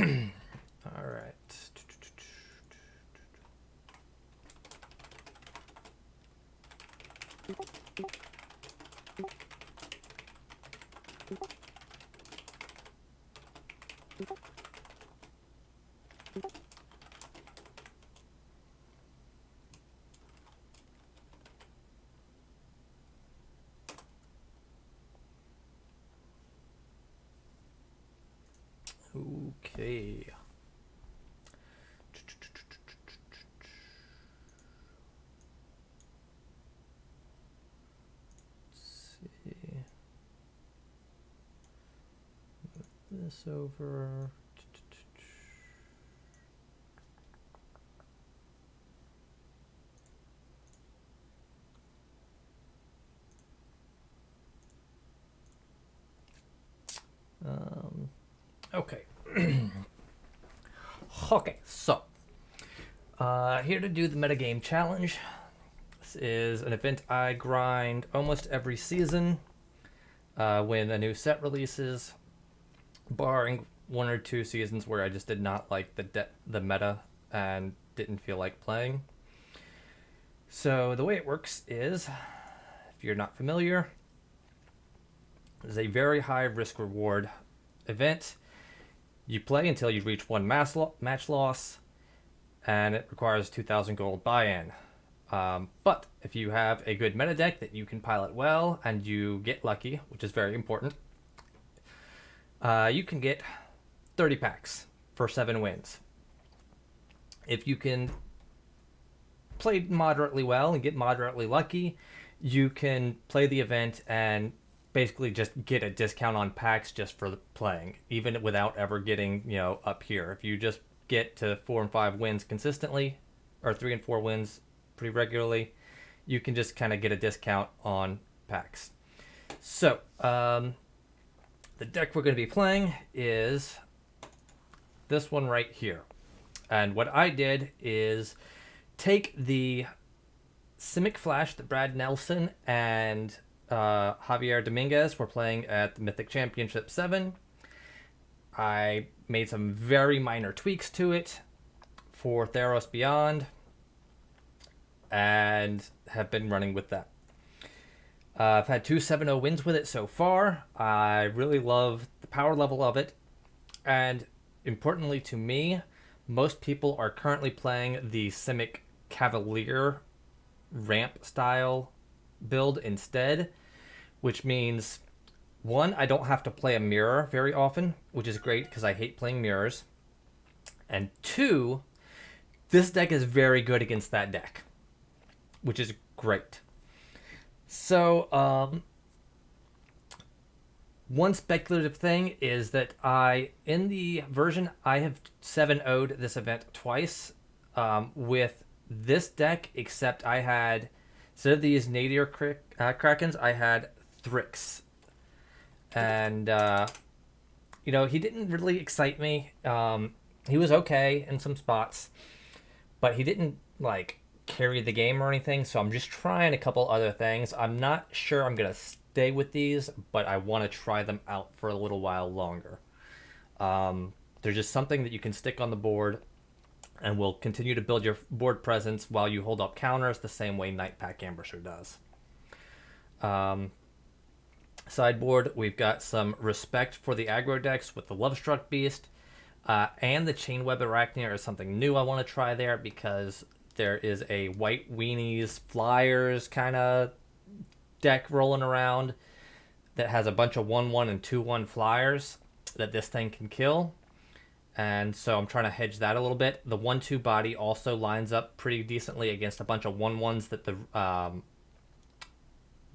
All right. Okay. Let's see. Move this over. Okay. Okay, so here to do the metagame challenge. This is an event I grind almost every season when a new set releases, barring one or two seasons where I just did not like the meta and didn't feel like playing. So the way it works is, if you're not familiar, it's a very high risk reward event. You play until you reach one match loss, and it requires 2,000 gold buy-in. But if you have a good meta deck that you can pilot well and you get lucky, which is very important, you can get 30 packs for 7 wins. If you can play moderately well and get moderately lucky, you can play the event and basically just get a discount on packs just for playing, even without ever getting, up here. If you just get to 4 and 5 wins consistently, or 3 and 4 wins pretty regularly, you can just kind of get a discount on packs. So, the deck we're going to be playing is this one right here. And what I did is take the Simic Flash that Brad Nelson and Javier Dominguez were playing at the Mythic Championship 7. I made some very minor tweaks to it for Theros Beyond and have been running with that. I've had 2 7-0 wins with it so far. I really love the power level of it. And importantly to me, most people are currently playing the Simic Cavalier ramp style build instead, which means, one, I don't have to play a mirror very often, which is great because I hate playing mirrors. And 2, this deck is very good against that deck, which is great. So, one speculative thing is that in the version, I have 7-0'd this event twice with this deck, except I had, instead of these Nadir Krakens, I had Thryx. And, he didn't really excite me. He was okay in some spots, but he didn't, carry the game or anything, so I'm just trying a couple other things. I'm not sure I'm going to stay with these, but I want to try them out for a little while longer. There's just something that you can stick on the board and will continue to build your board presence while you hold up counters the same way Nightpack Ambusher does. Sideboard, we've got some respect for the aggro decks with the Lovestruck Beast, and the Chainweb Aracnir is something new I want to try there because there is a white weenies flyers kind of deck rolling around that has a bunch of 1/1 and 2/1 flyers that this thing can kill. And so I'm trying to hedge that a little bit. The 1/2 body also lines up pretty decently against a bunch of 1/1s that the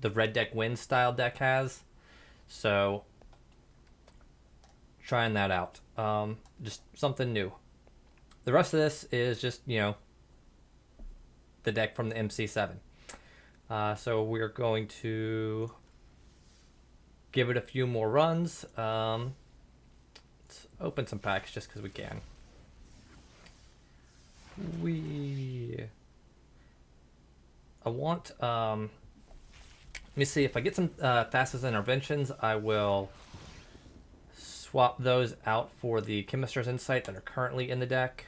red deck wins style deck has. So trying that out. Just something new. The rest of this is just, the deck from the MC7. So we're going to give it a few more runs. Let's open some packs just because we can. I want, let me see, if I get some Thassa's Interventions, I will swap those out for the Chemist's Insight that are currently in the deck.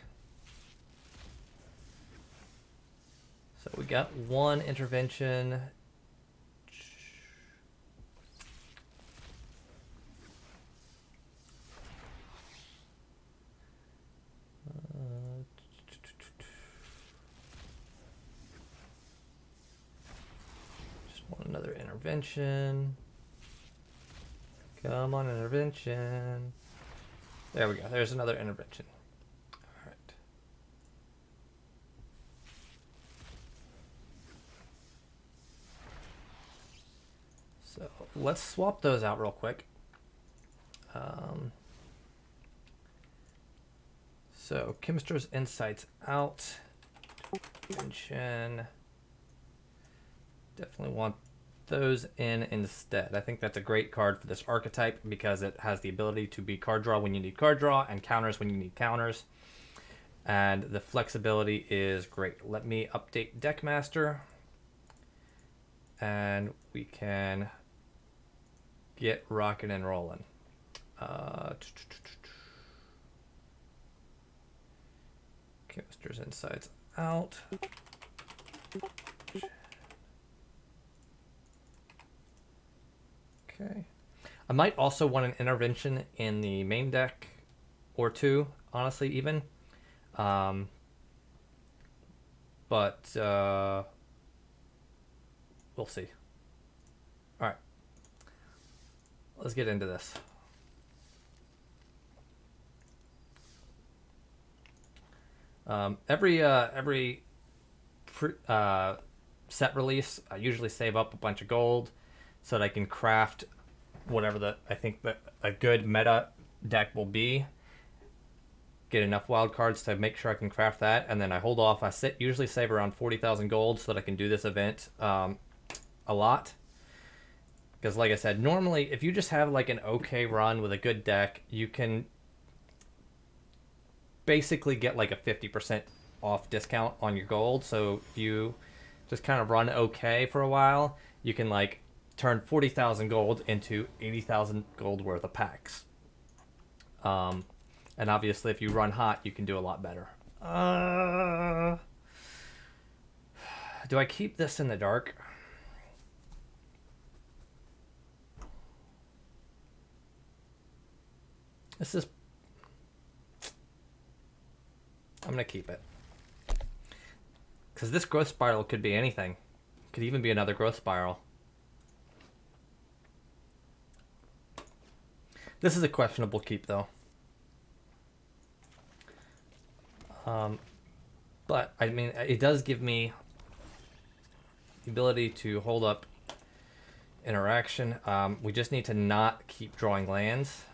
So we got one intervention. Just want another intervention. Come on, intervention. There we go. There's another intervention. All right. So let's swap those out real quick. So Chemist's Insights out. Intervention. Definitely want those in instead. I think that's a great card for this archetype because it has the ability to be card draw when you need card draw and counters when you need counters. And the flexibility is great. Let me update Deckmaster and we can get rocking and rolling. Chemist's Insights out. Okay. I might also want an intervention in the main deck or two, honestly, even. But we'll see. All right. Let's get into this. Every set release, I usually save up a bunch of gold so that I can craft whatever I think that a good meta deck will be. Get enough wild cards to make sure I can craft that, and then I hold off. I usually save around 40,000 gold so that I can do this event a lot. Because like I said, normally if you just have like an okay run with a good deck, you can basically get like a 50% off discount on your gold. So if you just kind of run okay for a while, you can like turn 40,000 gold into 80,000 gold worth of packs. And obviously if you run hot, you can do a lot better. Do I keep this in the dark? This is... I'm gonna keep it. Because this growth spiral could be anything. Could even be another growth spiral. This is a questionable keep, though. But, I mean, it does give me the ability to hold up interaction. We just need to not keep drawing lands.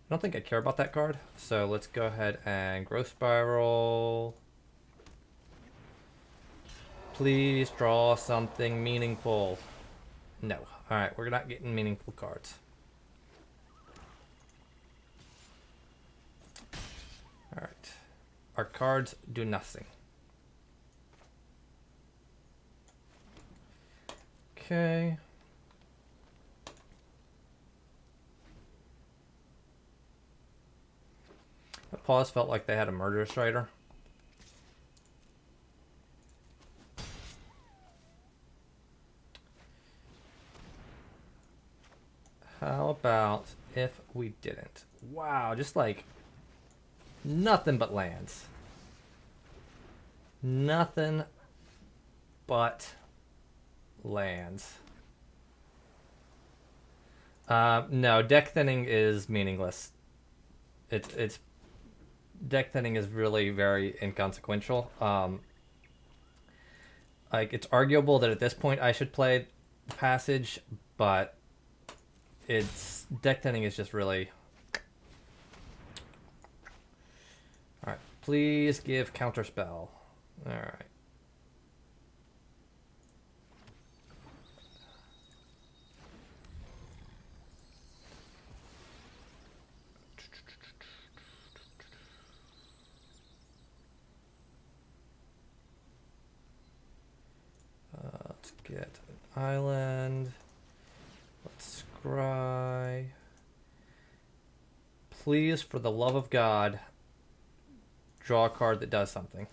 I don't think I care about that card. So let's go ahead and growth spiral. Please draw something meaningful. No. Alright, we're not getting meaningful cards. Alright. Our cards do nothing. Okay. The pause felt like they had a murder strider. How about if we didn't? Wow, just like nothing but lands. Nothing but lands. No, deck thinning is meaningless. It's deck thinning is really very inconsequential. Like it's arguable that at this point I should play the passage, but it's deck thinning is just really... Alright, please give counterspell. Alright. Let's get an island. Let's Scry. Please, for the love of God, draw a card that does something.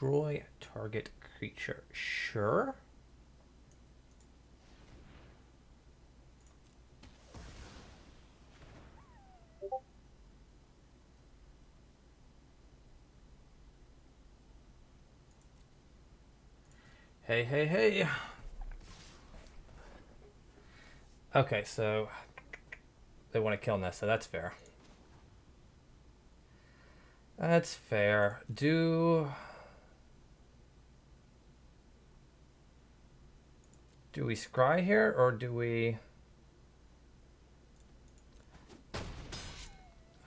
Destroy target creature. Sure. Hey, hey, hey. Okay, so they want to kill Nissa. That's fair. That's fair. Do we scry here, or do we...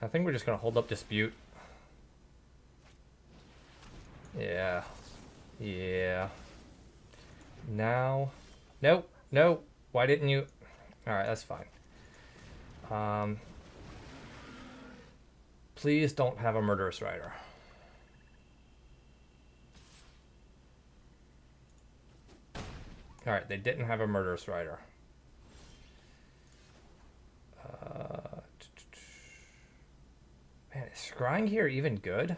I think we're just going to hold up Dispute. Yeah. Yeah. Now... Nope. Nope. Why didn't you... Alright, that's fine. Please don't have a Murderous Rider. Alright, they didn't have a Murderous Rider. Man, is scrying here even good?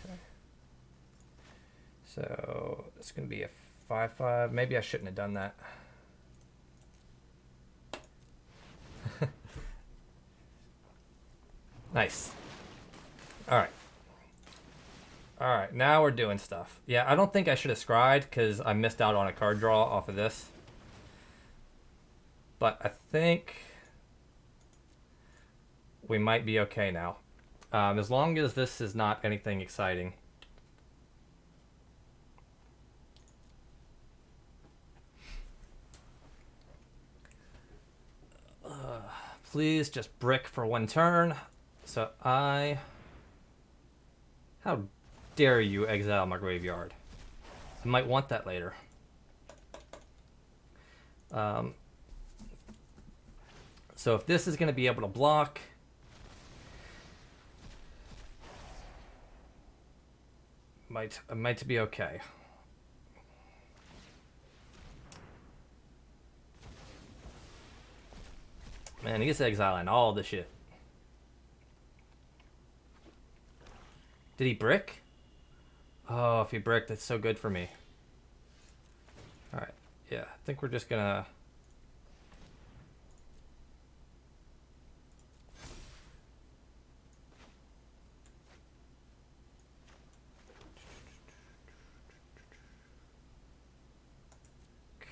Okay. So, it's going to be a 5/5. Maybe I shouldn't have done that. Nice. Alright. Alright, now we're doing stuff. Yeah, I don't think I should have scryed because I missed out on a card draw off of this. But I think we might be okay now. As long as this is not anything exciting. Please just brick for one turn. So I... How dare you exile my graveyard? I might want that later. So if this is going to be able to block... might be okay. Man, he gets exiling all the shit. Did he brick? Oh, if he bricked, that's so good for me. Alright, yeah, I think we're just gonna...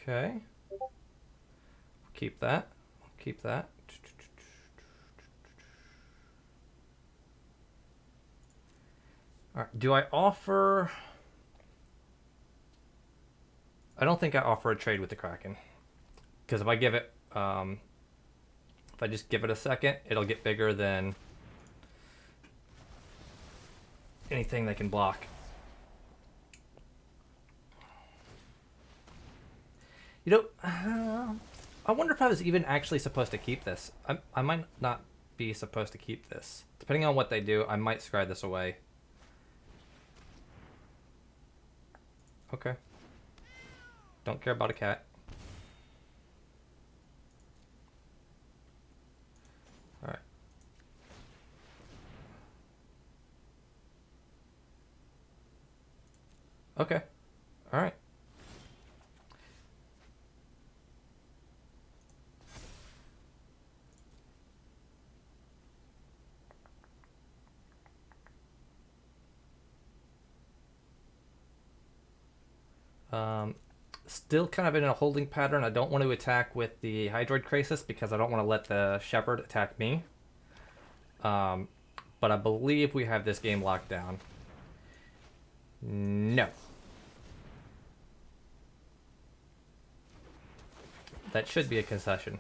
Okay. Keep that. Keep that. All right. Do I offer... I don't think I offer a trade with the Kraken. Because if I give it... if I just give it a second, it'll get bigger than anything they can block. You know, I wonder if I was even actually supposed to keep this. I might not be supposed to keep this. Depending on what they do, I might scry this away. Okay. Don't care about a cat. Alright. Okay. Alright. Still kind of in a holding pattern. I don't want to attack with the Hydroid Krasis because I don't want to let the Shepherd attack me. But I believe we have this game locked down. No. That should be a concession.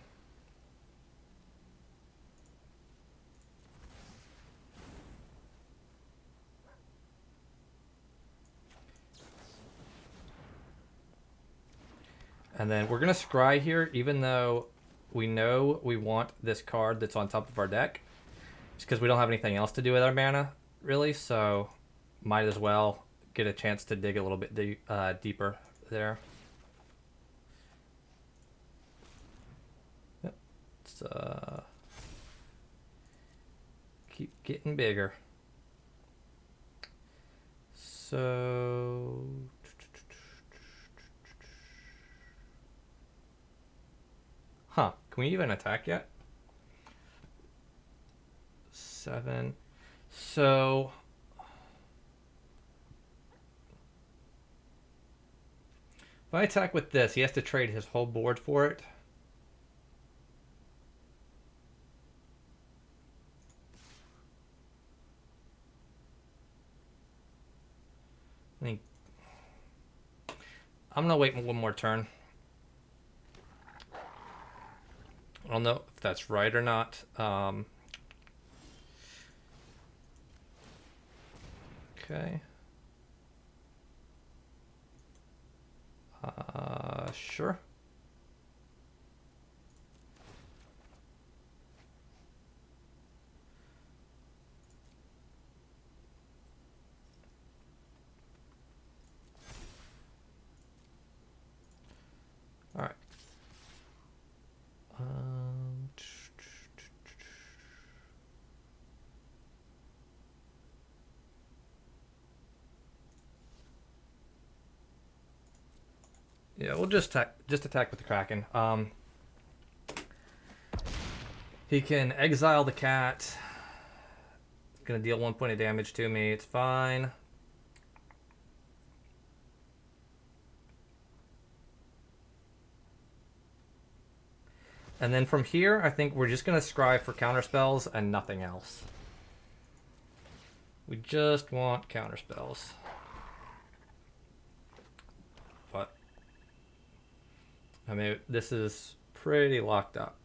And then we're going to scry here, even though we know we want this card that's on top of our deck. Just because we don't have anything else to do with our mana, really. So might as well get a chance to dig a little bit deeper there. Yep. Let's keep getting bigger. So... Huh, can we even attack yet? 7. So... if I attack with this, he has to trade his whole board for it. I'm gonna wait one more turn. I don't know if that's right or not. Okay. Sure. All right. Yeah, we'll just attack with the Kraken. He can exile the cat. It's gonna deal 1 point of damage to me. It's fine. And then from here, I think we're just gonna scry for counterspells and nothing else. We just want counterspells. But I mean, this is pretty locked up.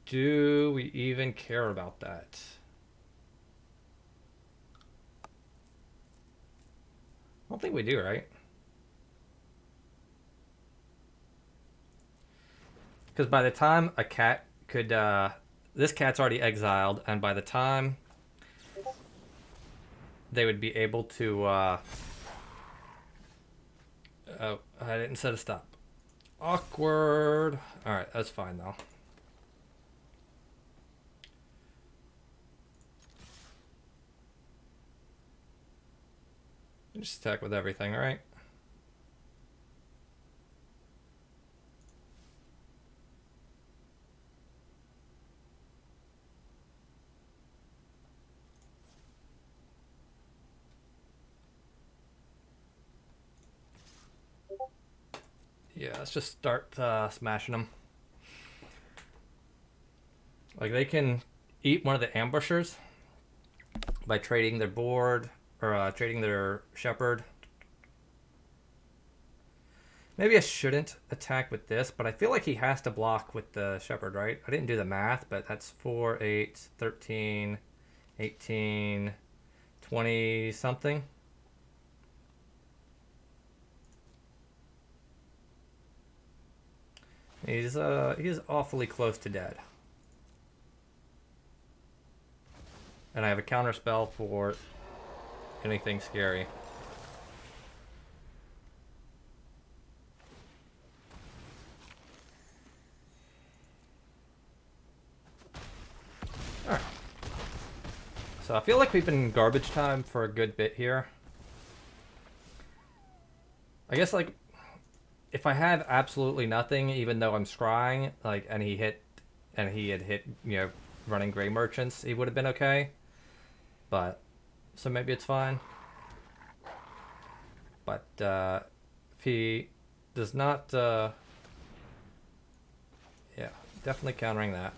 Do we even care about that? I don't think we do, right? Because by the time a cat could... this cat's already exiled, and by the time they would be able to... oh, I didn't set a stop. Awkward. Alright, that's fine, though. Just attack with everything, alright? Yeah, let's just start smashing them. Like, they can eat one of the ambushers by trading their board, or trading their shepherd. Maybe I shouldn't attack with this, but I feel like he has to block with the shepherd, right? I didn't do the math, but that's 4, 8, 13, 18, 20 something. He's awfully close to dead. And I have a counter spell for anything scary. Alright. So I feel like we've been in garbage time for a good bit here. I guess, like, if I had absolutely nothing, even though I'm scrying, like, and he had hit, you know, running Grey Merchants, he would have been okay. But, so maybe it's fine. But if he does not, yeah, definitely countering that.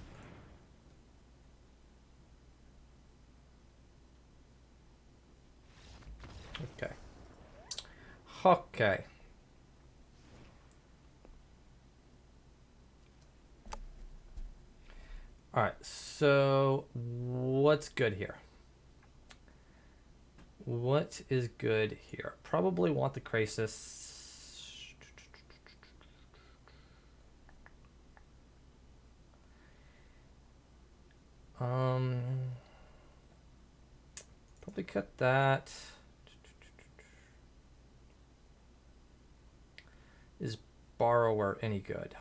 Okay. Okay. All right. So what's good here? What is good here? Probably want the Krasis. Probably cut that. Is Borrower any good?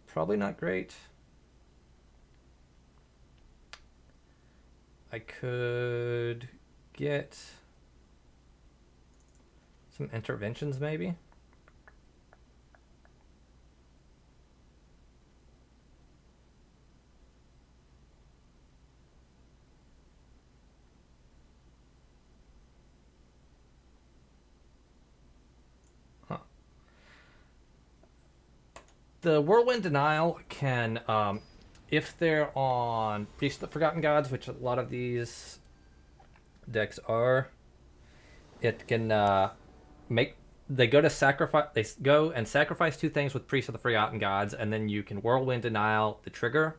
Probably not great. I could get some interventions maybe. The Whirlwind Denial can, if they're on Priest of the Forgotten Gods, which a lot of these decks are, it can make they go to sacrifice. They go and sacrifice 2 things with Priest of the Forgotten Gods, and then you can Whirlwind Denial the trigger.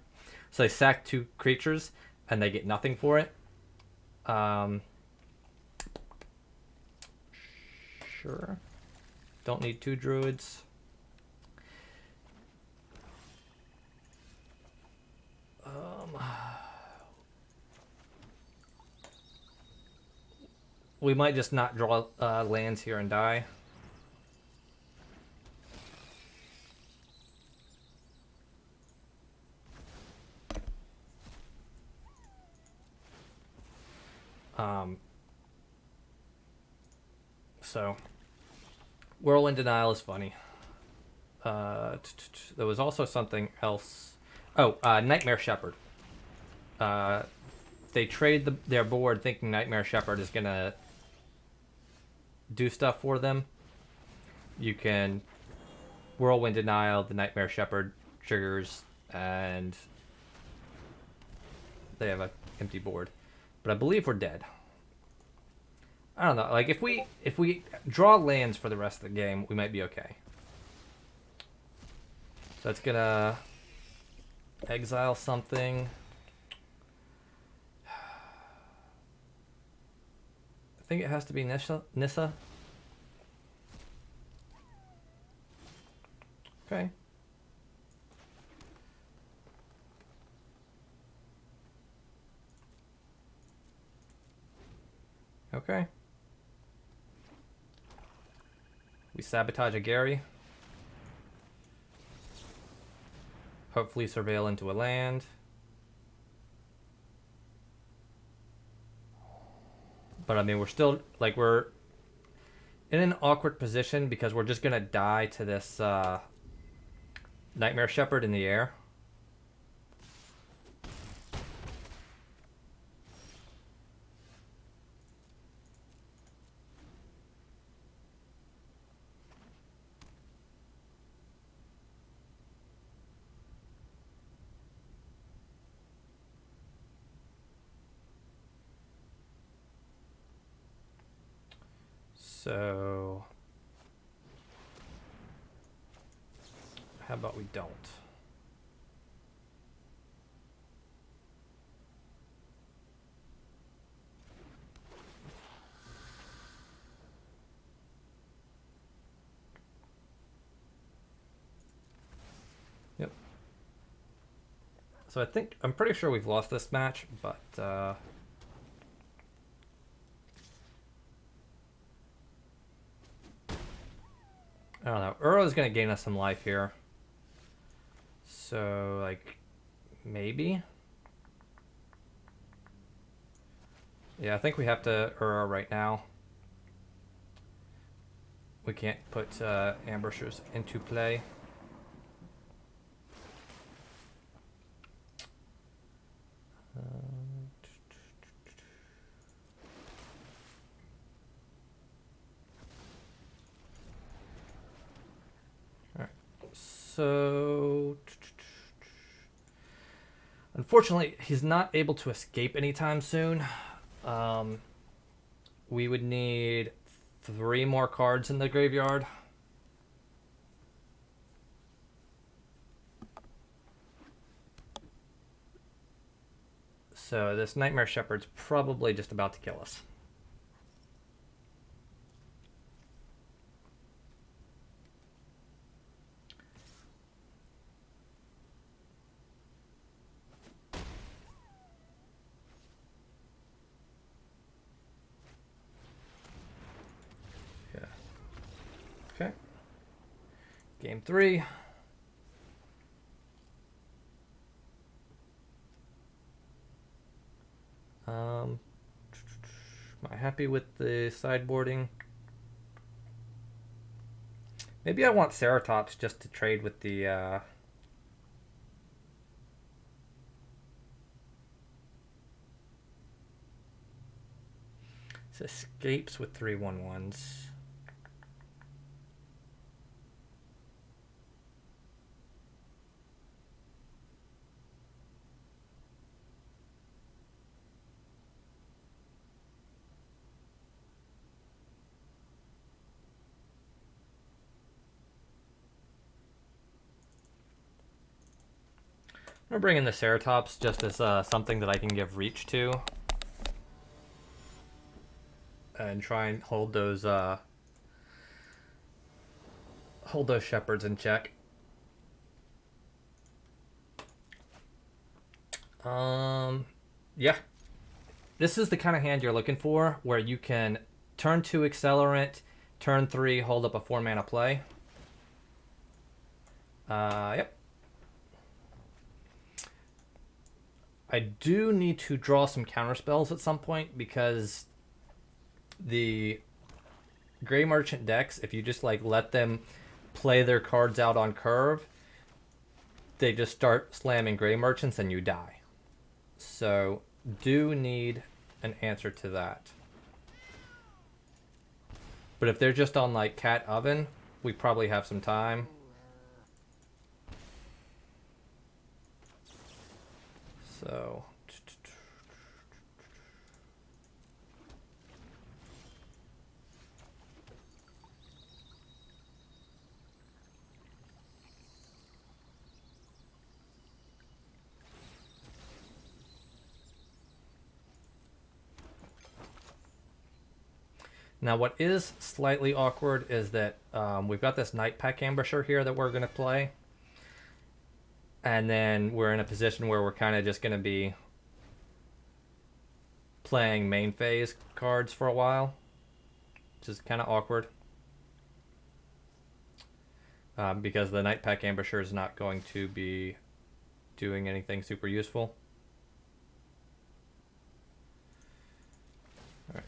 So they sack 2 creatures, and they get nothing for it. Sure. Don't need 2 druids. We might just not draw lands here and die. So Whirlwind Denial is funny. There was also something else. Oh, Nightmare Shepherd. They trade their board thinking Nightmare Shepherd is gonna do stuff for them. You can Whirlwind Denial the Nightmare Shepherd triggers, and they have an empty board. But I believe we're dead. I don't know. Like if we draw lands for the rest of the game, we might be okay. So it's gonna exile something. I think it has to be Nissa. Okay. Okay. We sabotage a Gary. Hopefully surveil into a land. But I mean, we're still, like, we're in an awkward position because we're just going to die to this Nightmare Shepherd in the air. So how about we don't? Yep. So I'm pretty sure we've lost this match, but I don't know. Uro's going to gain us some life here. So, like, maybe? Yeah, I think we have to Uro right now. We can't put ambushers into play. So, unfortunately, he's not able to escape anytime soon. We would need 3 more cards in the graveyard. So this Nightmare Shepherd's probably just about to kill us. Yeah. Okay. Game 3. Am I happy with the sideboarding? Maybe I want Ceratops just to trade with the escapes with 3/1/1s. I'm gonna bring in the Ceratops just as something that I can give reach to, and try and hold those shepherds in check. Yeah, this is the kind of hand you're looking for, where you can turn 2 Accelerant, turn 3 hold up a 4-mana play. Yep. I do need to draw some counterspells at some point, because the Grey Merchant decks, if you just like let them play their cards out on curve, they just start slamming Grey Merchants and you die. So do need an answer to that. But if they're just on like Cat Oven, we probably have some time. So now what is slightly awkward is that we've got this Nightpack Ambusher here that we're going to play. And then we're in a position where we're kind of just going to be playing main phase cards for a while, which is kind of awkward. Because the Nightpack Ambusher is not going to be doing anything super useful. All right.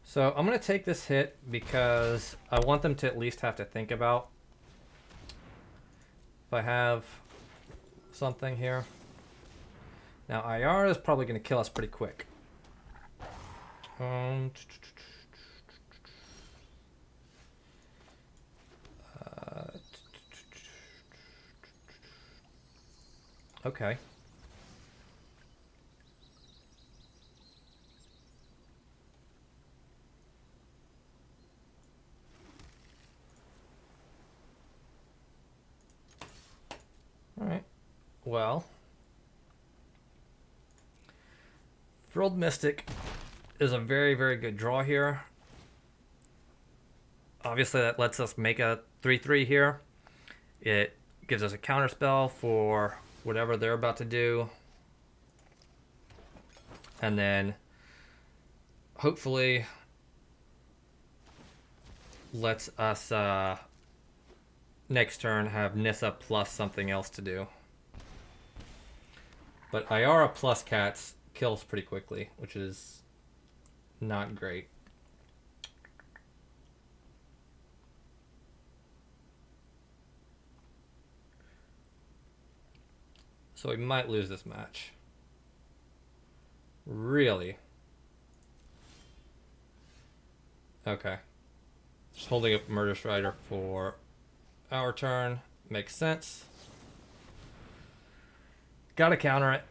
So I'm going to take this hit because I want them to at least have to think about if I have something here. Now IR is probably going to kill us pretty quick. Okay. Alright. Well, Frilled Mystic is a very, very good draw here. Obviously, that lets us make a 3/3 here. It gives us a counterspell for whatever they're about to do. And then, hopefully, lets us, next turn, have Nissa plus something else to do. But Iara plus cats kills pretty quickly, which is not great. So we might lose this match. Really? Okay. Just holding up Murder Strider for our turn. Makes sense. Gotta counter it.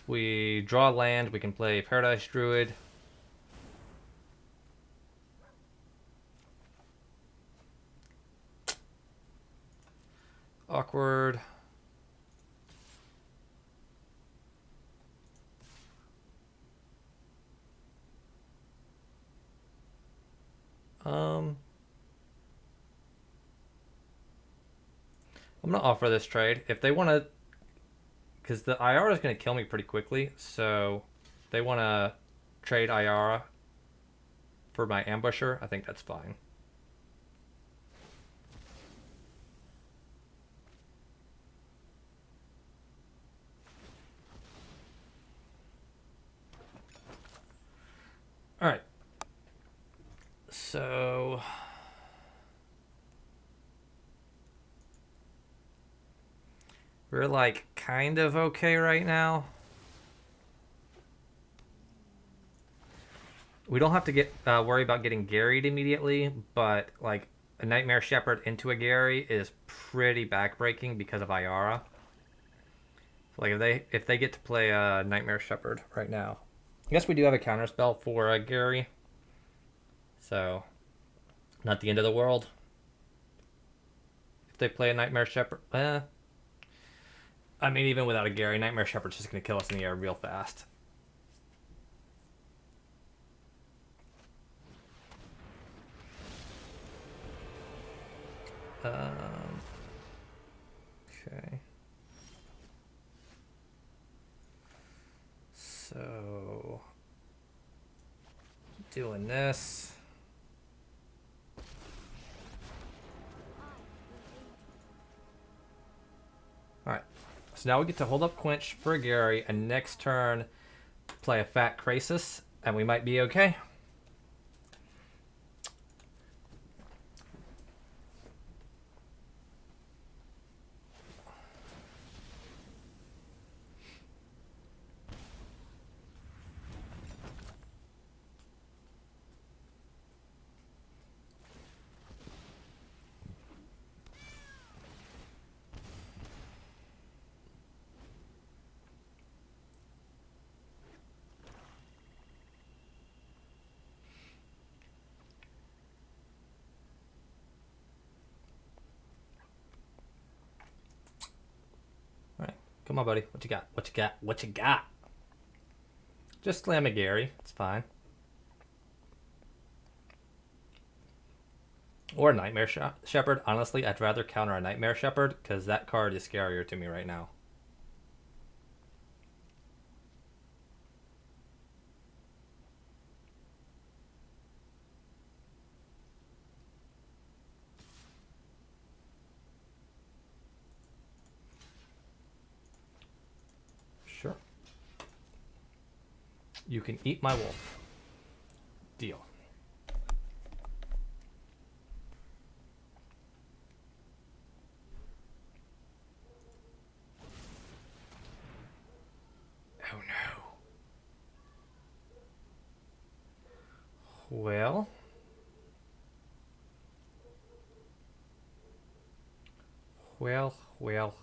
We draw land, we can play Paradise Druid. Awkward. I'm gonna offer this trade. If they want to, because the Iara is gonna kill me pretty quickly, so they want to trade Iara for my Ambusher. I think that's fine. All right. So we're like kind of okay right now. We don't have to get worry about getting Garried immediately, but like a Nightmare Shepherd into a Gary is pretty backbreaking because of Iara. So like if they get to play a Nightmare Shepherd right now, I guess we do have a counterspell for a Gary, so not the end of the world. If they play a Nightmare Shepherd, I mean even without a Gary, Nightmare Shepherd's just gonna kill us in the air real fast. Okay. So, doing this. Alright. So now we get to hold up Quench for a Gary, and next turn play a fat Krasis, and we might be okay. Come on, buddy. What you got? What you got? What you got? Just slam a Gary. It's fine. Or a Nightmare Shepherd. Honestly, I'd rather counter a Nightmare Shepherd because that card is scarier to me right now. Sure. You can eat my wolf. Deal. Oh no. Well. Well.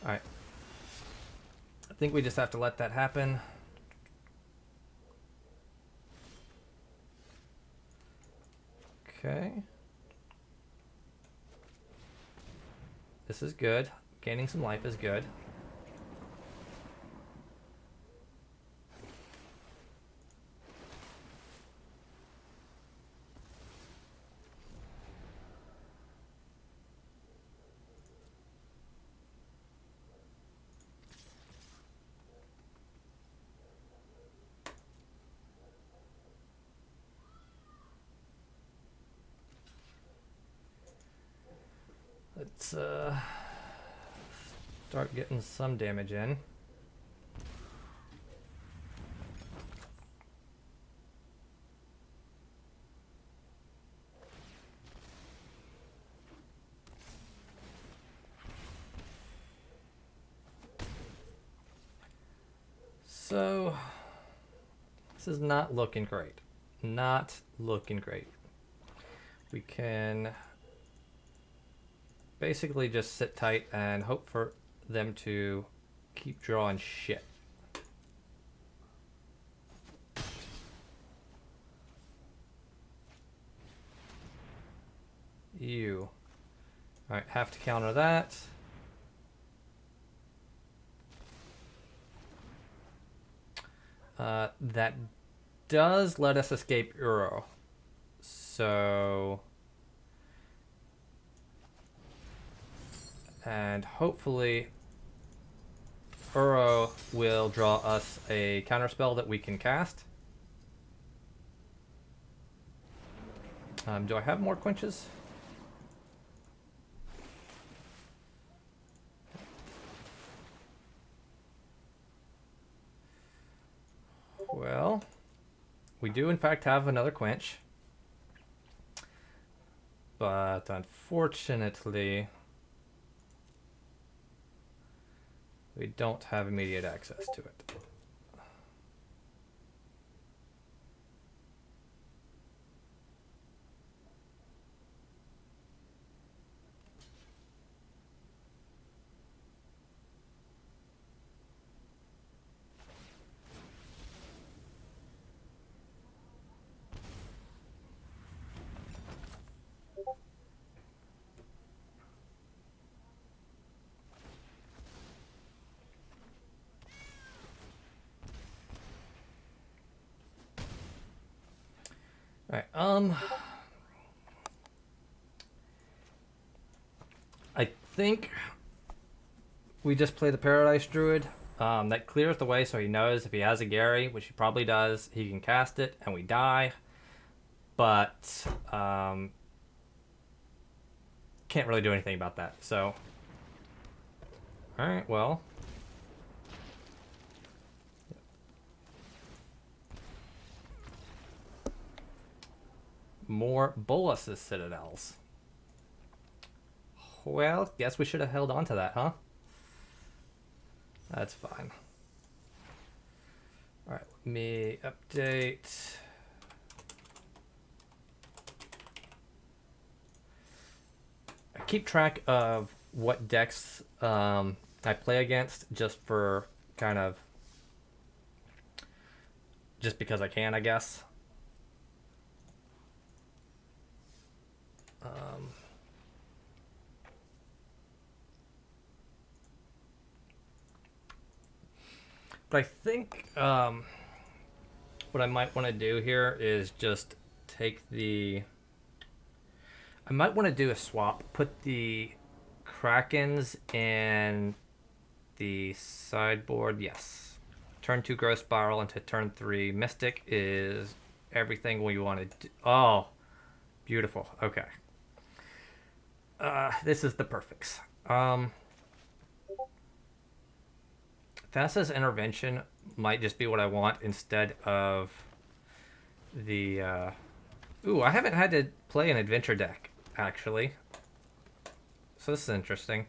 Alright. I think we just have to let that happen. Okay. This is good. Gaining some life is good. Let's start getting some damage in. So this is not looking great. Not looking great. We can basically just sit tight and hope for them to keep drawing shit. You. Alright, have to counter that. That does let us escape Uro. So... and hopefully Uro will draw us a counterspell that we can cast. Do I have more quenches? Well, we do in fact have another quench. But unfortunately, we don't have immediate access to it. Alright, I think we just play the Paradise Druid. That clears the way so he knows if he has a Gary, which he probably does, he can cast it and we die. But can't really do anything about that. So, alright, well. More Bolas's Citadels. Well, guess we should have held on to that, huh? That's fine. Alright, let me update. I keep track of what decks I play against just for kind of... just because I can, I guess. But I think what I might want to do here is just take the... I might want to do a swap. Put the Krakens in the sideboard. Yes. Turn 2 Growth Spiral into turn 3 Mystic is everything we want to do. Oh, beautiful. Okay. This is the perfects. Thassa's Intervention might just be what I want instead of the... Ooh, I haven't had to play an adventure deck, actually. So this is interesting.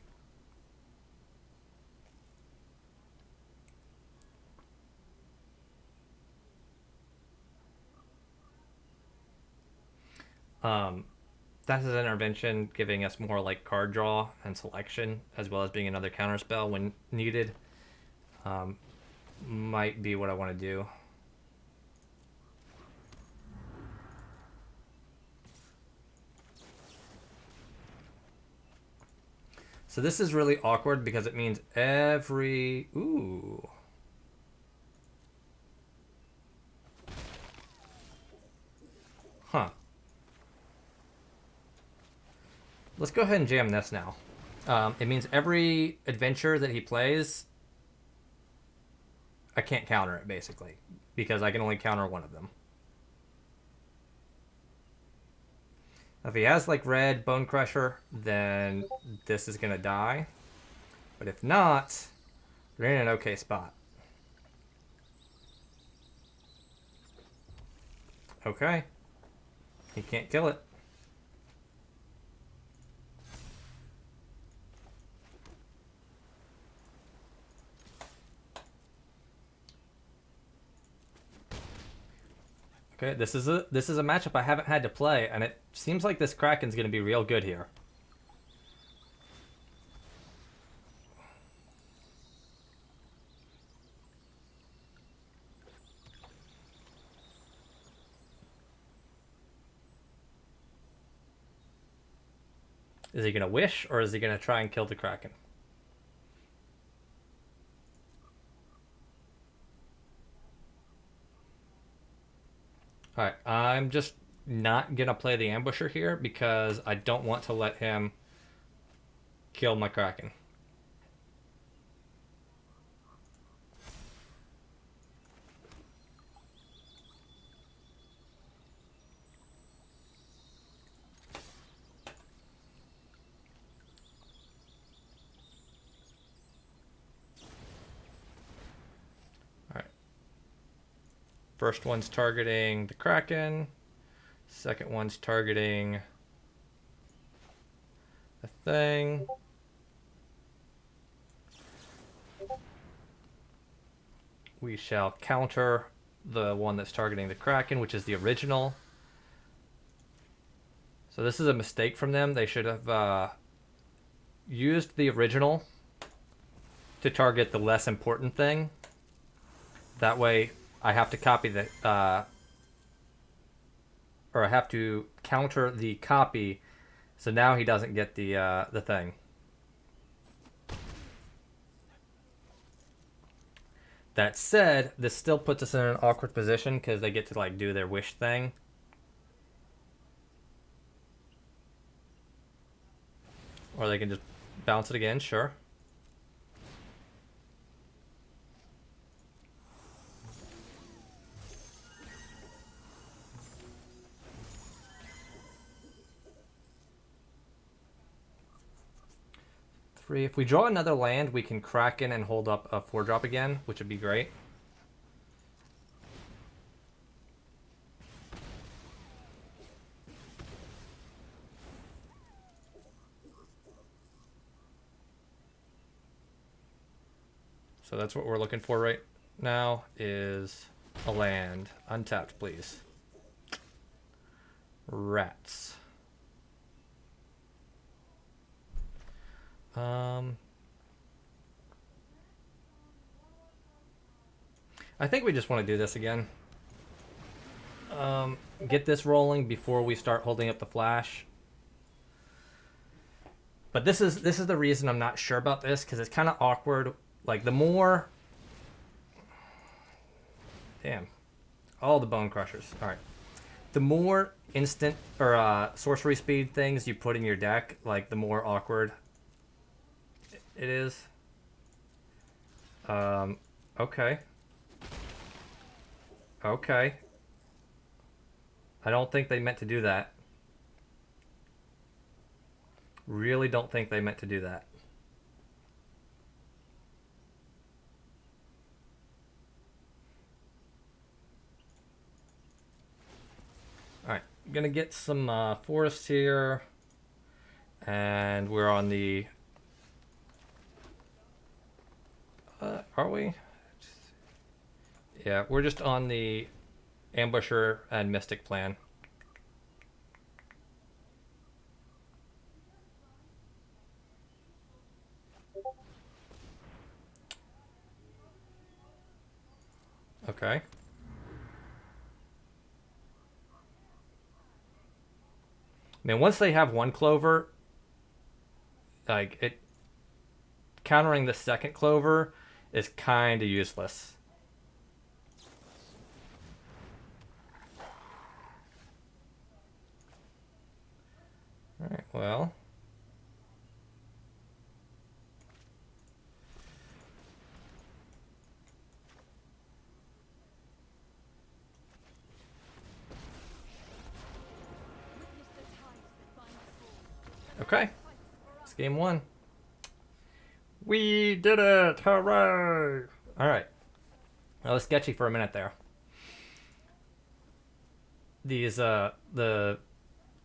Thassa's Intervention giving us more like card draw and selection, as well as being another counterspell when needed. Might be what I want to do. So this is really awkward because it means every... Ooh. Huh. Let's go ahead and jam this now. It means every adventure that he plays, I can't counter it, basically, because I can only counter one of them. If he has, like, red Bone Crusher, then this is going to die. But if not, we're in an okay spot. Okay. He can't kill it. Okay, this is a matchup I haven't had to play, and it seems like this Kraken's going to be real good here. Is he going to wish, or is he going to try and kill the Kraken? Alright, I'm just not going to play the Ambusher here because I don't want to let him kill my Kraken. First one's targeting the Kraken. Second one's targeting the thing. We shall counter the one that's targeting the Kraken, which is the original. So this is a mistake from them. They should have used the original to target the less important thing. That way I have to copy the, or I have to counter the copy, so now he doesn't get the thing. That said, this still puts us in an awkward position because they get to like do their wish thing. Or they can just bounce it again, sure. If we draw another land, we can Kraken and hold up a 4-drop again, which would be great. So that's what we're looking for right now, is a land. Untapped, please. Rats. I think we just want to do this again. Get this rolling before we start holding up the flash. But this is the reason I'm not sure about this, because it's kind of awkward. Like, the more... Damn. All the Bone Crushers. Alright. The more instant, or sorcery speed things you put in your deck, like, the more awkward it is. Okay. Okay. I don't think they meant to do that. Really don't think they meant to do that. Alright, gonna get some forests here. And we're on the... are we? Yeah, we're just on the Ambusher and Mystic plan. Okay. I mean, once they have one clover, like, it... countering the second clover is kind of useless. Alright, well... Okay. It's game one. We did it! Hooray! Alright. That was sketchy for a minute there. These, the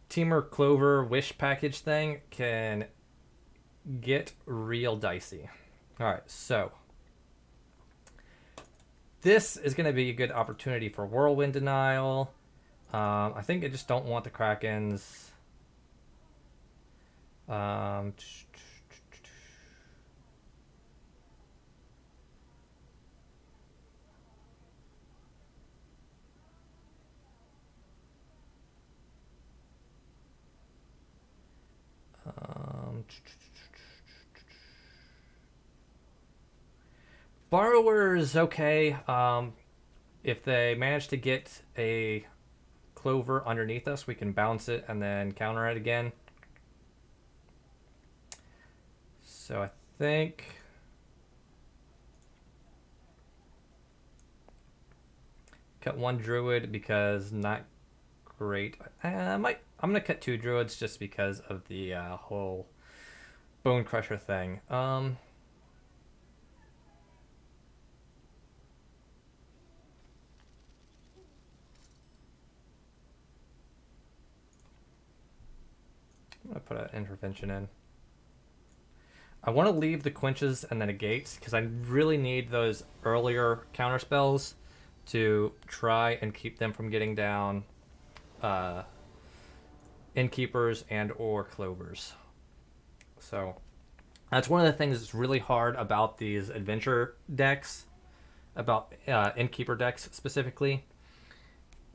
Teamer Clover Wish package thing can get real dicey. Alright, so. This is going to be a good opportunity for Whirlwind Denial. I think I just don't want the Krakens. Um, um, Borrower is okay. If they manage to get a Clover underneath us, we can bounce it and then counter it again. So I think cut one Druid because not great. I'm gonna cut two Druids just because of the whole Bone Crusher thing. I'm gonna put an intervention in. I want to leave the Quenches and the Negates because I really need those earlier counter spells to try and keep them from getting down Innkeepers and or Clovers. So that's one of the things that's really hard about these adventure decks, about Innkeeper decks specifically.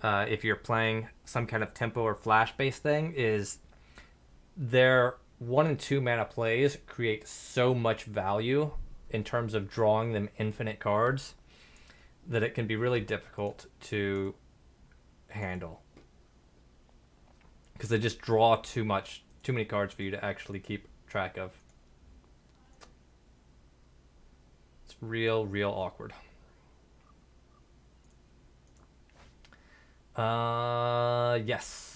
If you're playing some kind of tempo or flash based thing, is their 1 and 2 mana plays create so much value in terms of drawing them infinite cards that it can be really difficult to handle because they just draw too many cards for you to actually keep track of. It's real awkward. Yes.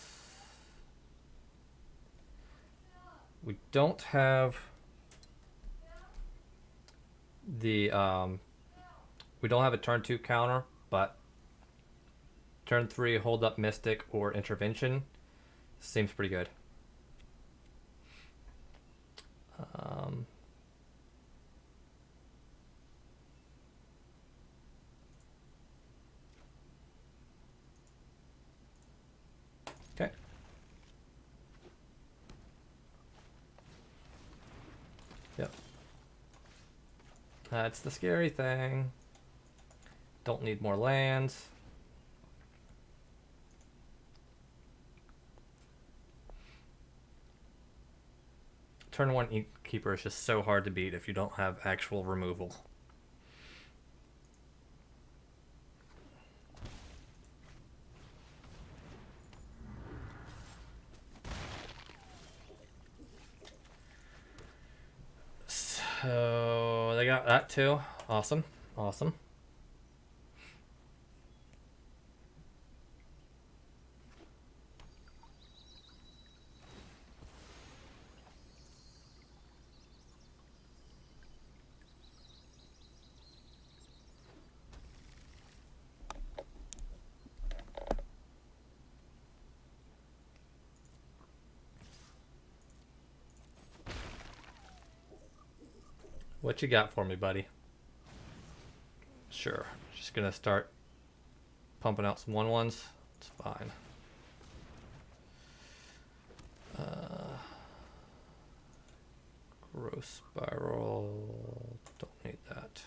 We don't have the we don't have a turn 2 counter, but turn 3 hold up Mystic or intervention seems pretty good. Okay. Yep. That's the scary thing. Don't need more lands. Turn 1 Innkeeper is just so hard to beat if you don't have actual removal. So they got that too. Awesome. Awesome. What you got for me, buddy? Sure. Just gonna start pumping out some 1/1s. It's fine. Gross Spiral. Don't need that.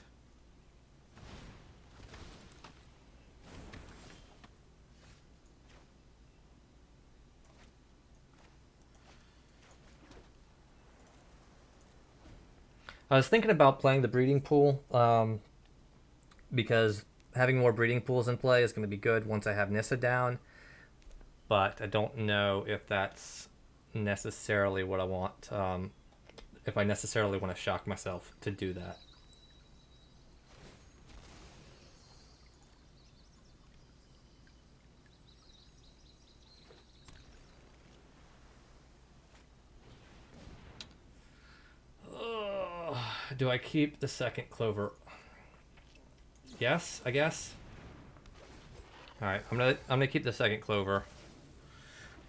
I was thinking about playing the breeding pool because having more breeding pools in play is going to be good once I have Nissa down, but I don't know if that's necessarily what I want, if I necessarily want to shock myself to do that. Do I keep the second Clover? Yes, I guess. All right, I'm gonna keep the second Clover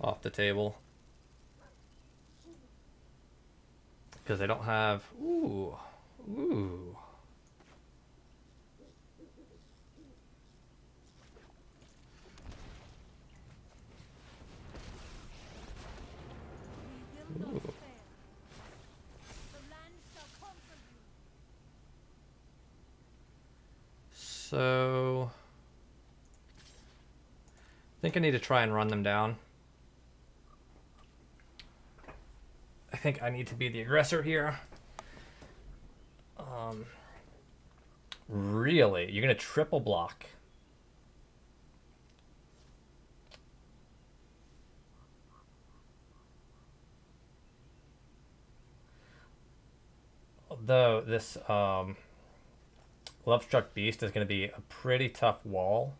off the table because I don't have. Ooh. So I think I need to try and run them down. I think I need to be the aggressor here. Really? You're going to triple block? Though this Lovestruck Beast is going to be a pretty tough wall.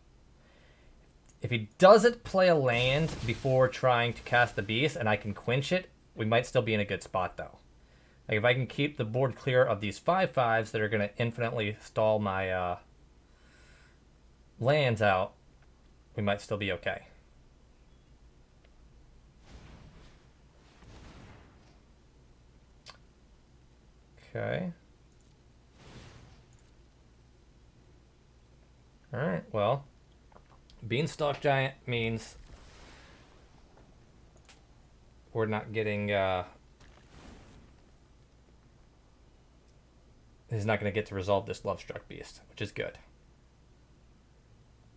If he doesn't play a land before trying to cast the beast and I can quench it, we might still be in a good spot though. Like if I can keep the board clear of these 5/5s that are going to infinitely stall my lands out, we might still be okay. Okay. Alright, well, Beanstalk Giant means we're not getting, he's not going to get to resolve this Lovestruck Beast, which is good.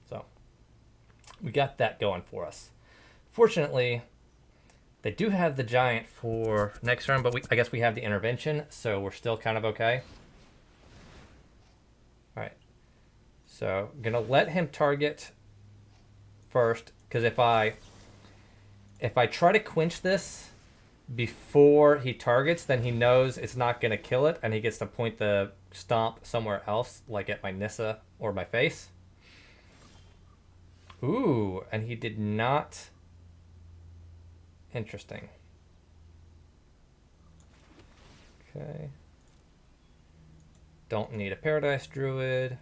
So, we got that going for us. Fortunately, they do have the Giant for next turn, but I guess we have the Intervention, so we're still kind of okay. Alright. So, I'm going to let him target first, because if I try to quench this before he targets, then he knows it's not going to kill it, and he gets to point the stomp somewhere else, like at my Nissa or my face. Ooh, and he did not... Interesting. Okay. Don't need a Paradise Druid.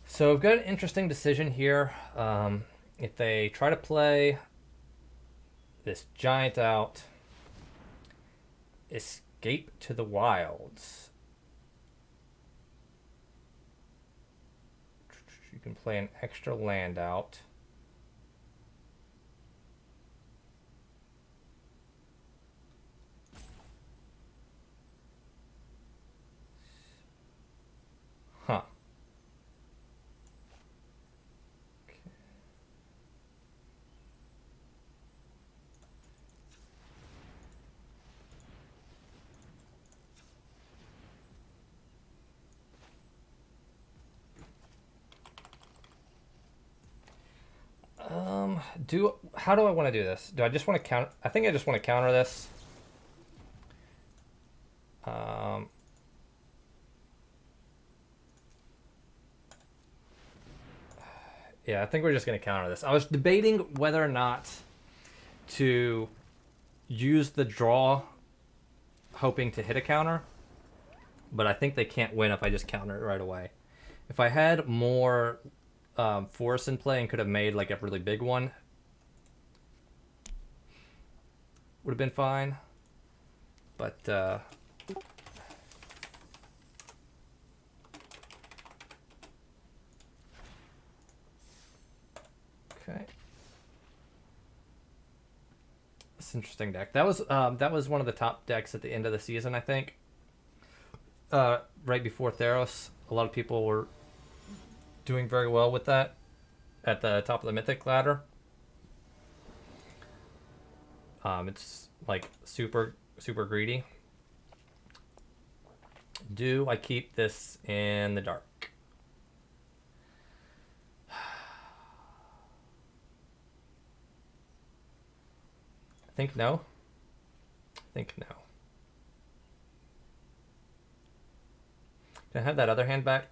So I've got an interesting decision here. If they try to play this Giant out, escape to the wilds. You can play an extra land out. Huh. How do I want to do this? Do I just want to counter? I think I just want to counter this. Yeah, I think we're just going to counter this. I was debating whether or not to use the draw, hoping to hit a counter, but I think they can't win if I just counter it right away. If I had more force in play and could have made like a really big one, would have been fine. But okay, it's an interesting deck. That was one of the top decks at the end of the season, I think. Right before Theros, a lot of people were doing very well with that at the top of the Mythic ladder. It's like super greedy. Do I keep this in the dark? I think no. I think no. Can I have that other hand back?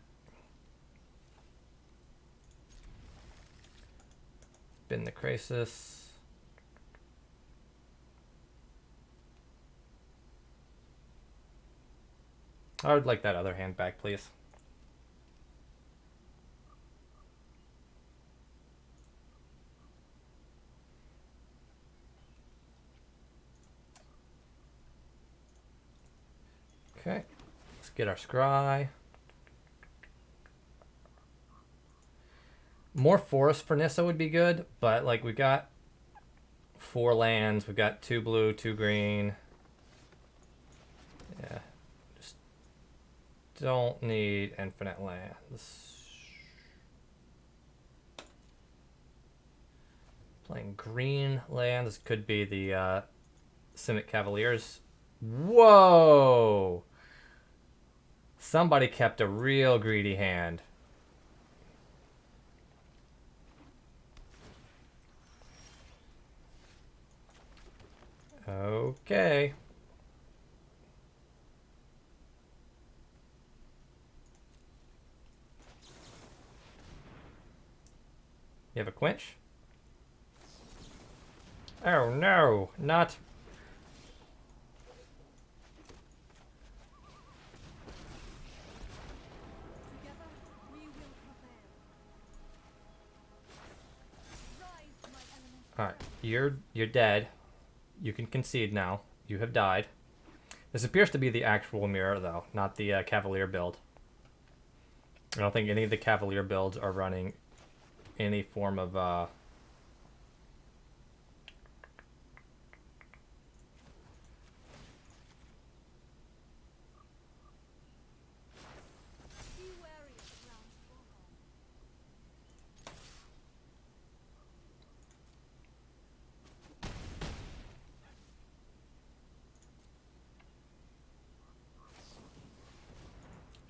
Bin the Krasis. I would like that other hand back, please. Okay, let's get our scry. More forest for Nissa would be good, but like we got 4 lands, we got 2 blue, 2 green. Yeah, just don't need infinite lands. Playing green lands could be the Simic Cavaliers. Whoa! Somebody kept a real greedy hand. Okay. You have a Quench? Oh no, not... Alright, you're dead. You can concede now. You have died. This appears to be the actual mirror, though, not the Cavalier build. I don't think any of the Cavalier builds are running any form of...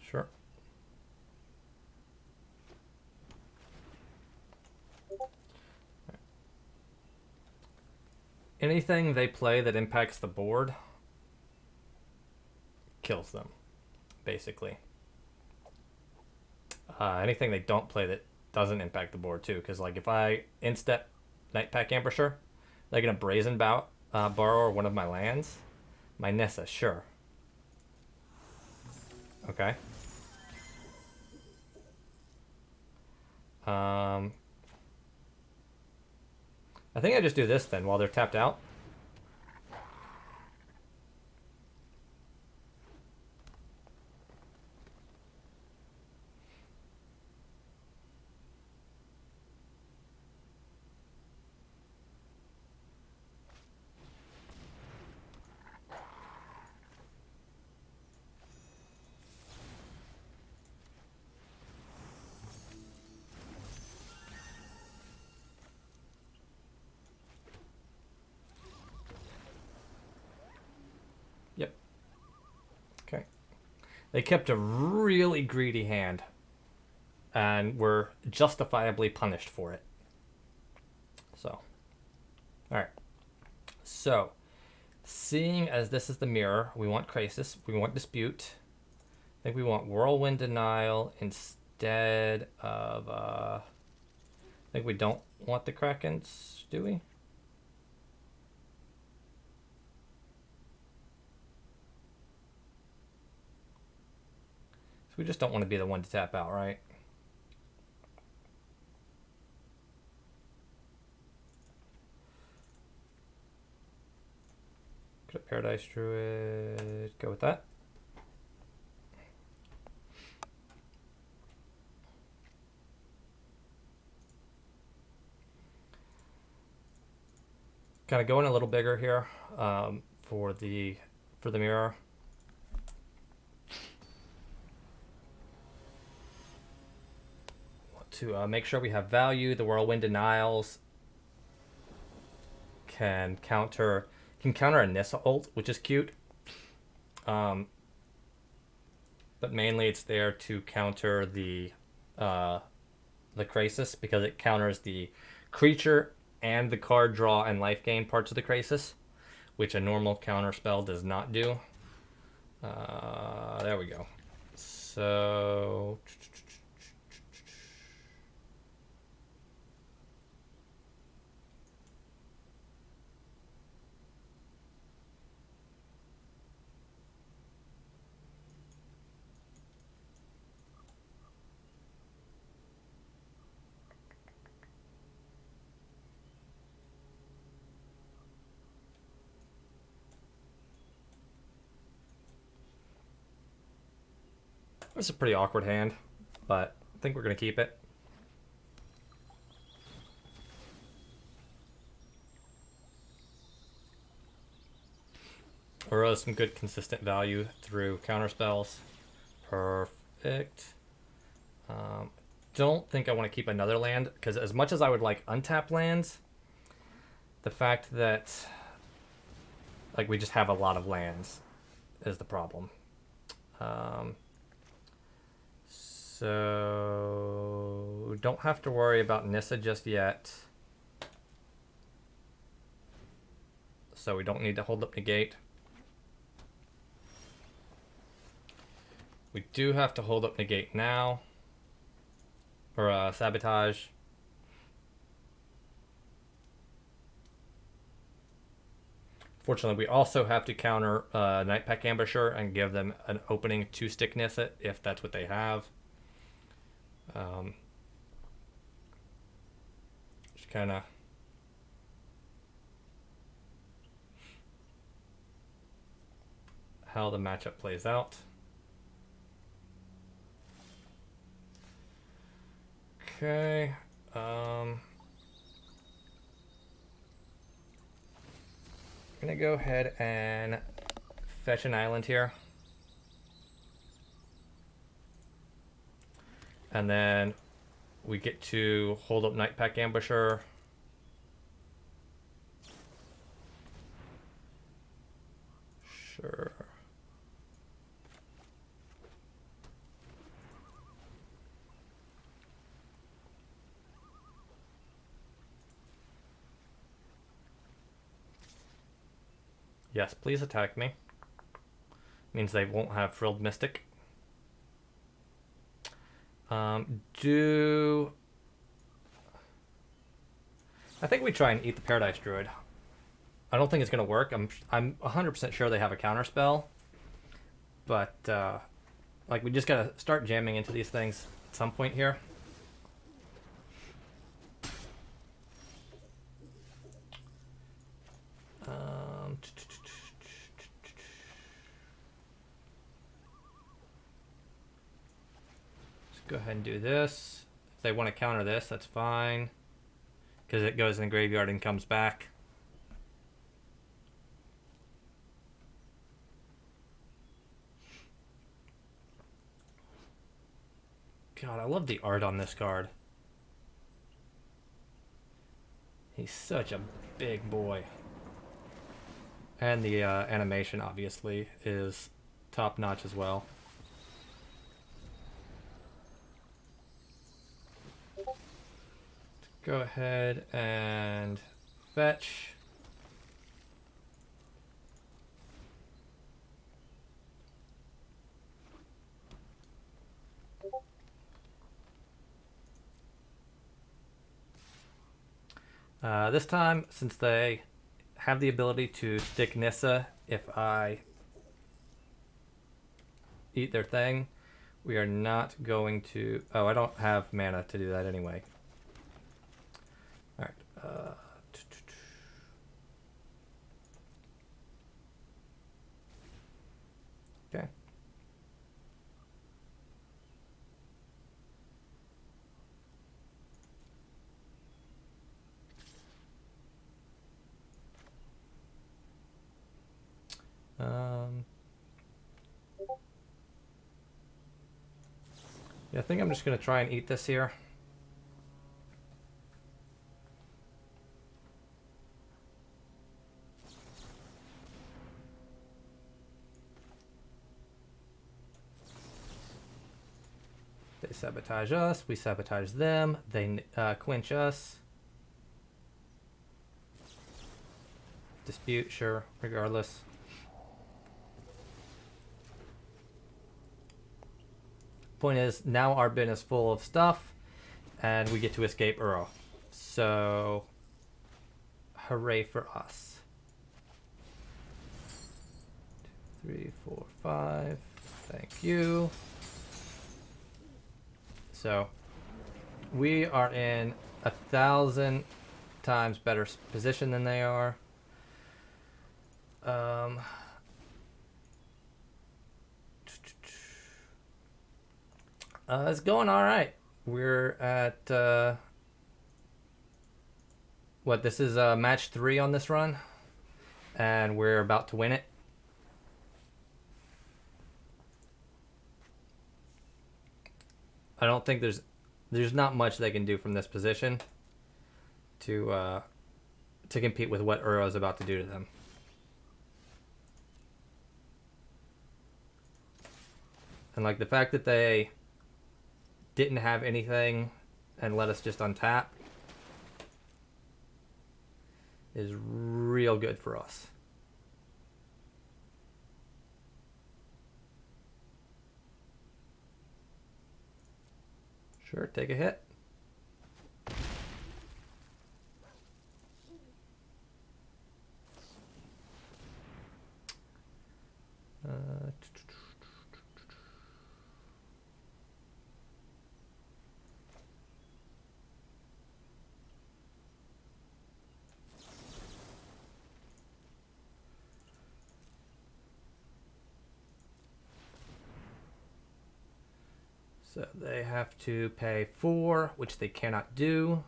Sure. Anything they play that impacts the board kills them, basically. Anything they don't play that doesn't impact the board, too. Because, like, if I instep Nightpack Ambusher, they're going to Brazen Borrower one of my lands. My Nissa, sure. Okay. I think I just do this then while they're tapped out. Yep. Okay. They kept a really greedy hand and were justifiably punished for it. So. Alright. So. Seeing as this is the mirror, we want Krasis, we want Dispute. I think we want Whirlwind Denial instead of, I think we don't want the Krakens, do we? So we just don't want to be the one to tap out, right? Go to Paradise Druid, go with that. Kind of going a little bigger here for the mirror. Want to make sure we have value. The Whirlwind Denials can counter a Nissa ult, which is cute. But mainly it's there to counter the Krasis because it counters the creature and the card draw and life gain parts of the Krasis, which a normal counter spell does not do. There we go. So It's a pretty awkward hand, but I think we're going to keep it. Or some good consistent value through counterspells. Perfect. Don't think I want to keep another land, because as much as I would like untap lands, the fact that like we just have a lot of lands is the problem. So don't have to worry about Nissa just yet. So we don't need to hold up Negate. We do have to hold up Negate now. Or Sabotage. Fortunately, we also have to counter Nightpack Ambusher and give them an opening to stick Nissa if that's what they have. Just kind of how the matchup plays out. Okay. I'm gonna go ahead and fetch an island here. And then we get to hold up Nightpack Ambusher. Sure. Yes, please attack me. Means they won't have Frilled Mystic. I think we try and eat the Paradise Druid. I don't think it's gonna work. I'm 100% sure they have a counter spell, but like we just gotta start jamming into these things at some point here. Go ahead and do this. If they want to counter this, that's fine, because it goes in the graveyard and comes back. God, I love the art on this card. He's such a big boy. And the animation, obviously, is top-notch as well. Go ahead and fetch. This time, since they have the ability to stick Nissa if I eat their thing, we are not going to... Oh, I don't have mana to do that anyway. Alright. Okay. Yeah, I think I'm just going to try and eat this here. They sabotage us, we sabotage them, they quench us. Dispute, sure, regardless. Point is, now our bin is full of stuff, and we get to escape Uro. So, hooray for us. 2, 3, 4, 5. Thank you. So, we are in 1,000 times better position than they are. It's going all right. We're at what? This is match 3 on this run, and we're about to win it. I don't think there's not much they can do from this position to compete with what Uro is about to do to them. And like the fact that they didn't have anything and let us just untap is real good for us. Sure, take a hit. So they have to pay 4, which they cannot do.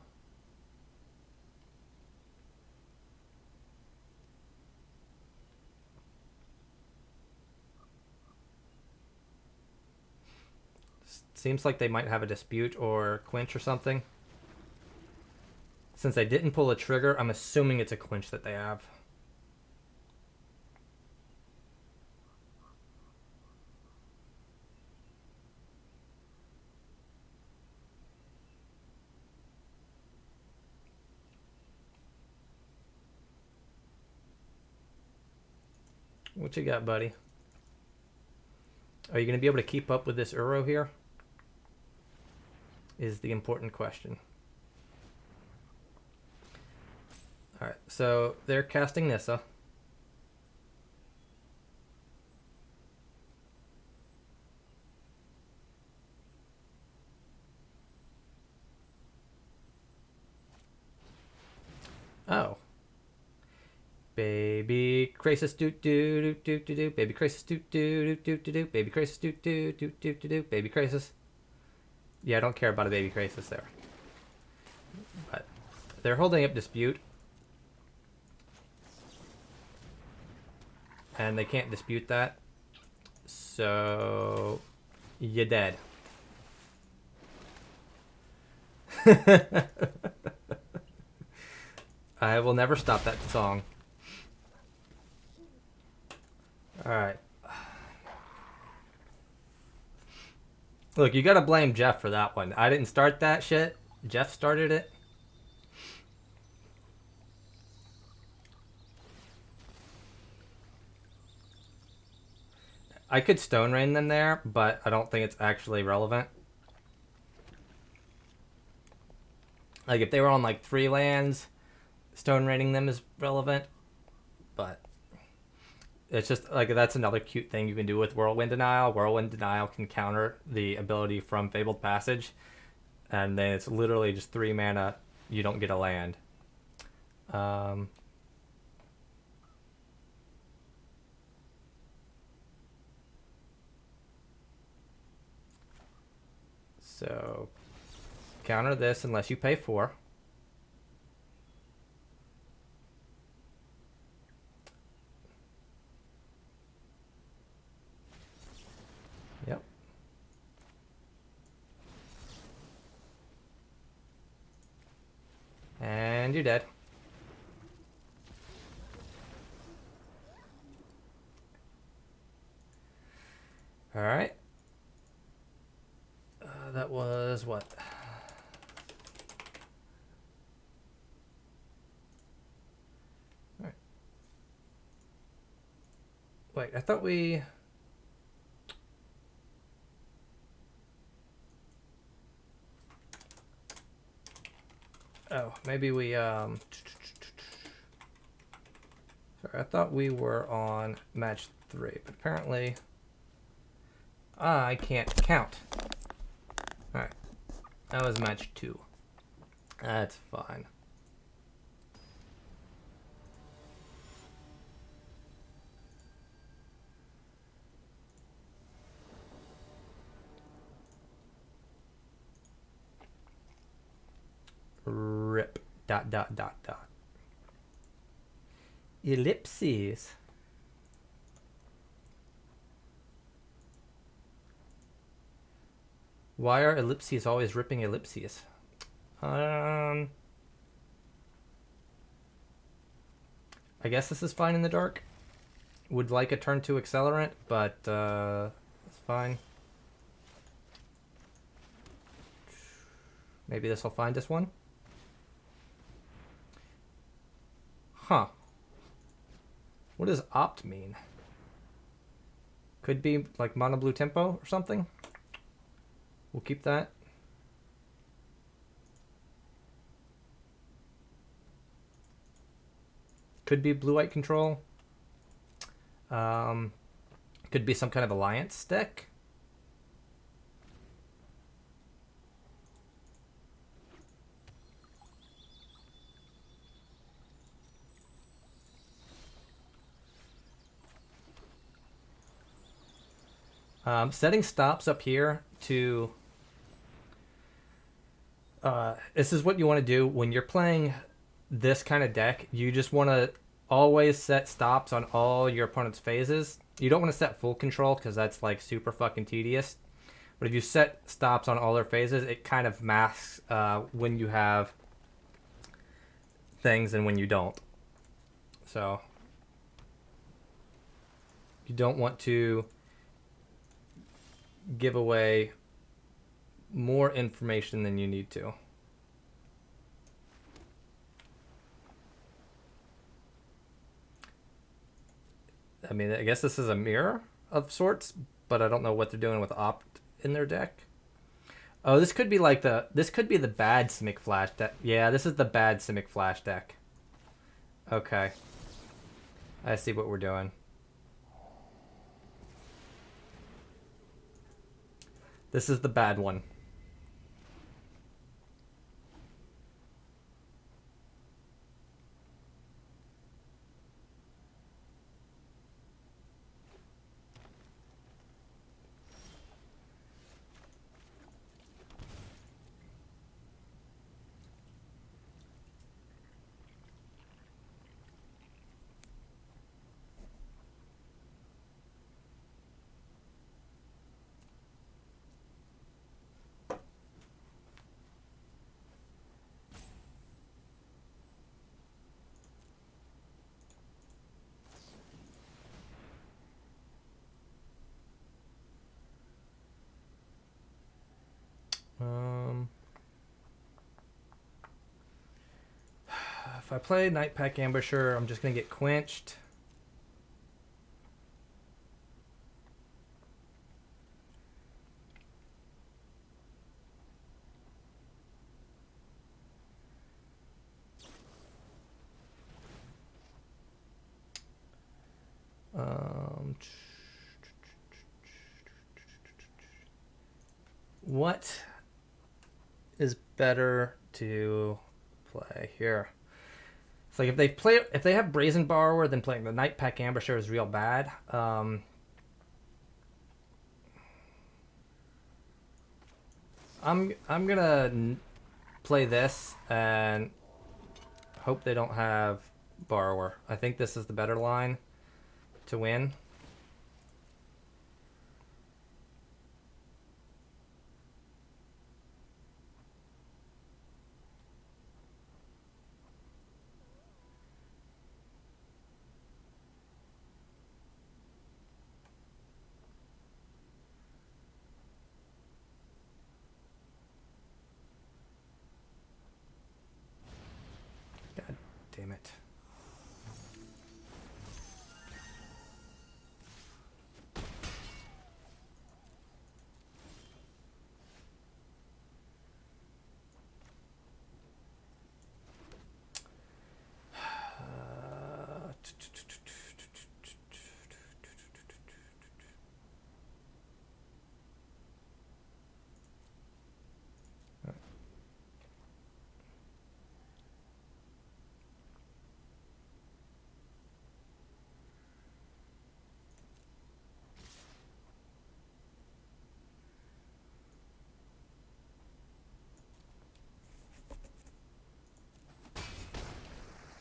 Seems like they might have a dispute or quench or something. Since they didn't pull a trigger, I'm assuming it's a quench that they have. What you got, buddy? Are you going to be able to keep up with this Uro here? Is the important question. Alright, so they're casting Nissa. Oh. Baby Krasis do do do do do do. Baby Krasis do do do do do do. Baby Krasis do do do do do do. Baby Krasis. Yeah, I don't care about a Baby Krasis there. But they're holding up dispute. And they can't dispute that. So you're dead. I will never stop that song. Alright. Look, you gotta blame Jeff for that one. I didn't start that shit. Jeff started it. I could Stone Rain them there, but I don't think it's actually relevant. Like, if they were on, like, 3 lands, Stone Raining them is relevant. But it's just, like, that's another cute thing you can do with Whirlwind Denial. Whirlwind Denial can counter the ability from Fabled Passage. And then it's literally just 3 mana, you don't get a land. So, counter this unless you pay 4. Yep. And you're dead. Alright. That was what? Alright. Wait, I thought we... Oh, maybe we, Sorry, I thought we were on match 3, but apparently I can't count. Alright. That was match 2. That's fine. dot dot dot dot. Ellipses. Why are ellipses always ripping ellipses? I guess this is fine in the dark. Would like a turn 2 accelerant, but it's fine. Maybe this will find this one. Huh. What does opt mean? Could be like mono blue tempo or something. We'll keep that. Could be blue-white control. Could be some kind of alliance deck. Setting stops up here to... this is what you want to do when you're playing this kind of deck. You just want to always set stops on all your opponent's phases. You don't want to set full control because that's like super fucking tedious. But if you set stops on all their phases, it kind of masks when you have things and when you don't. So you don't want to give away more information than you need to. I mean, I guess this is a mirror of sorts, but I don't know what they're doing with opt in their deck. Oh, this could be like this could be the bad Simic Flash deck. Yeah, this is the bad Simic Flash deck. Okay. I see what we're doing. This is the bad one. If I play Nightpack Ambusher, I'm just going to get quenched. What is better to play here? It's like if they have Brazen Borrower, then playing the Nightpack Ambusher is real bad. I'm gonna play this and hope they don't have Borrower. I think this is the better line to win. God damn it.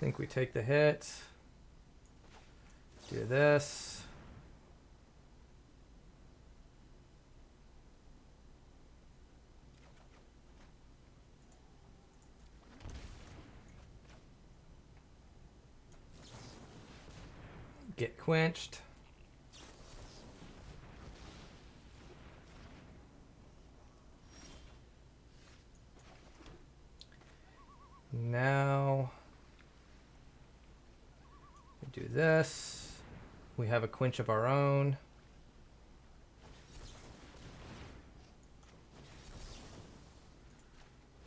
think we take the hit. Do this. Get quenched. Now we do this. We have a quench of our own.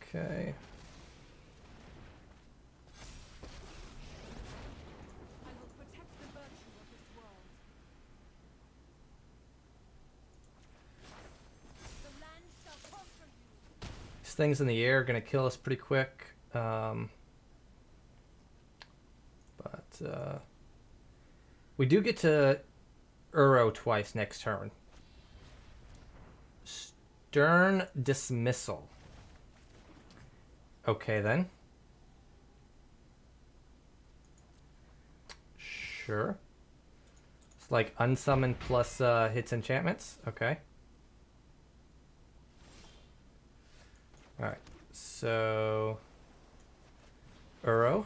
Okay. I will protect the virtue of this world. The land shall prosper you. These things in the air are going to kill us pretty quick. We do get to Uro twice next turn. Stern Dismissal. Okay, then. Sure. It's like unsummon plus hits enchantments. Okay. Alright. So... Uro.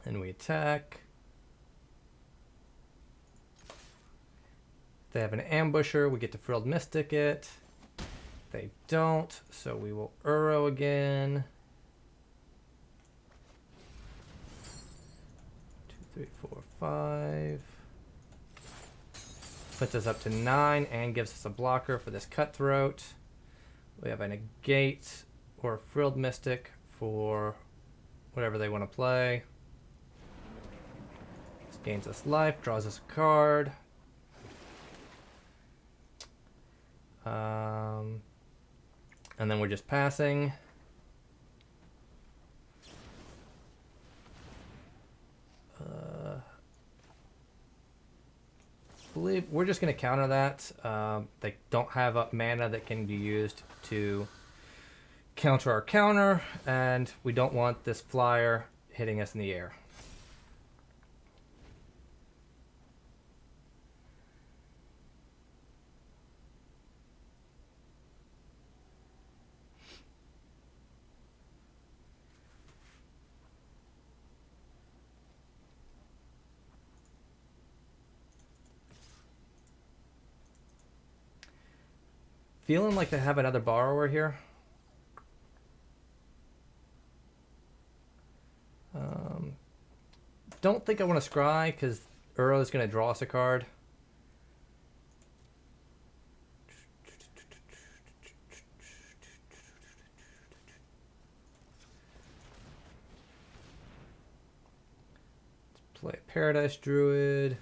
And we attack. They have an ambusher. We get to Frilled Mystic it. They don't, so we will Uro again. 2, 3, 4, 5. Puts us up to 9 and gives us a blocker for this Cutthroat. We have a Negate or a Frilled Mystic for whatever they want to play. This gains us life, draws us a card. And then we're just passing. I believe we're just going to counter that. They don't have up mana that can be used to counter our counter, and we don't want this flyer hitting us in the air. Feeling like they have another borrower here. Don't think I want to scry because Uro is going to draw us a card. Let's play Paradise Druid.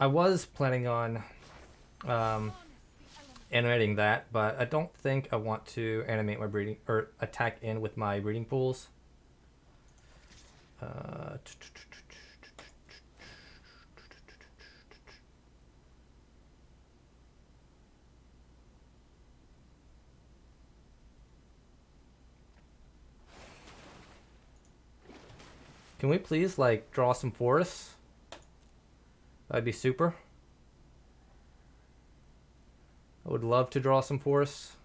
I was planning on animating that, but I don't think I want to animate my breeding or attack in with my breeding pools. Can we please like draw some forests? That'd be super. I would love to draw some forests.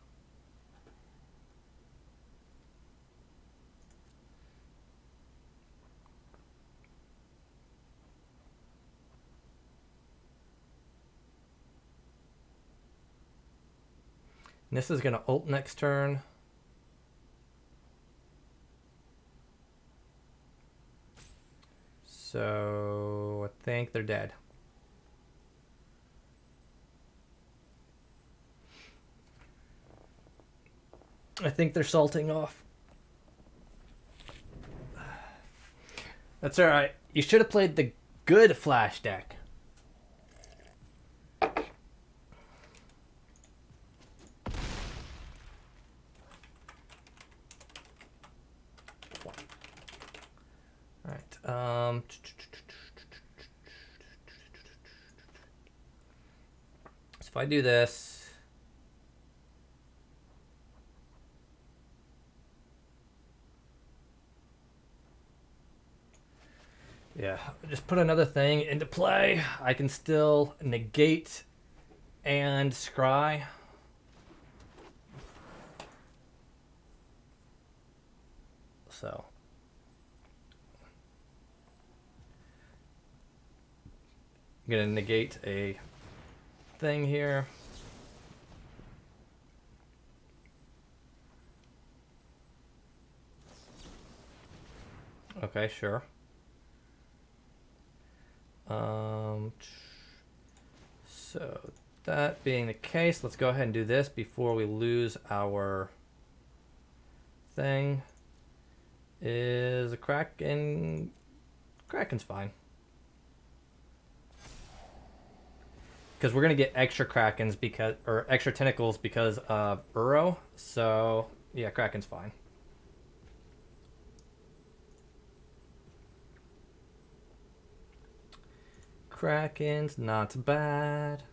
Nissa's gonna ult next turn. So I think they're dead. I think they're salting off. That's alright. You should have played the good flash deck. Alright. So if I do this... Yeah, just put another thing into play. I can still negate and scry. So. I'm going to negate a thing here. Okay, sure. So that being the case, let's go ahead and do this before we lose our thing. Is a Kraken... Kraken's fine. Because we're going to get extra Krakens because... Or extra tentacles because of Uro. So, yeah, Kraken's fine. Kraken's not bad.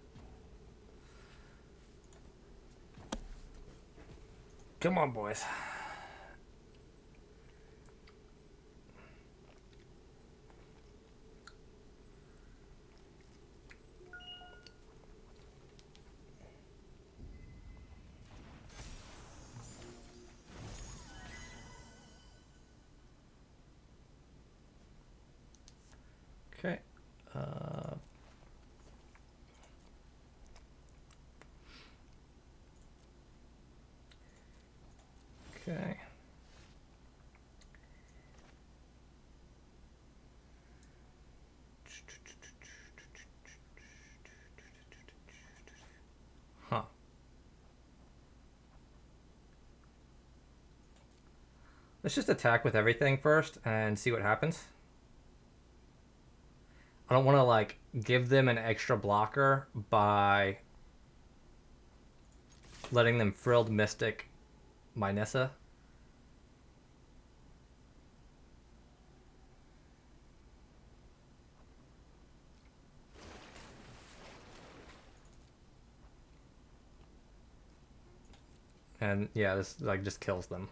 Come on, boys. Okay. Okay. Huh. Let's just attack with everything first and see what happens. I don't want to, like, give them an extra blocker by letting them Frilled Mystic my Nissa. And yeah, this like just kills them.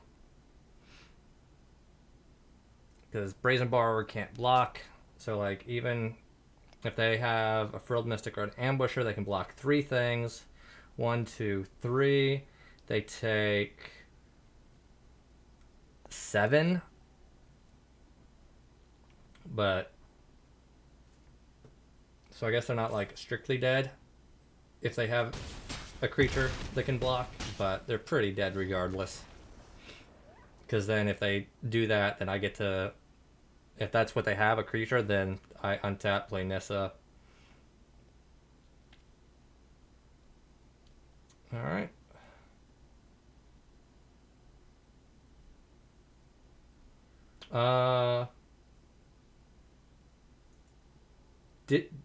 Because Brazen Borrower can't block. So like even if they have a Frilled Mystic or an Ambusher, they can block 3 things. 1, 2, 3. They take 7. But so I guess they're not like strictly dead if they have a creature that can block, but they're pretty dead regardless. Because then if they do that, then I get to, if that's what they have, a creature, then I untap, play Nissa. Alright.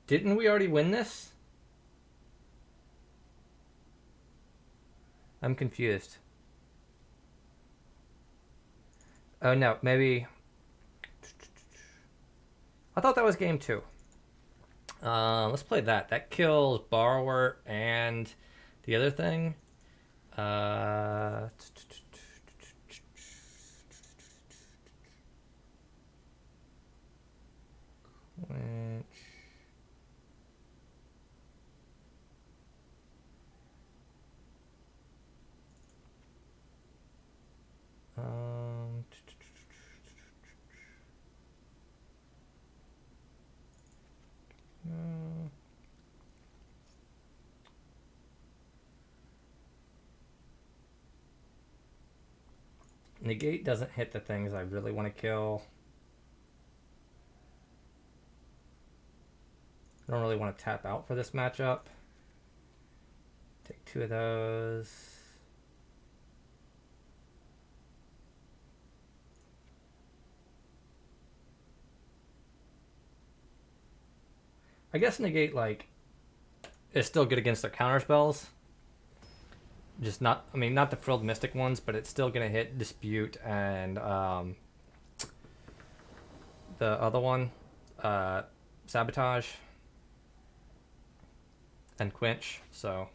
Didn't we already win this? I'm confused. Oh no, maybe... I thought that was game 2. Let's play that. That kills Borrower and the other thing. Quench. Negate doesn't hit the things I really want to kill. I don't really want to tap out for this matchup. Take 2 of those. I guess Negate, like, is still good against their counter spells. Just not, I mean, not the Frilled Mystic ones, but it's still going to hit Dispute and the other one, Sabotage and Quench. So,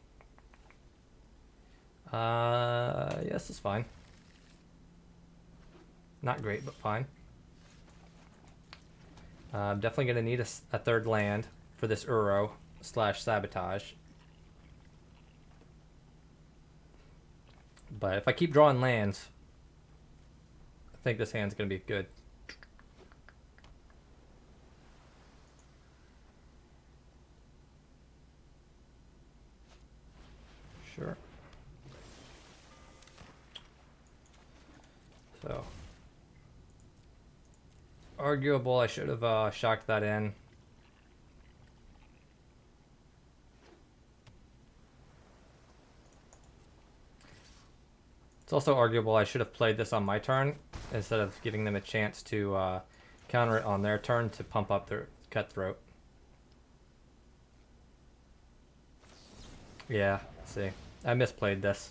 yes, it's fine. Not great, but fine. I'm definitely going to need a third land for this Uro / Sabotage. But if I keep drawing lands, I think this hand's going to be good. Sure. So, arguable, I should have shocked that in. It's also arguable I should have played this on my turn instead of giving them a chance to counter it on their turn to pump up their Cutthroat. Yeah, see. I misplayed this.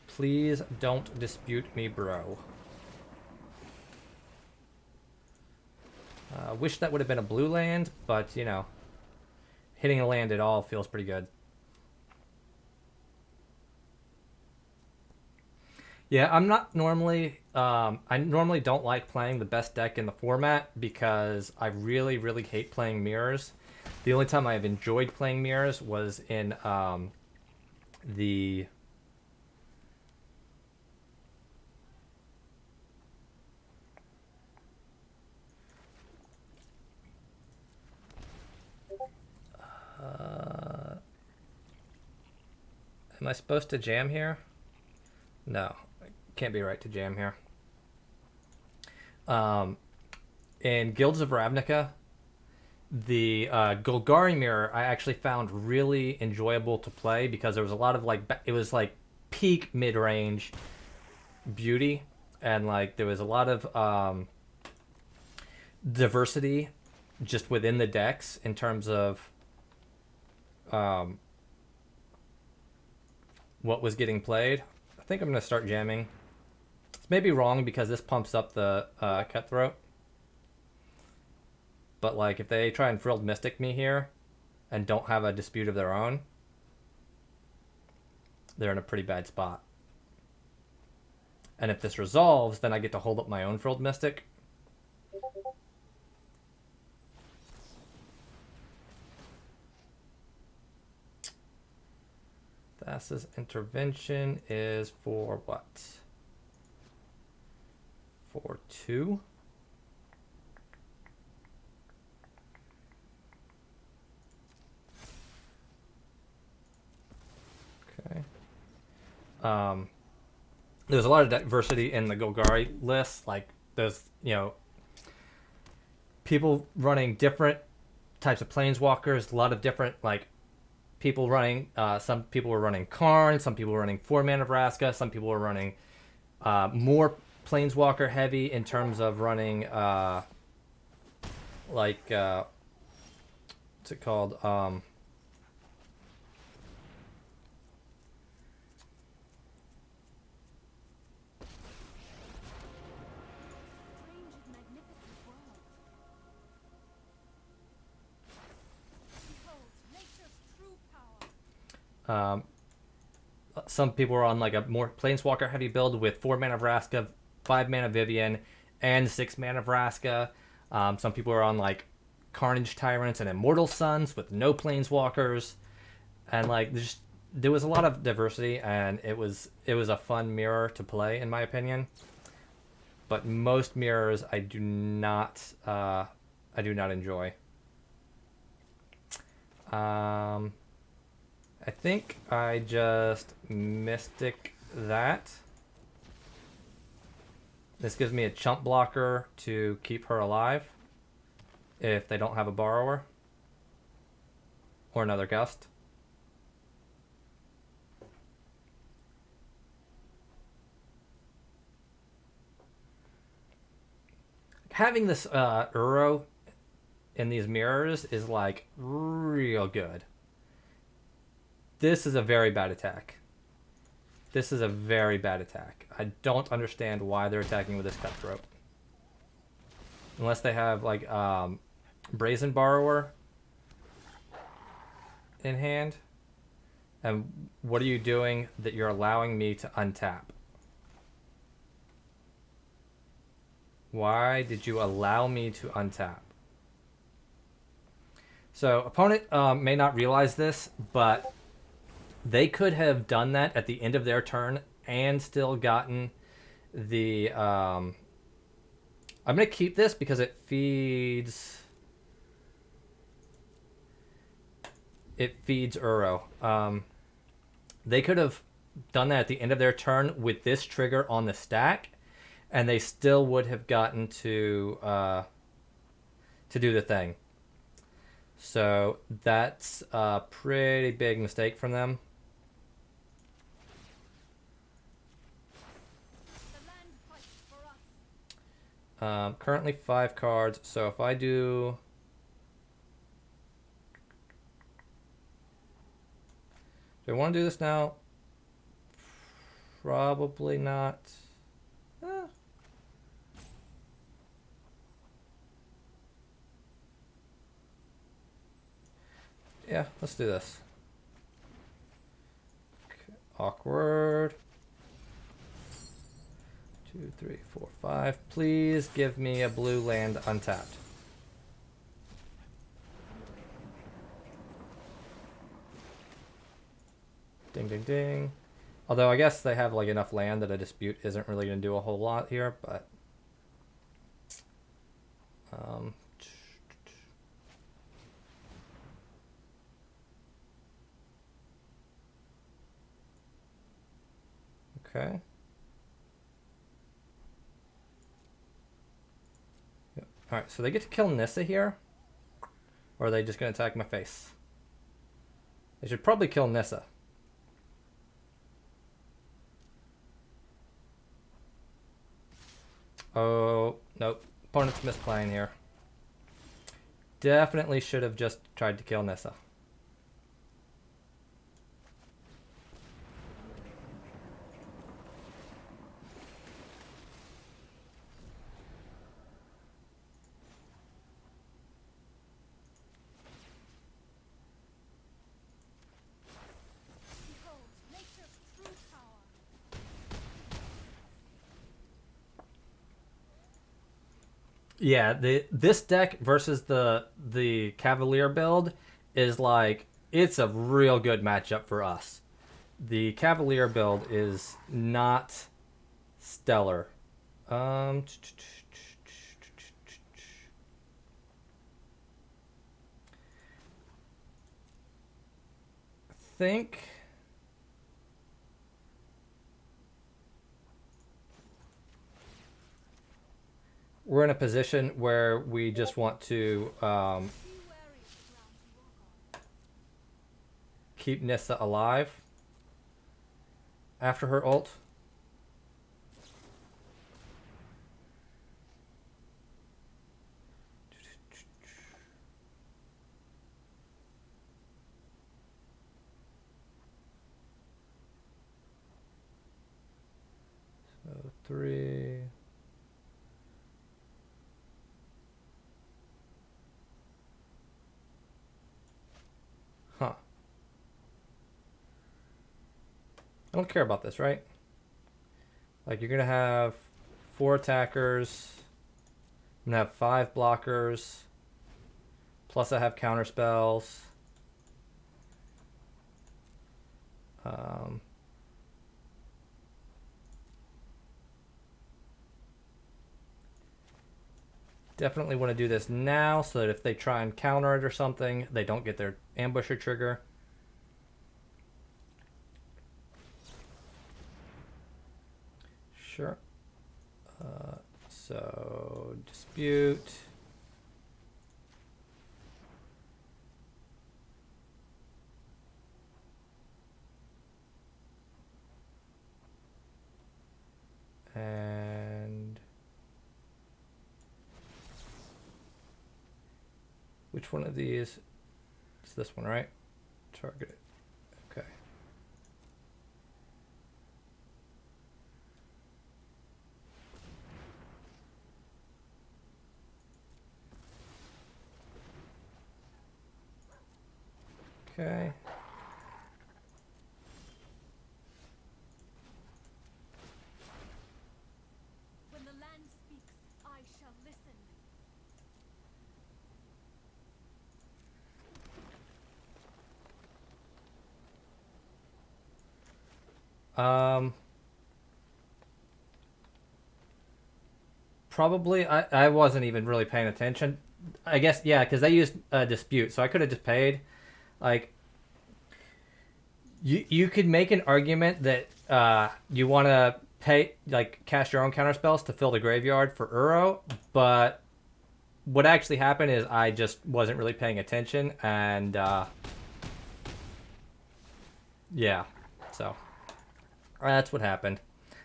Please don't dispute me, bro. Wish that would have been a blue land, but, you know, hitting a land at all feels pretty good. Yeah, I'm not normally... I normally don't like playing the best deck in the format because I really, really hate playing mirrors. The only time I've enjoyed playing mirrors was in the... am I supposed to jam here? No, can't be right to jam here. In Guilds of Ravnica, the Golgari mirror I actually found really enjoyable to play because there was a lot of like it was like peak mid-range beauty, and like there was a lot of diversity just within the decks in terms of what was getting played. I think I'm gonna start jamming. It's maybe wrong because this pumps up the Cutthroat. But like if they try and Frilled Mystic me here and don't have a dispute of their own, they're in a pretty bad spot. And if this resolves, then I get to hold up my own Frilled Mystic. Thassa's intervention is for what? For 2? Okay. There's a lot of diversity in the Golgari list. Like, there's, you know, people running different types of planeswalkers, a lot of different, like, people running, some people were running Karn, some people were running 4 mana Vraska, some people were running more planeswalker heavy in terms of running, like, what's it called? Some people were on like a more planeswalker heavy build with 4 mana Vraska, 5 mana Vivian, and 6 mana Vraska. Some people were on like Carnage Tyrants and Immortal Suns with no planeswalkers, and like there was a lot of diversity, and it was a fun mirror to play in my opinion. But most mirrors I do not enjoy. I think I just Mystic that. This gives me a chump blocker to keep her alive if they don't have a Borrower or another Gust. having this Uro in these mirrors is like real good. This is a very bad attack. This is a very bad attack. I don't understand why they're attacking with this Cutthroat. Unless they have like Brazen Borrower in hand. And what are you doing that you're allowing me to untap? Why did you allow me to untap? So opponent may not realize this, but they could have done that at the end of their turn and still gotten the... I'm going to keep this because it feeds... It feeds Uro. They could have done that at the end of their turn with this trigger on the stack, and they still would have gotten to do the thing. So that's a pretty big mistake from them. Currently 5 cards, so if I do... Do I want to do this now? Probably not. Yeah, let's do this. Okay. Awkward. 2, 3, 4, 5. Please give me a blue land untapped. Ding, ding, ding. Although I guess they have like enough land that a dispute isn't really going to do a whole lot here, but... Okay. Yep. Alright, so they get to kill Nissa here? Or are they just going to attack my face? They should probably kill Nissa. Oh, nope. Opponent's misplaying here. Definitely should have just tried to kill Nissa. Yeah, this deck versus the Cavalier build is like, it's a real good matchup for us. The Cavalier build is not stellar. I think we're in a position where we just want to keep Nissa alive after her ult. So 3... Huh. I don't care about this, right? Like, you're going to have 4 attackers. I'm going to have 5 blockers. Plus I have counter spells. Definitely want to do this now so that if they try and counter it or something, they don't get their ambusher trigger. Sure. So, dispute. And Which one of these? It's this one, right? Target it. Okay. Okay. When the land speaks, I shall listen. Probably I wasn't even really paying attention. I guess yeah, because they used dispute, so I could have just paid. Like you could make an argument that you want to pay like cast your own counter spells to fill the graveyard for Uro, but what actually happened is I just wasn't really paying attention, and yeah, so that's what happened.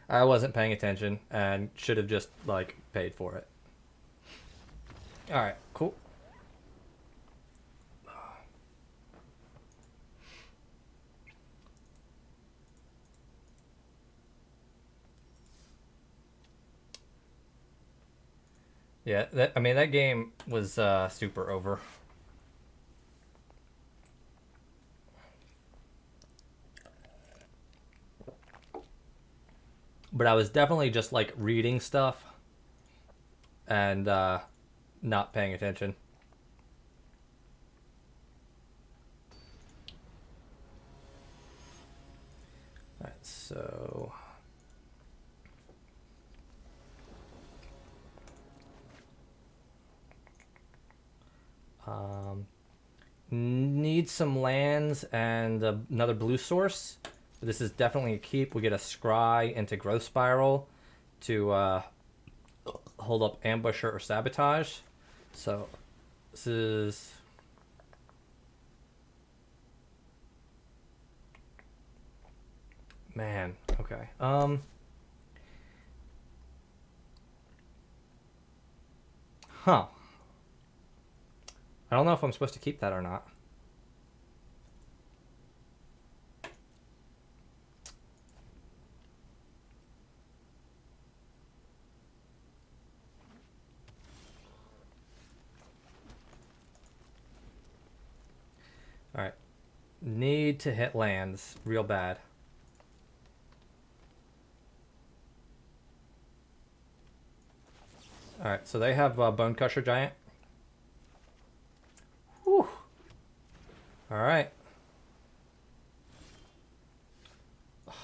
I wasn't paying attention and should have just like paid for it. All right, cool. Yeah, I mean that game was super over. But I was definitely just like reading stuff and not paying attention. All right, so need some lands and another blue source. This is definitely a keep. We get a scry into growth spiral to hold up ambusher or sabotage. So this is man. Okay. Huh. I don't know if I'm supposed to keep that or not. All right. Need to hit lands real bad. All right, so they have Bone Crusher Giant. Whew. All right.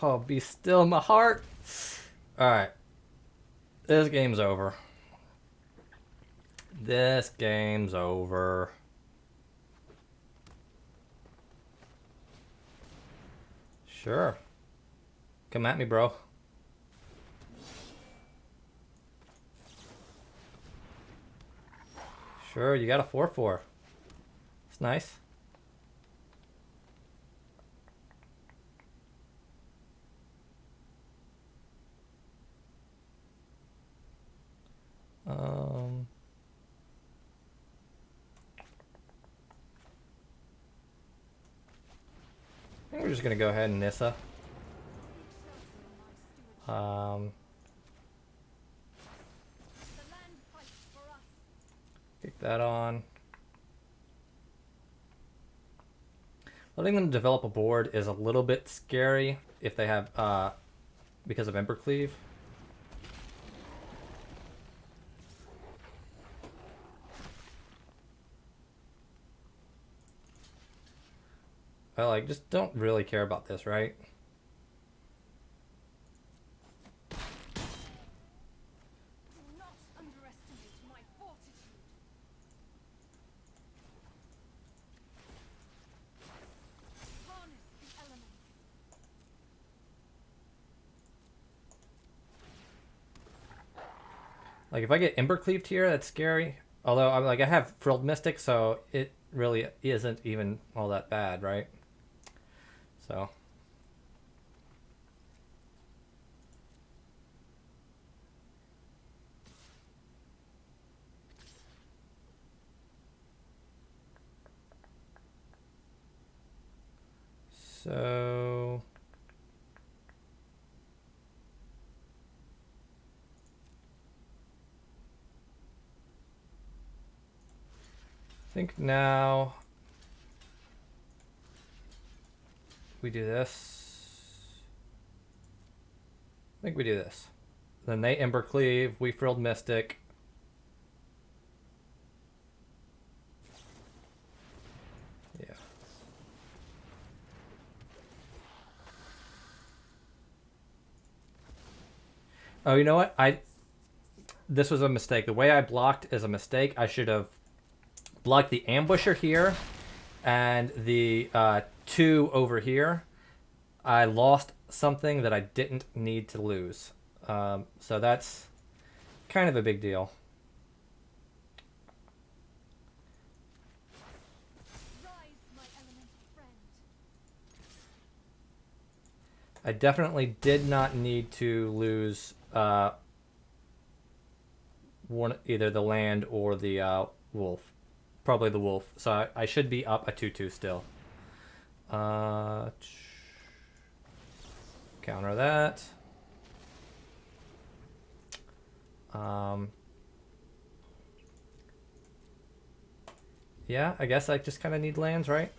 Oh, be still my heart. All right. This game's over. This game's over. Sure. Come at me, bro. Sure, you got a 4/4. It's nice. I think we're just gonna go ahead and Nissa. The land fights for us. Kick that on. Letting them develop a board is a little bit scary if they have because of Embercleave. I like just don't really care about this, right? Do not underestimate my fortitude. Harness the elements. Like if I get Embercleaved here, that's scary. Although I'm like I have Frilled Mystic, so it really isn't even all that bad, right? So So I think now we do this. I think we do this. The Night Ember Cleave, we Frilled Mystic. Yeah. Oh, you know what? This was a mistake. The way I blocked is a mistake. I should have blocked the Ambusher here and the 2 over here. I lost something that I didn't need to lose. So that's kind of a big deal. Rise, my elemental friend. I definitely did not need to lose either the land or the wolf. Probably the wolf. So I should be up a 2/2 still. Counter that. Yeah, I guess I just kind of need lands, right?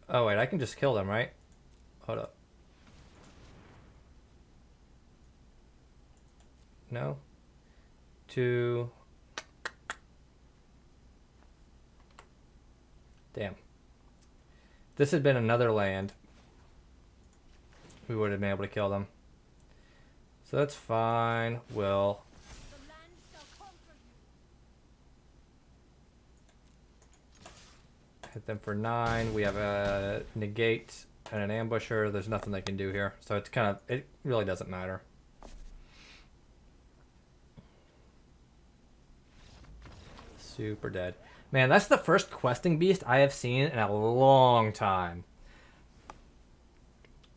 Oh wait, I can just kill them, right? Hold up. No. 2. Damn. This had been another land. We would have been able to kill them. So that's fine. We'll The land shall conquer you. hit them for 9. We have a Negate and an Ambusher. There's nothing they can do here. So it's kind of, it really doesn't matter. Super dead. Man, that's the first questing beast I have seen in a long time.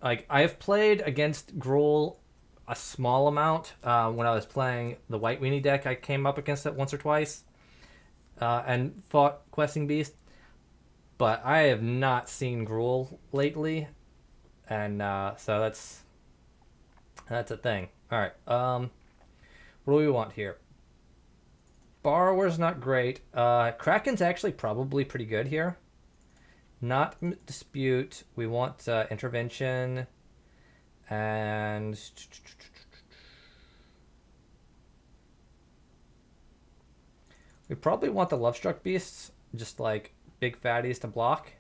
Like, I have played against Gruul a small amount. When I was playing the White Weenie deck, I came up against it once or twice. And fought questing beast. But I have not seen Gruul lately. And so that's a thing. Alright, what do we want here? Borrower's not great. Kraken's actually probably pretty good here. Not dispute. We want intervention. And we probably want the Lovestruck Beasts. Just like big fatties to block.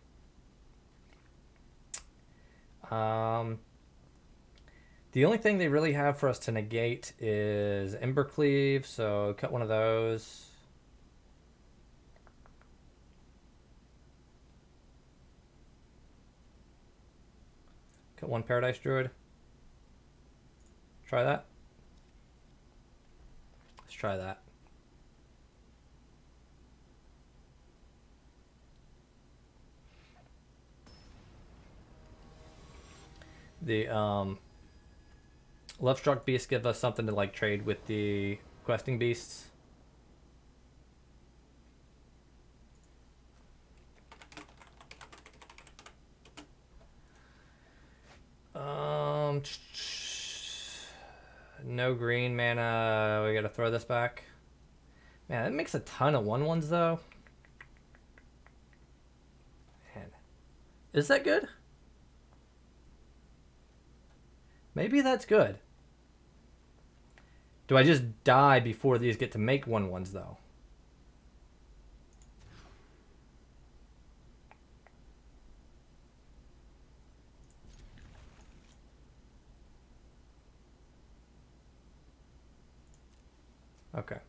The only thing they really have for us to negate is Embercleave, so cut one of those. Cut one Paradise Druid. Try that. Let's try that. The Lovestruck Beast give us something to like trade with the questing beasts. No green mana. We gotta throw this back. Man, that makes a ton of 1/1s though. Man, is that good? Maybe that's good. Do I just die before these get to make 1/1s though? Okay.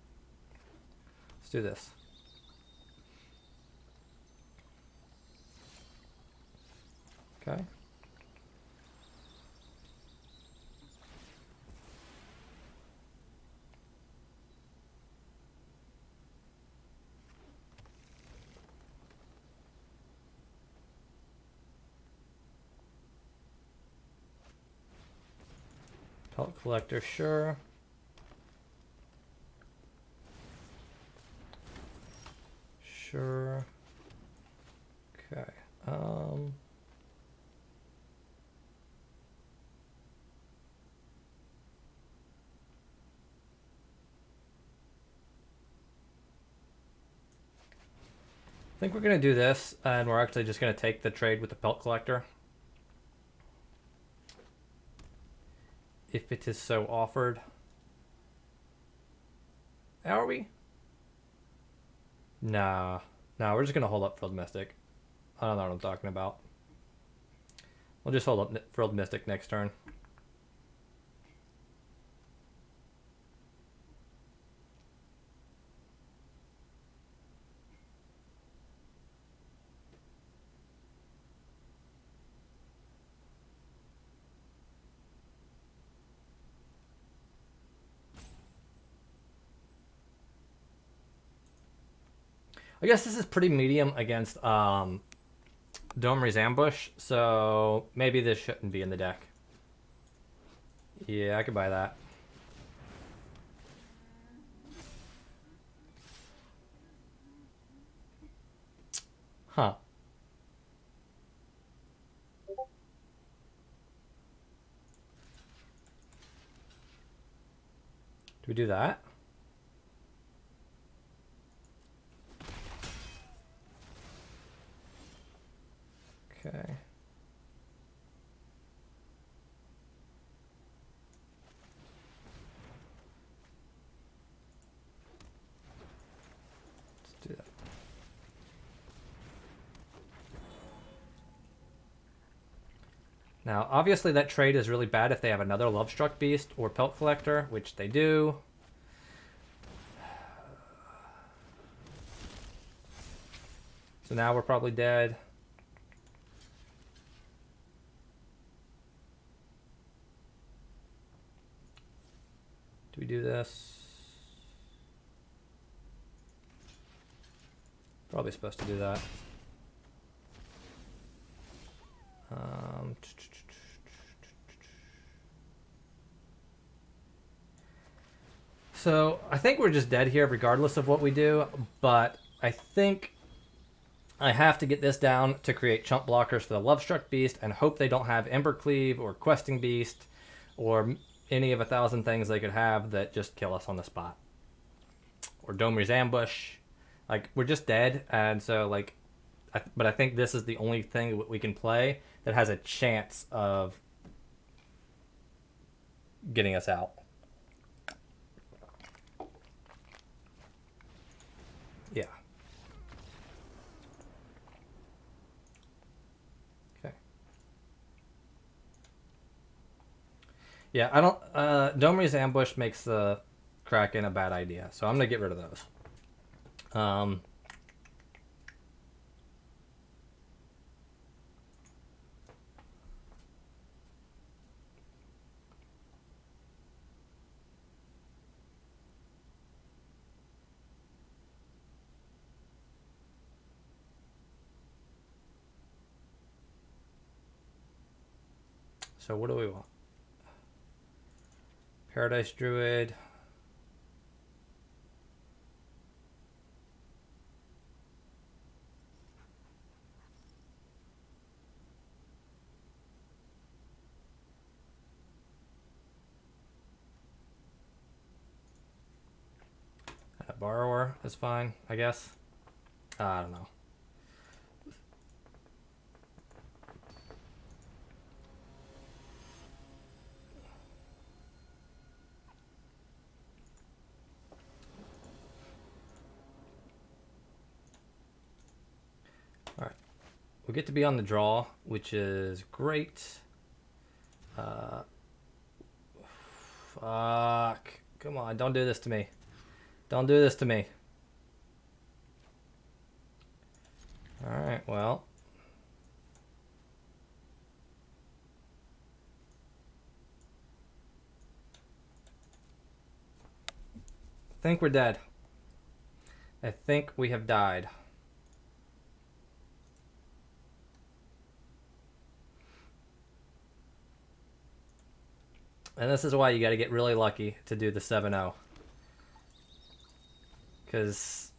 Let's do this. Okay. Pelt Collector, sure. Sure. Okay. I think we're going to do this, and we're actually just going to take the trade with the Pelt Collector. If it is so offered. Are we? Nah. Nah, we're just going to hold up Frilled Mystic. I don't know what I'm talking about. We'll just hold up Frilled Mystic next turn. I guess this is pretty medium against Domri's Ambush, so maybe this shouldn't be in the deck. Yeah, I could buy that. Huh. Do we do that? Okay. Let's do that. Now, obviously that trade is really bad if they have another Lovestruck Beast or Pelt Collector, which they do. So now we're probably dead. Do we do this? Probably supposed to do that. So I think we're just dead here regardless of what we do, but I think I have to get this down to create chump blockers for the Lovestruck Beast and hope they don't have Embercleave or Questing Beast or any of 1,000 things they could have that just kill us on the spot. Or Domri's Ambush. Like, we're just dead, and so, like, but I think this is the only thing we can play that has a chance of getting us out. Yeah. Okay. Yeah, I don't... Domri's Ambush makes the Kraken a bad idea, so I'm going to get rid of those. So what do we want? Paradise Druid. A Borrower is fine, I guess. I don't know. Alright. We get to be on the draw, which is great. Fuck. Come on, don't do this to me. Don't do this to me. Alright, well. I think we're dead. I think we have died. And this is why you got to get really lucky to do the 7-0. Because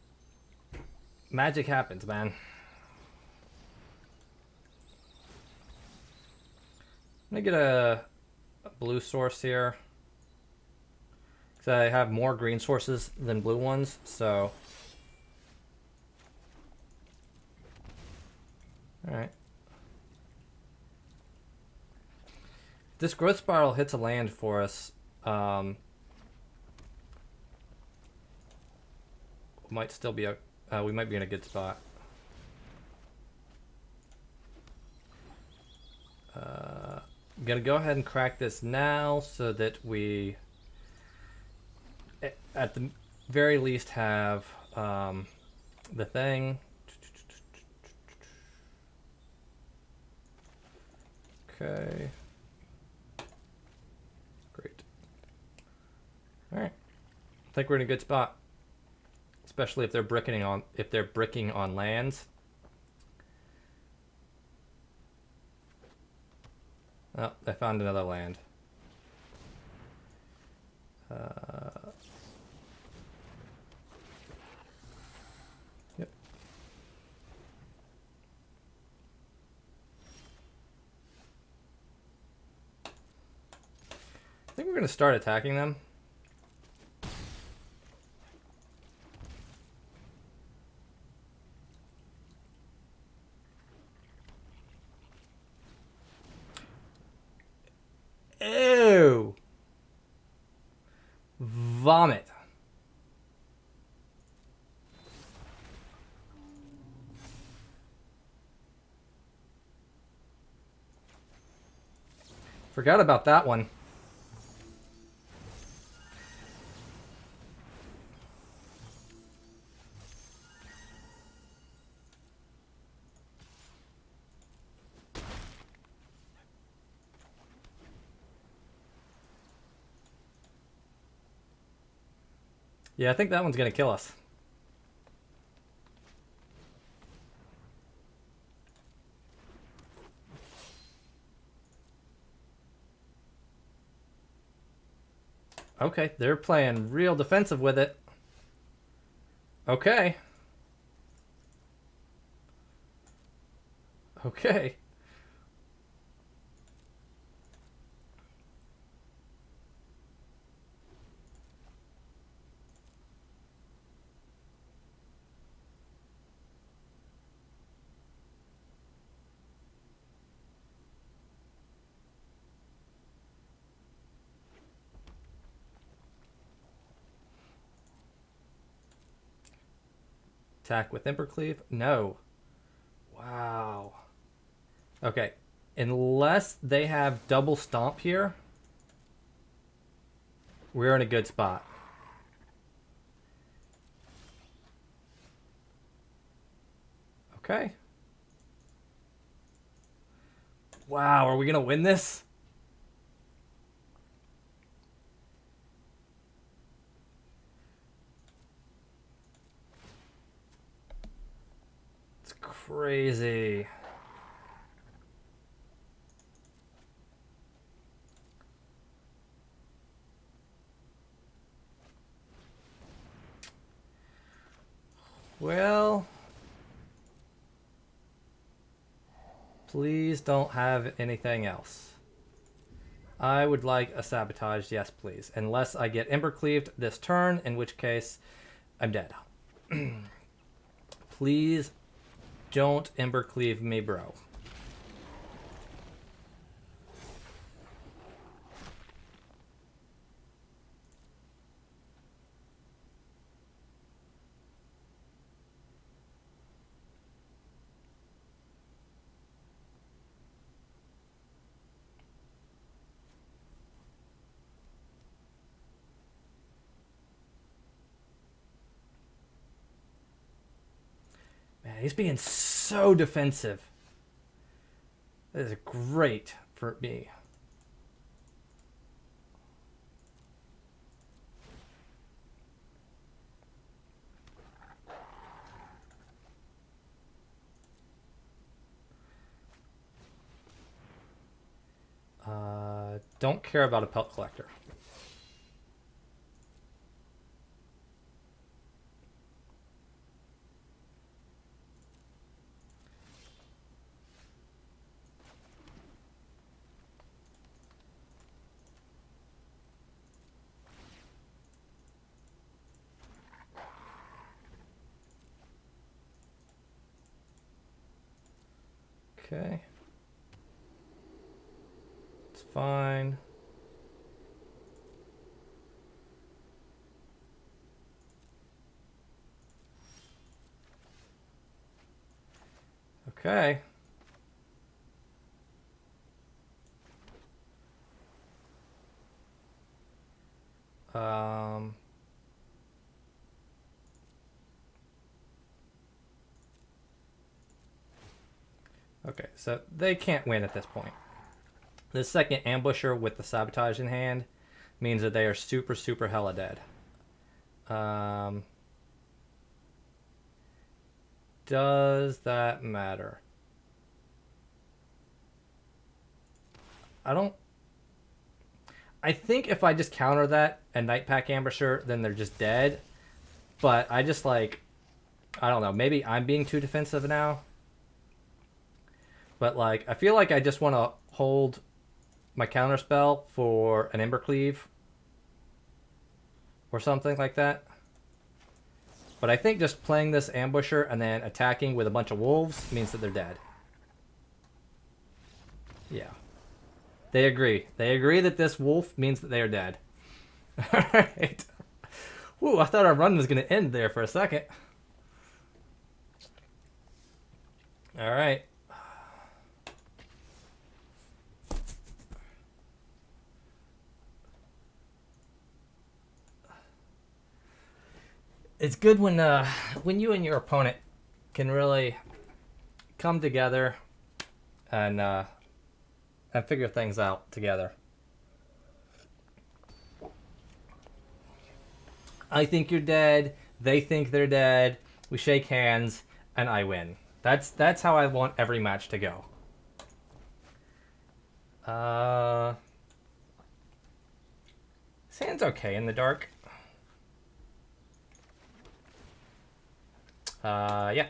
magic happens, man. I'm going to get a blue source here. Because I have more green sources than blue ones, so... Alright. This growth spiral hits a land for us. Might still be we might be in a good spot. I'm gonna go ahead and crack this now so that we, at the very least, have the thing. Okay. Great. All right. I think we're in a good spot. Especially if they're bricking on lands. Oh, I found another land. Yep. I think we're going to start attacking them. Ew. Vomit. Forgot about that one. Yeah, I think that one's gonna kill us. Okay, they're playing real defensive with it. Okay. Okay. Attack with Embercleave? No. Wow. Okay. Unless they have double stomp here, we're in a good spot. Okay. Wow, are we gonna win this? It's crazy. Well, please don't have anything else. I would like a sabotage, yes please. Unless I get Embercleaved this turn, in which case I'm dead. Please don't Embercleave me, bro. Man, he's being so defensive. That is great for me. Don't care about a Pelt Collector. Okay. It's fine. Okay. Okay, so they can't win at this point. The second Ambusher with the Sabotage in hand means that they are super, super hella dead. Does that matter? I think if I just counter that and Nightpack Ambusher, then they're just dead. But I just I don't know, maybe I'm being too defensive now. But I feel like I just want to hold my counterspell for an Embercleave or something like that. But I think just playing this Ambusher and then attacking with a bunch of wolves means that they're dead. Yeah. They agree. They agree that this wolf means that they are dead. Alright. Ooh, I thought our run was going to end there for a second. Alright. It's good when you and your opponent can really come together and figure things out together. I think you're dead. They think they're dead. We shake hands, and I win. That's how I want every match to go. This hand's okay in the dark. Yeah.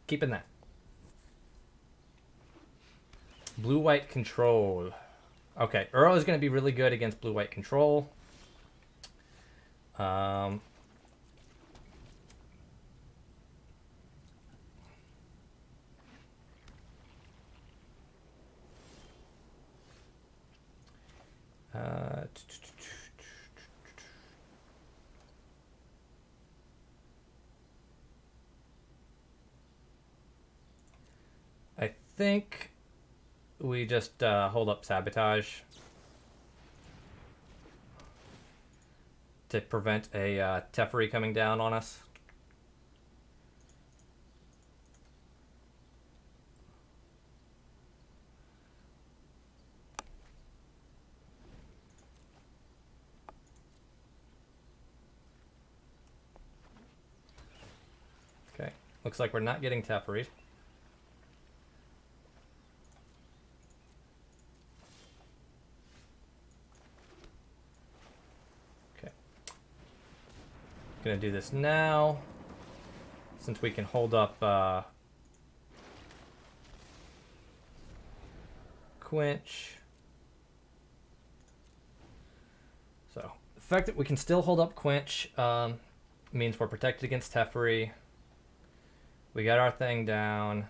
Keeping that. Blue-white control. Okay, Earl is going to be really good against blue-white control. I think we just hold up Sabotage to prevent a Teferi coming down on us. Okay, looks like we're not getting Teferi. Gonna do this now, since we can hold up Quench. So the fact that we can still hold up Quench means we're protected against Teferi. We got our thing down.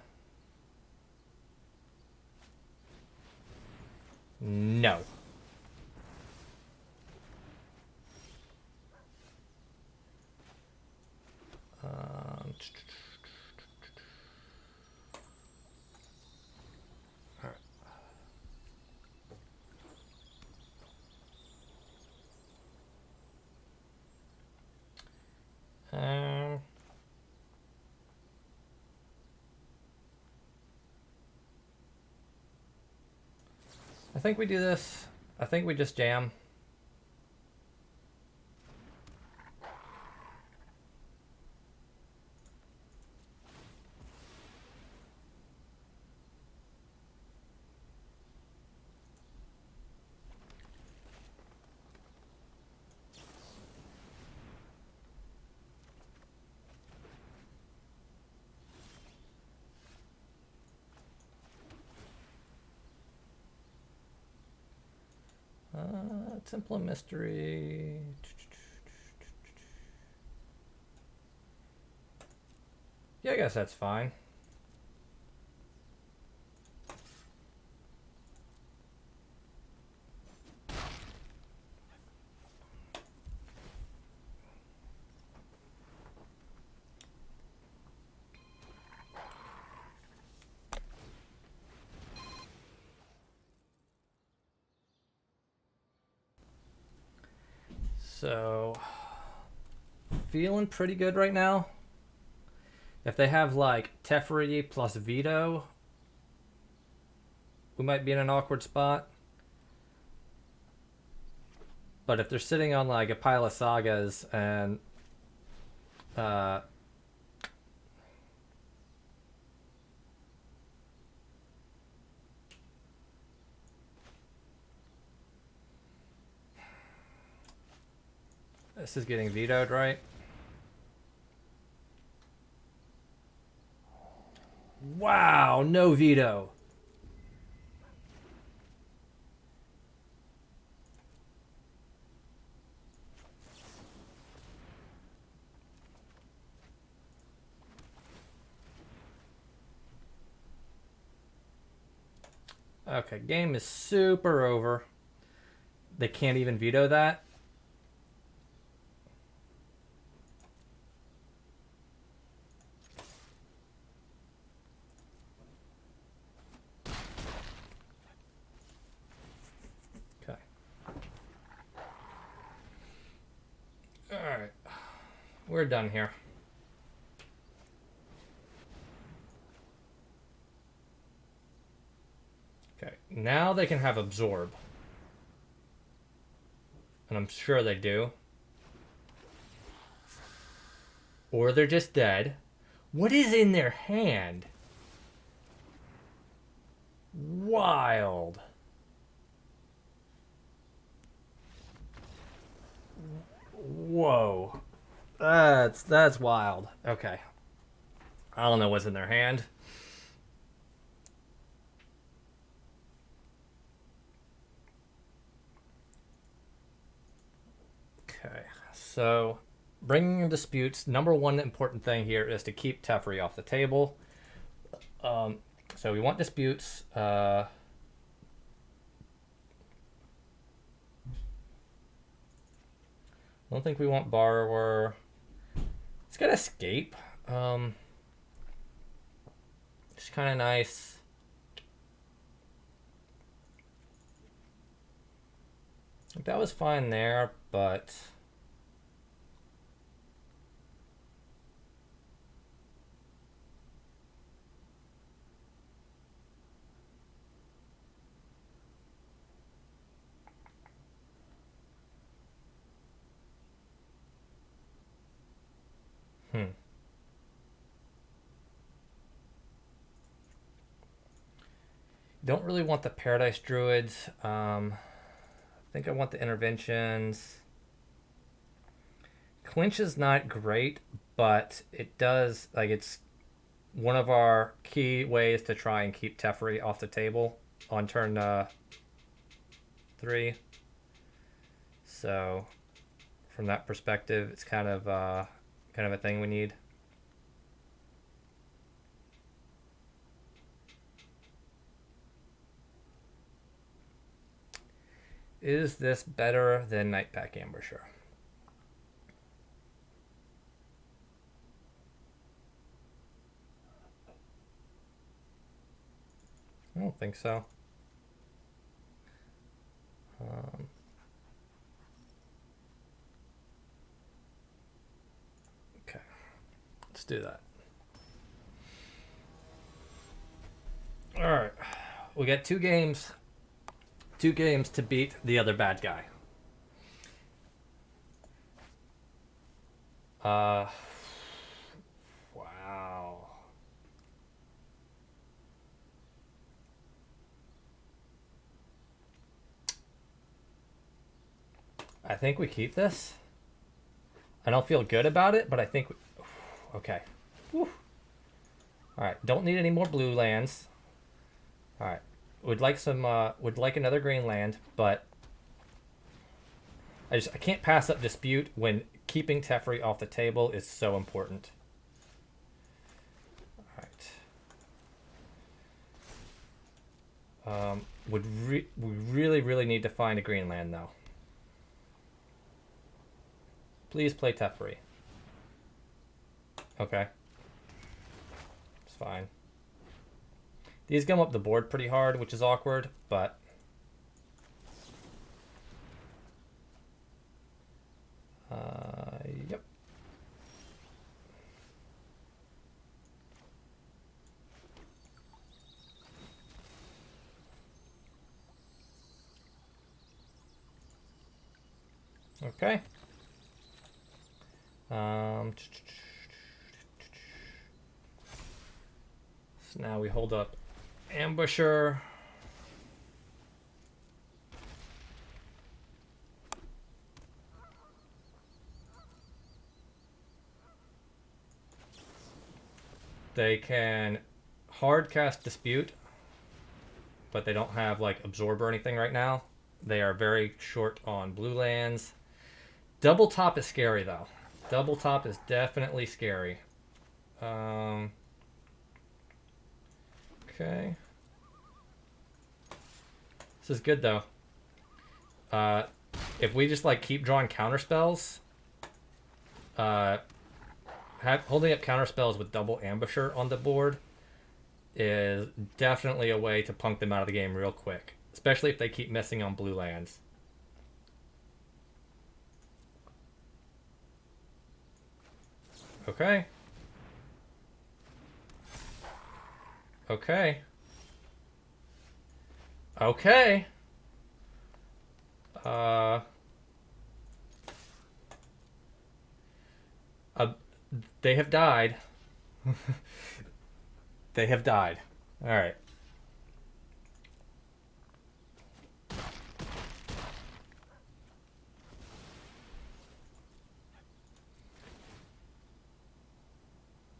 No. I think we do this. I think we just jam. Simple Mystery. Yeah, I guess that's fine. So, feeling pretty good right now. If they have like Teferi plus Veto, we might be in an awkward spot. But if they're sitting on like a pile of sagas and this is getting vetoed, right? Wow, no veto. Okay, game is super over. They can't even veto that. Okay. Alright. We're done here. Okay, now they can have Absorb. And I'm sure they do. Or they're just dead. What is in their hand? Wild. Whoa. That's wild. Okay. I don't know what's in their hand. Okay. So, bringing in disputes, number one important thing here is to keep Teferi off the table. So we want disputes. I don't think we want Borrower. It's got Escape. It's kind of nice. That was fine there, but don't really want the Paradise Druids. I think I want the interventions. Quench is not great, but it does, like, it's one of our key ways to try and keep Teferi off the table on turn 3. So, from that perspective, it's kind of a thing we need. Is this better than Nightpack Ambusher? I don't think so. Okay, let's do that. All right, we got 2 games. 2 games to beat the other bad guy. Wow. I think we keep this. I don't feel good about it, but I think okay. Whew. All right, don't need any more blue lands. All right. Would like some would like another green land, but I can't pass up Dispute when keeping Teferi off the table is so important. All right. We really need to find a green land though. Please play Teferi. Okay. It's fine. These come up the board pretty hard, which is awkward, but yep. Okay. So now we hold up Ambusher. They can hard cast Dispute, but they don't have like Absorb or anything right now. They are very short on blue lands. Double top is scary though. Double top is definitely scary. Okay. This is good though. If we just like keep drawing counter spells, holding up counter spells with double Ambusher on the board is definitely a way to punk them out of the game real quick, especially if they keep messing on blue lands. Okay. Okay. Okay. They have died. They have died. All right.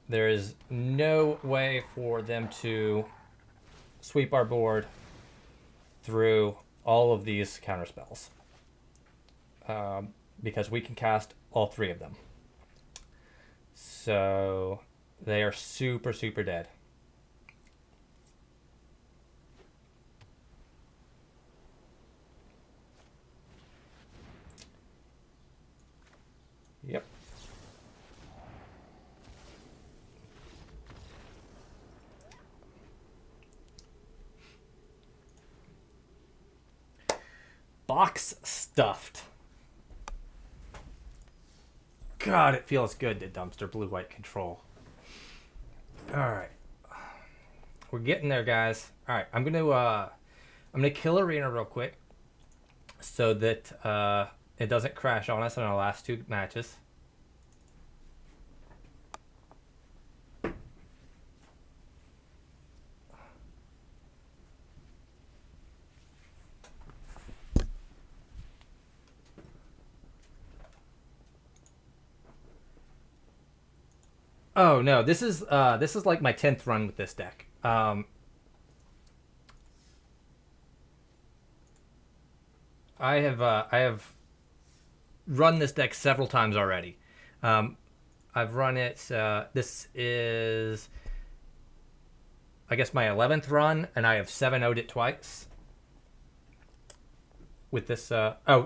There is no way for them to sweep our board through all of these counterspells. Because we can cast all three of them. So they are super dead. Yep. Box stuffed. God, it feels good to dumpster blue-white control. Alright. We're getting there, guys. Alright, I'm gonna kill Arena real quick so that it doesn't crash on us in our last two matches. Oh no, this is like my 10th run with this deck. I have run this deck several times already. I've run it. This is, I guess, my 11th run, and I have 7-0'd it twice. With this,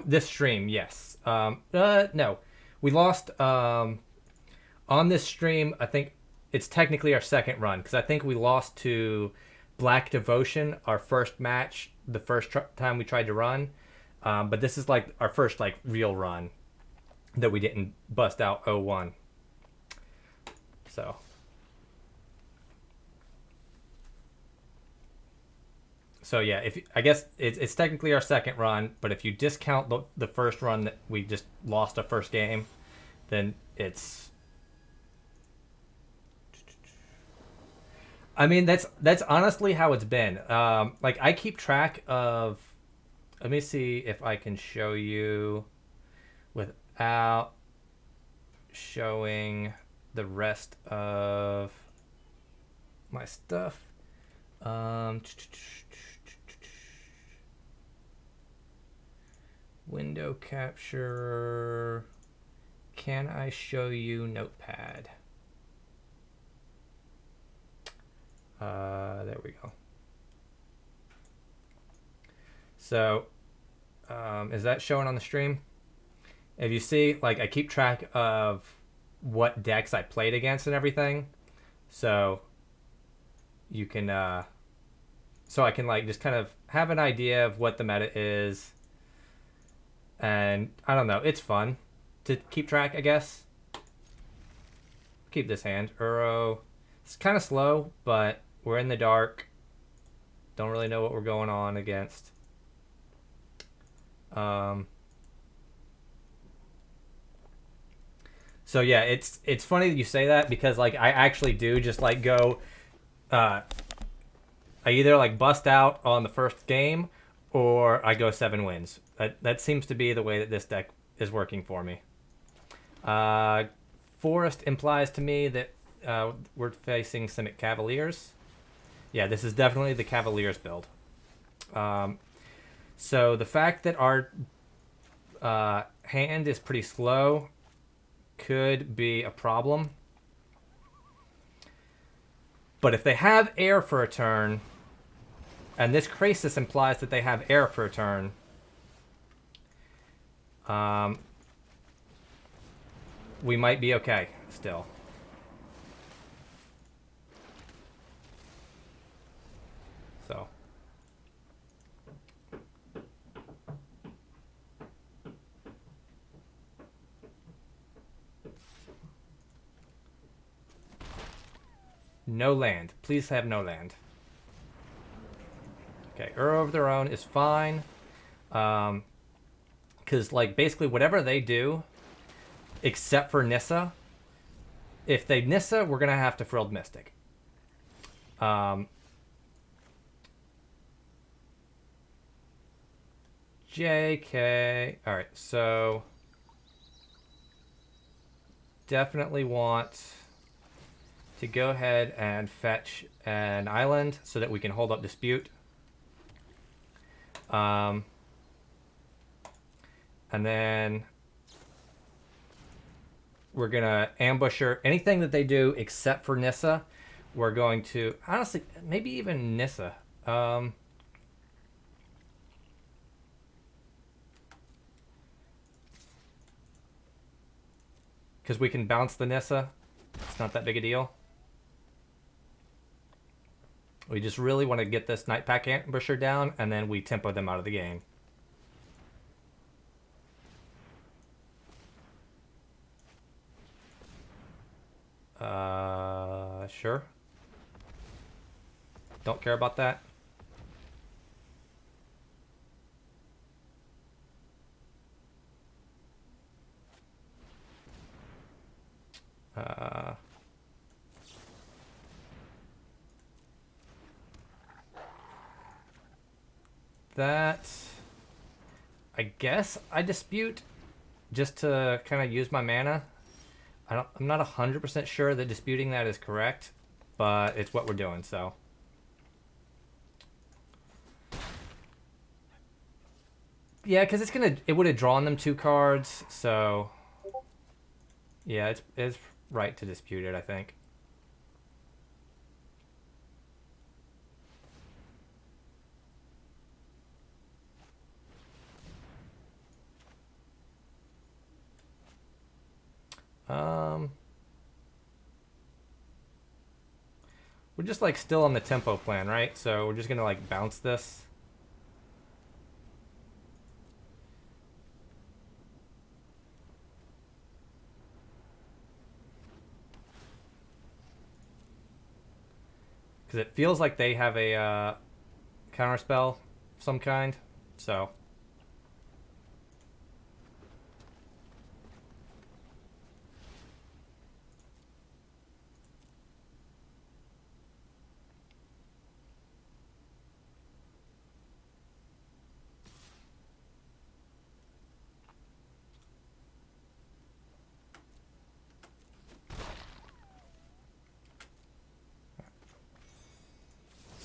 this stream, yes. No, we lost. On this stream, I think it's technically our second run because I think we lost to Black Devotion, our first match, the first time we tried to run. But this is like our first like real run that we didn't bust out 0-1. So yeah, I guess it's technically our second run, but if you discount the first run that we just lost our first game, then it's. I mean, that's honestly how it's been. Like I keep track of. Let me see if I can show you without showing the rest of my stuff. Window capture. Can I show you Notepad? There we go. So, is that showing on the stream? If you see, like, I keep track of what decks I played against and everything. So, you can, so I can, like, just kind of have an idea of what the meta is. And, I don't know, it's fun to keep track, I guess. Keep this hand. Uro. It's kind of slow, but we're in the dark. Don't really know what we're going on against. So yeah, it's funny that you say that because like I actually do just like go I either like bust out on the first game or I go 7 wins. That seems to be the way that this deck is working for me. Forest implies to me that we're facing Simic Cavaliers. Yeah, this is definitely the Cavaliers build. So the fact that our hand is pretty slow could be a problem. But if they have air for a turn, and this Krasis implies that they have air for a turn, we might be okay still. So. No land. Please have no land. Okay, Uro of their own is fine. Because, like, basically whatever they do, except for Nissa, if they Nissa, we're going to have to Frilled Mystic. JK. Alright, so definitely want to go ahead and fetch an island so that we can hold up Dispute. And then we're going to Ambusher. Anything that they do except for Nissa, we're going to... Honestly, maybe even Nissa. Because we can bounce the Nissa. It's not that big a deal. We just really want to get this Nightpack Ambusher down, and then we tempo them out of the game. Sure. Don't care about that. That, I guess I Dispute just to kind of use my mana. I'm not 100% sure that disputing that is correct, but it's what we're doing, so. Yeah, because it would have drawn them 2 cards, so. Yeah, it's right to dispute it, I think. We're just like still on the tempo plan, right? So we're just gonna like bounce this. Because it feels like they have a counterspell of some kind, so.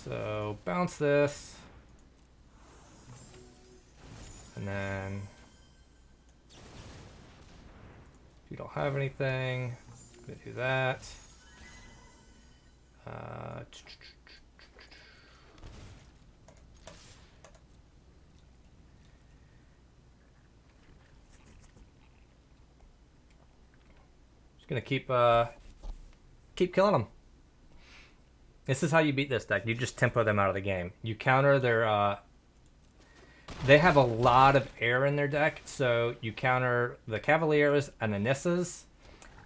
So bounce this, and then If you don't have anything, I'm gonna do that. Just gonna keep killing them. This is how you beat this deck. You just tempo them out of the game. You counter their they have a lot of air in their deck, so you counter the Cavaliers and the Nissas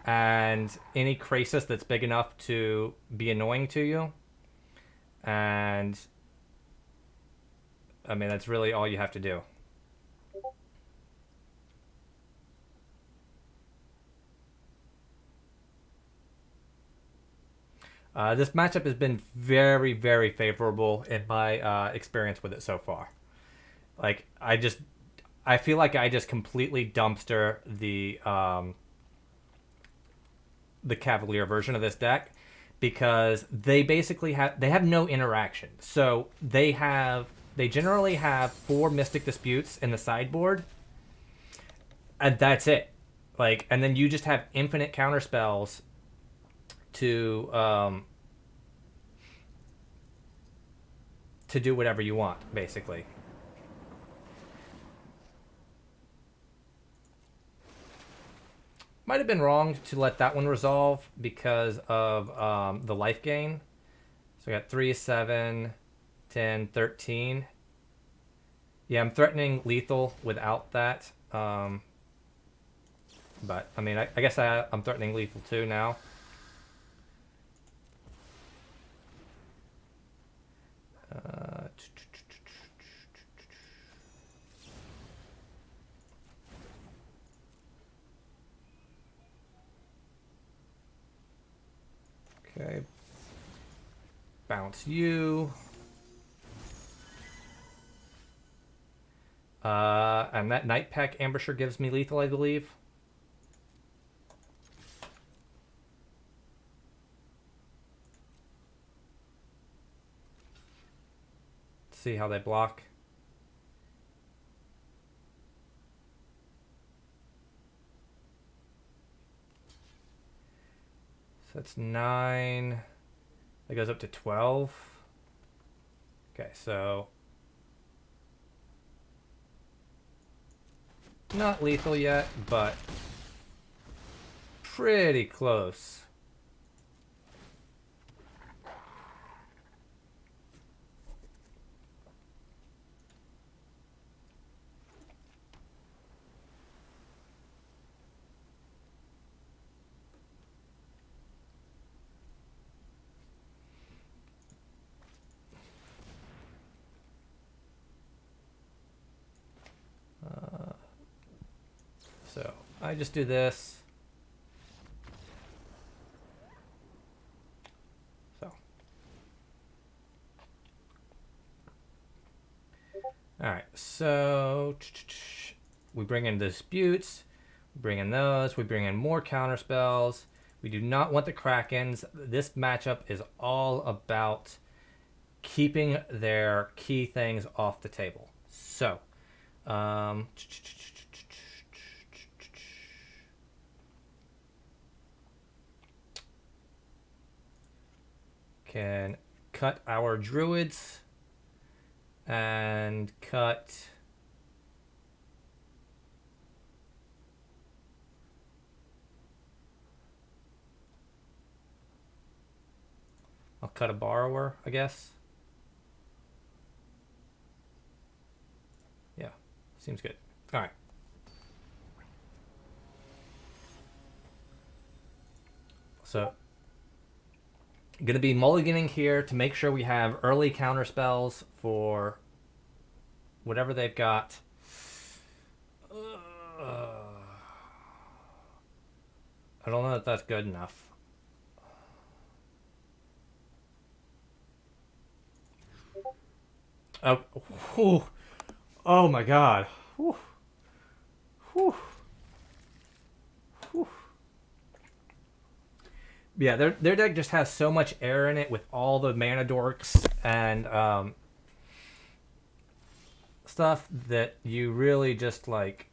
and any Krasis that's big enough to be annoying to you. And I mean, that's really all you have to do. This matchup has been very, very favorable in my experience with it so far. Like, I feel like I just completely dumpster the Cavalier version of this deck because they basically have no interaction. So they generally have 4 Mystic Disputes in the sideboard, and that's it. Like, and then you just have infinite counter spells to do whatever you want, basically. Might have been wrong to let that one resolve because of the life gain. So we got 3, 7, 10, 13. Yeah, I'm threatening lethal without that. But, I mean, I guess I'm threatening lethal too now. Okay. Bounce you. And that Nightpack Ambusher gives me lethal, I believe. See how they block. So that's 9. That goes up to 12. Okay, so not lethal yet, but pretty close. So I just do this. So. Alright, so we bring in disputes, we bring in those, we bring in more counter spells. We do not want the Krakens. This matchup is all about keeping their key things off the table. So, can cut our druids and cut I'll cut a borrower, I guess. Yeah, seems good. All right. So going to be mulliganing here to make sure we have early counter spells for whatever they've got. I don't know if that's good enough. Oh, whew. Oh my god. Whew. Whew. Whew. Yeah, their deck just has so much air in it with all the mana dorks and stuff that you really just like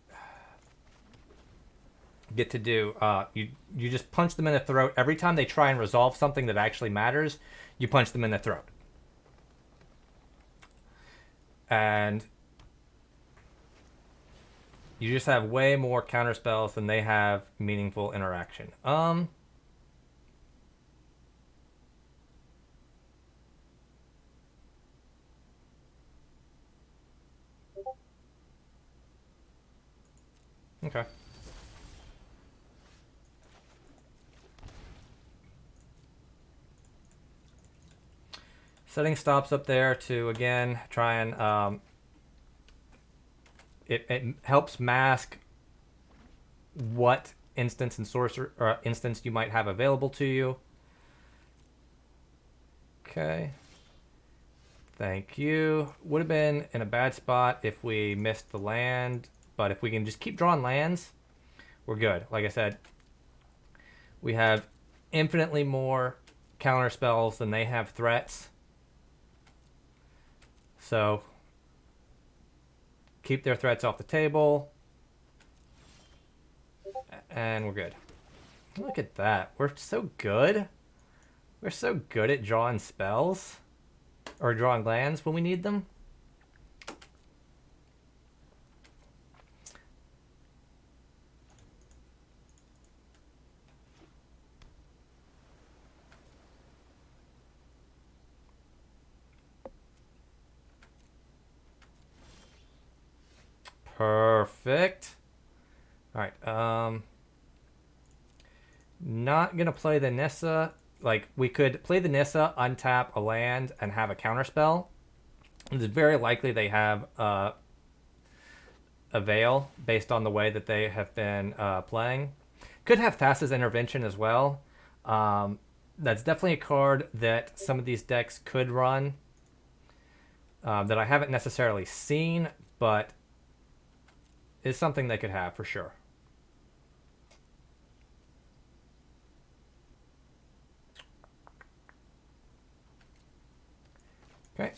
get to do. You just punch them in the throat every time they try and resolve something that actually matters. You punch them in the throat, and you just have way more counter spells than they have meaningful interaction. Okay. Setting stops up there to, again, try and... it helps mask what instance and sorcerer or instance you might have available to you. Okay. Thank you. Would have been in a bad spot if we missed the land, but if we can just keep drawing lands, we're good. Like I said, we have infinitely more counter spells than they have threats. So keep their threats off the table. And we're good. Look at that. We're so good. We're so good at drawing spells. Or drawing lands when we need them. Perfect. Alright, not gonna play the Nissa. Like, we could play the Nissa, untap a land, and have a counterspell. It's very likely they have a Veil, based on the way that they have been playing. Could have Thassa's Intervention as well. That's definitely a card that some of these decks could run. That I haven't necessarily seen, but is something they could have for sure. Okay.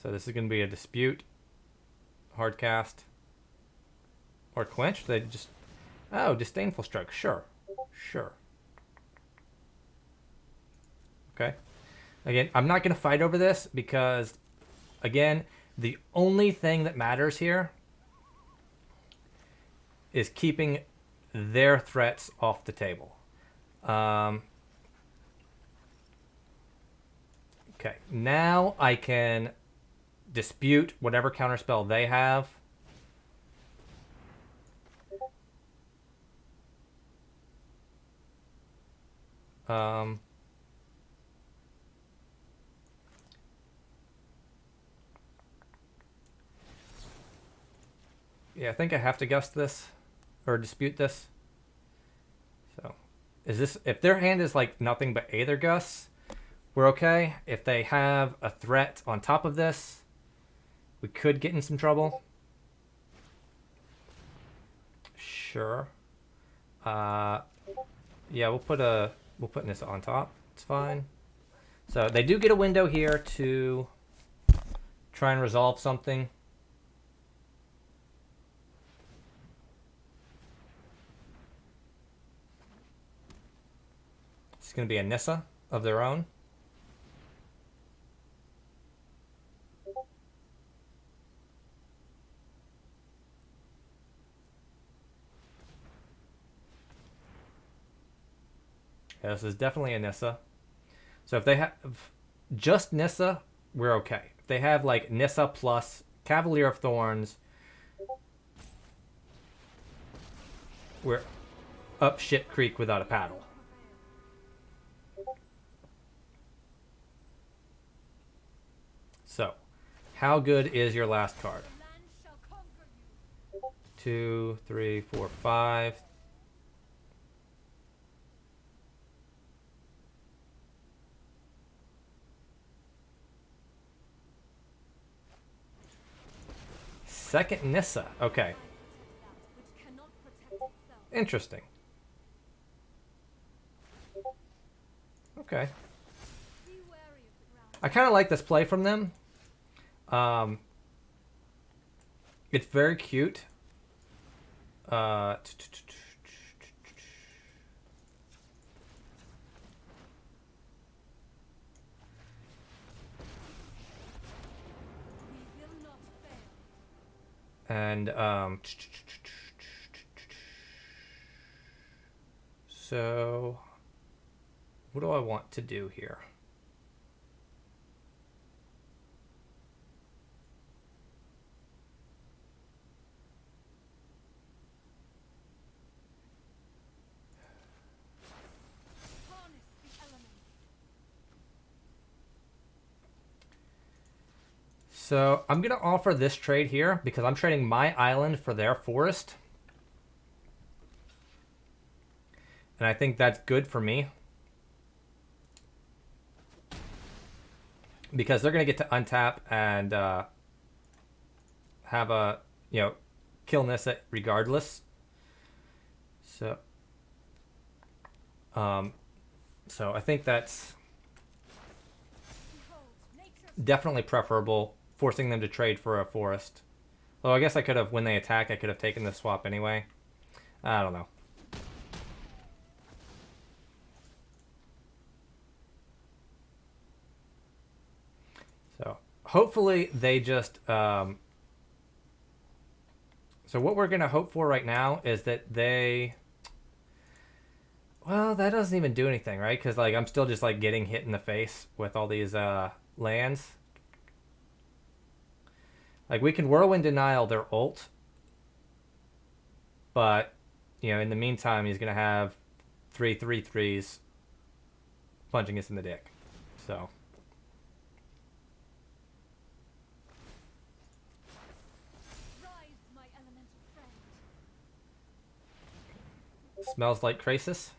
So this is going to be a Dispute, Hardcast, or Quench. They just... Oh, Disdainful Stroke. Sure. Sure. Okay. Again, I'm not going to fight over this because, again, the only thing that matters here is keeping their threats off the table. Okay, now I can dispute whatever counterspell they have. Yeah, I think I have to gust this or dispute this. So, is this, if their hand is like nothing but Aether Gusts, we're okay. If they have a threat on top of this, we could get in some trouble. Sure. Yeah, we'll put this on top. It's fine. So they do get a window here to try and resolve something. It's going to be a Nissa of their own. Yeah, this is definitely a Nissa. So if they have just Nissa, we're okay. If they have like Nissa plus Cavalier of Thorns, we're up shit creek without a paddle. So, how good is your last card? 2, 3, 4, 5. Second Nissa. Okay. Interesting. Okay. Be wary of the ground. I kind of like this play from them. It's very cute. Uh, We will not fail. and so what do I want to do here? Harness the elements. So I'm gonna offer this trade here because I'm trading my island for their forest. And I think that's good for me. Because they're going to get to untap and have a, kill Nissa regardless. So I think that's Behold, nature. definitely preferable, forcing them to trade for a forest. Well, I guess I could have, when they attack, I could have taken the swap anyway. I don't know. So hopefully they just so what we're gonna hope for right now is that they, well, that doesn't even do anything, right? Because like I'm still just like getting hit in the face with all these lands. Like we can Whirlwind Denial their ult, but in the meantime he's gonna have 3/3/3s punching us in the dick. So Rise, my elemental friend. smells like Krasis.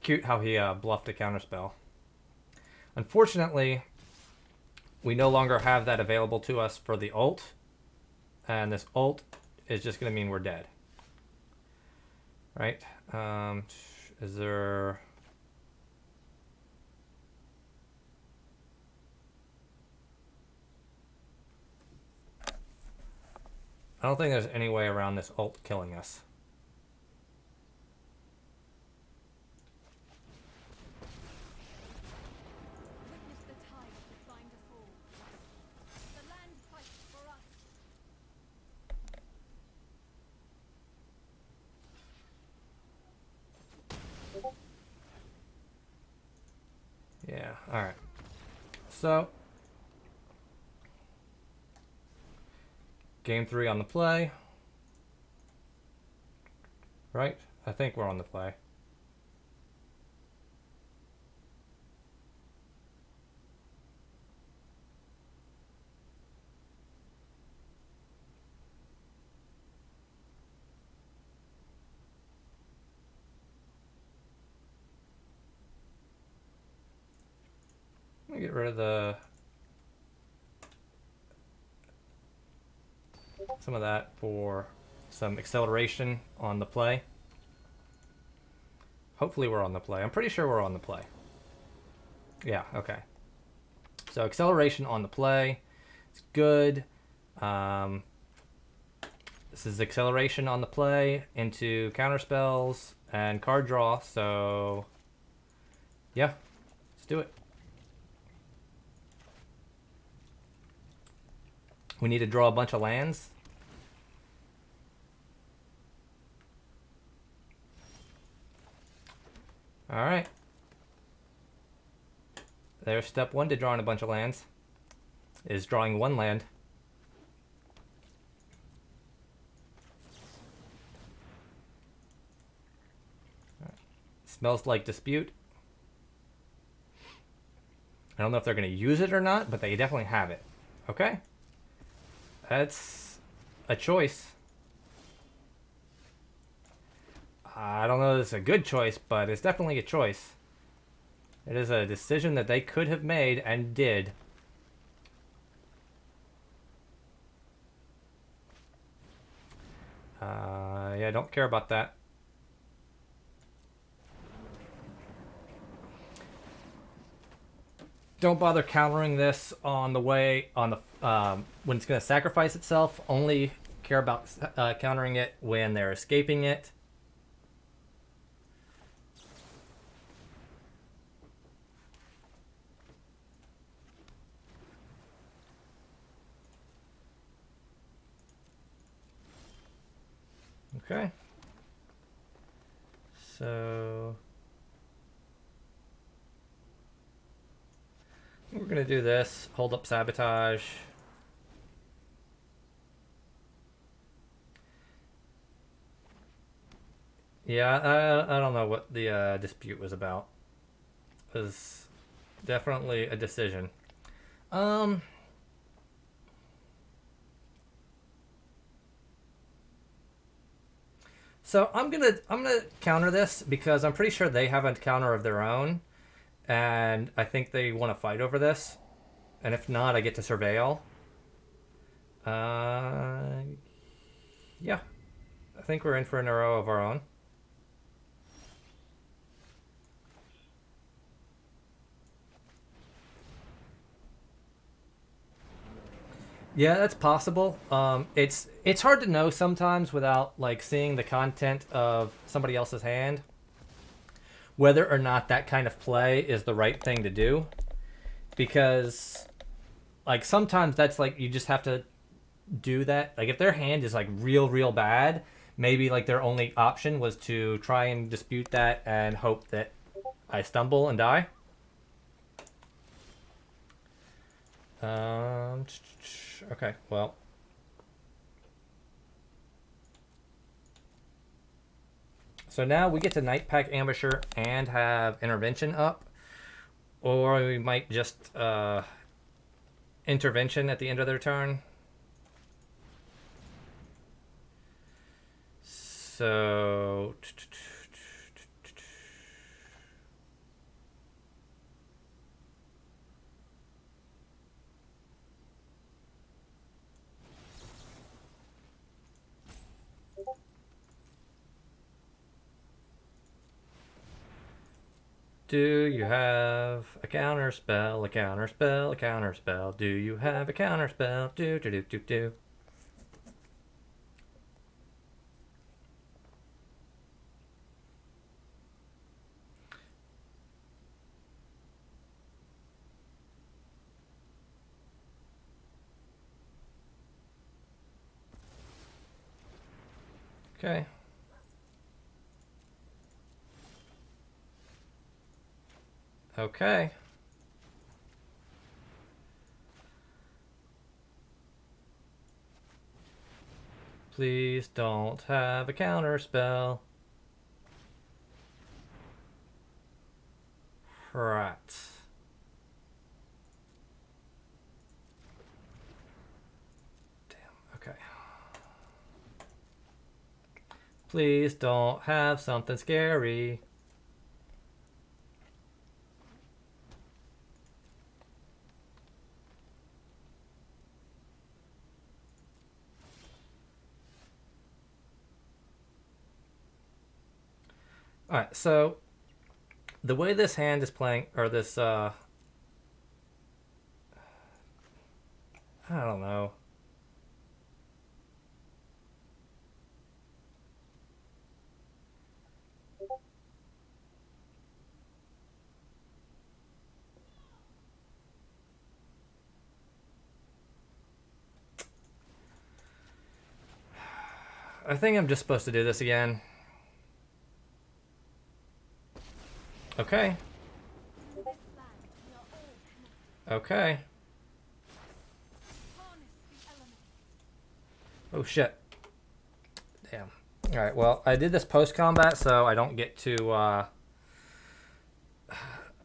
Cute how he bluffed a counterspell. Unfortunately, we no longer have that available to us for the ult, and this ult is just going to mean we're dead. Right? Is there... I don't think there's any way around this ult killing us. Witness the tide that bind us all. The land fights for us. Yeah, alright. So, game 3 on the play. Right? I think we're on the play. Let me get rid of some of that for some acceleration on the play. Hopefully we're on the play. I'm pretty sure we're on the play. Yeah, okay. So acceleration on the play. It's good. This is acceleration on the play into counterspells and card draw. So yeah, let's do it. We need to draw a bunch of lands. All right. There's step 1 to drawing a bunch of lands. Is drawing 1 land. Smells like Dispute. I don't know if they're going to use it or not, but they definitely have it. Okay. That's a choice. I don't know if it's a good choice, but it's definitely a choice. It is a decision that they could have made and did. Yeah, I don't care about that. Don't bother countering this on the way on the when it's going to sacrifice itself. Only care about countering it when they're escaping it. Okay. So we're going to do this. Hold up Sabotage. Yeah, I don't know what the dispute was about. It was definitely a decision. So I'm gonna counter this because I'm pretty sure they have a counter of their own, and I think they want to fight over this. And if not, I get to surveil. Yeah, I think we're in for an arrow of our own. Yeah, that's possible. It's hard to know sometimes without like seeing the content of somebody else's hand whether or not that kind of play is the right thing to do, because like sometimes that's like you just have to do that. Like if their hand is like real bad, maybe like their only option was to try and dispute that and hope that I stumble and die. Okay, well. So now we get to Nightpack Ambusher and have Intervention up. Or we might just Intervention at the end of their turn. So... Do you have a counter spell, a counter spell, a counter spell? Do you have a counter spell? Do. Okay. Okay. Please don't have a counter spell. Right. Damn, okay. Please don't have something scary. Alright, so the way this hand is playing, or this, I don't know. I think I'm just supposed to do this again. Okay. Okay. Oh shit. Damn. Alright, well, I did this post-combat, so I don't get to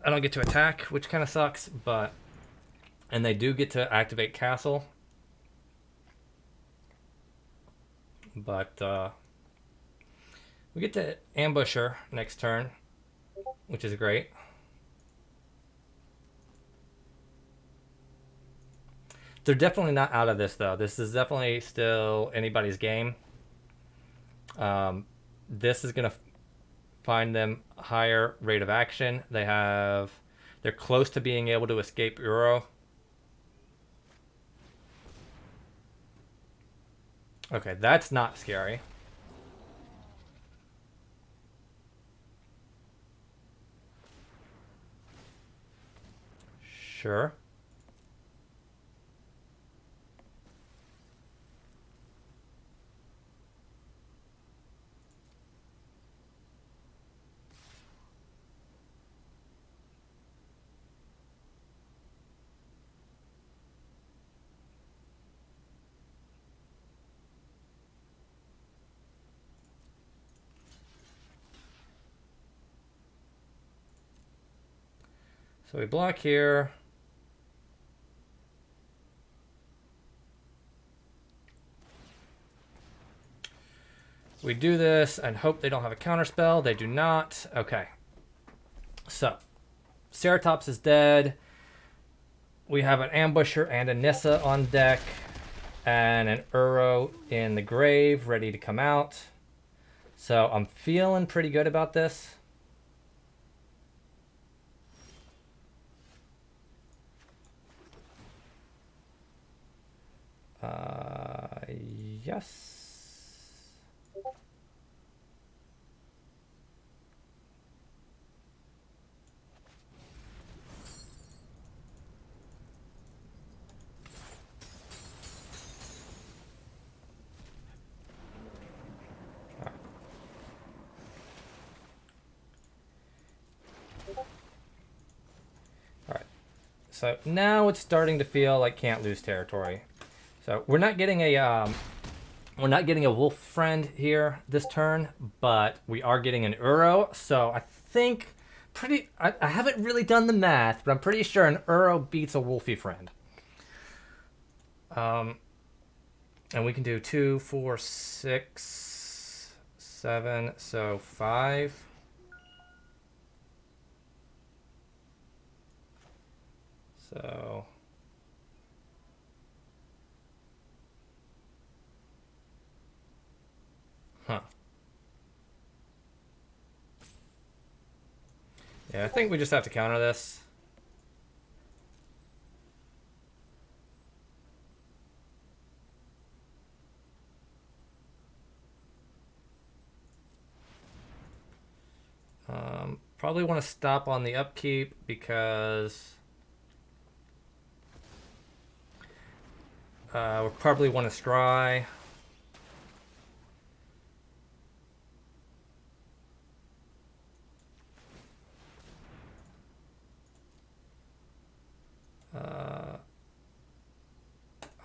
I don't get to attack, which kind of sucks, but... And they do get to activate Castle. But, we get to Ambusher next turn, which is great. They're definitely not out of this, though. This is definitely still anybody's game. This is going to find them a higher rate of action. They're close to being able to escape Uro. Okay, that's not scary. Sure. So we block here. We do this and hope they don't have a counterspell. They do not. Okay. So, Ceratops is dead. We have an Ambusher and a Nissa on deck. And an Uro in the grave, ready to come out. So, I'm feeling pretty good about this. Yes. All right. So now it's starting to feel like can't lose territory. So we're not getting a wolf friend here this turn, but we are getting an Uro. So I think I haven't really done the math, but I'm pretty sure an Uro beats a wolfy friend. And we can do 2, 4, 6, 7, so 5. So yeah, I think we just have to counter this. Probably want to stop on the upkeep because we probably want to scry.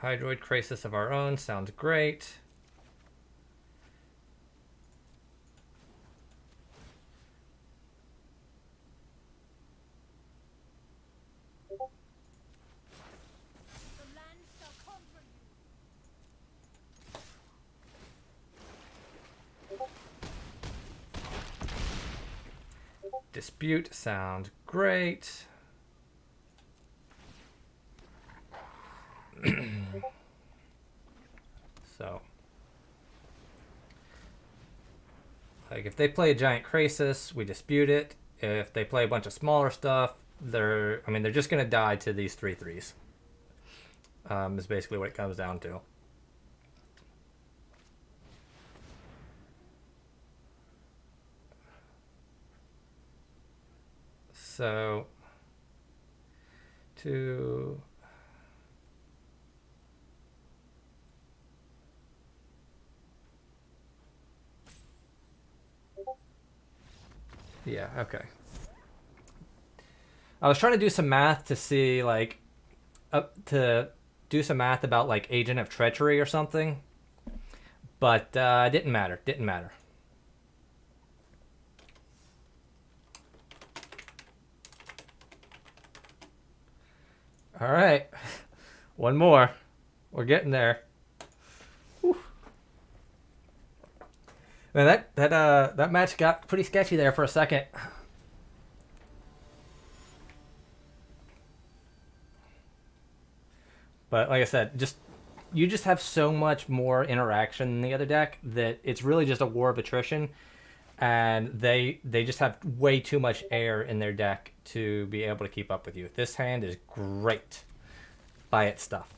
Hydroid Krasis of our own sounds great. Dispute sounds great. So, like, if they play a giant Krasis, we dispute it. If they play a bunch of smaller stuff, they're just gonna die to these 3/3s. Is basically what it comes down to. So, yeah, okay. I was trying to do some math to see, like, to do some math about, like, Agent of Treachery or something. But, didn't matter. Didn't matter. All right. One more. We're getting there. Whew. Man, that match got pretty sketchy there for a second. But like I said, you just have so much more interaction in the other deck that it's really just a war of attrition, and they just have way too much air in their deck to be able to keep up with you. This hand is great by its stuff.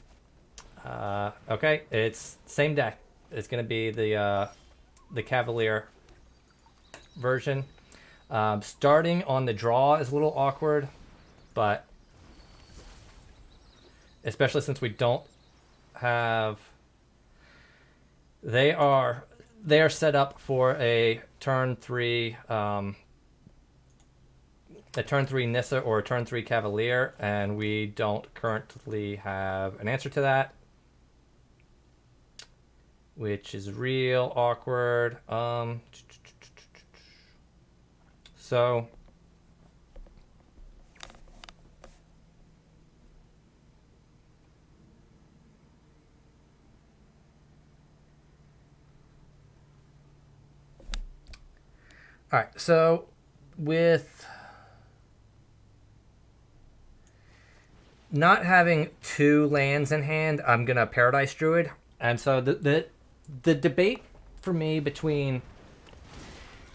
Okay, it's same deck. It's gonna be the Cavalier version. Starting on the draw is a little awkward, but especially since we don't have, they are set up for a turn 3 Nissa or a turn 3 Cavalier, and we don't currently have an answer to that, which is real awkward. So all right, so with not having 2 lands in hand, I'm gonna Paradise Druid, and so the debate for me between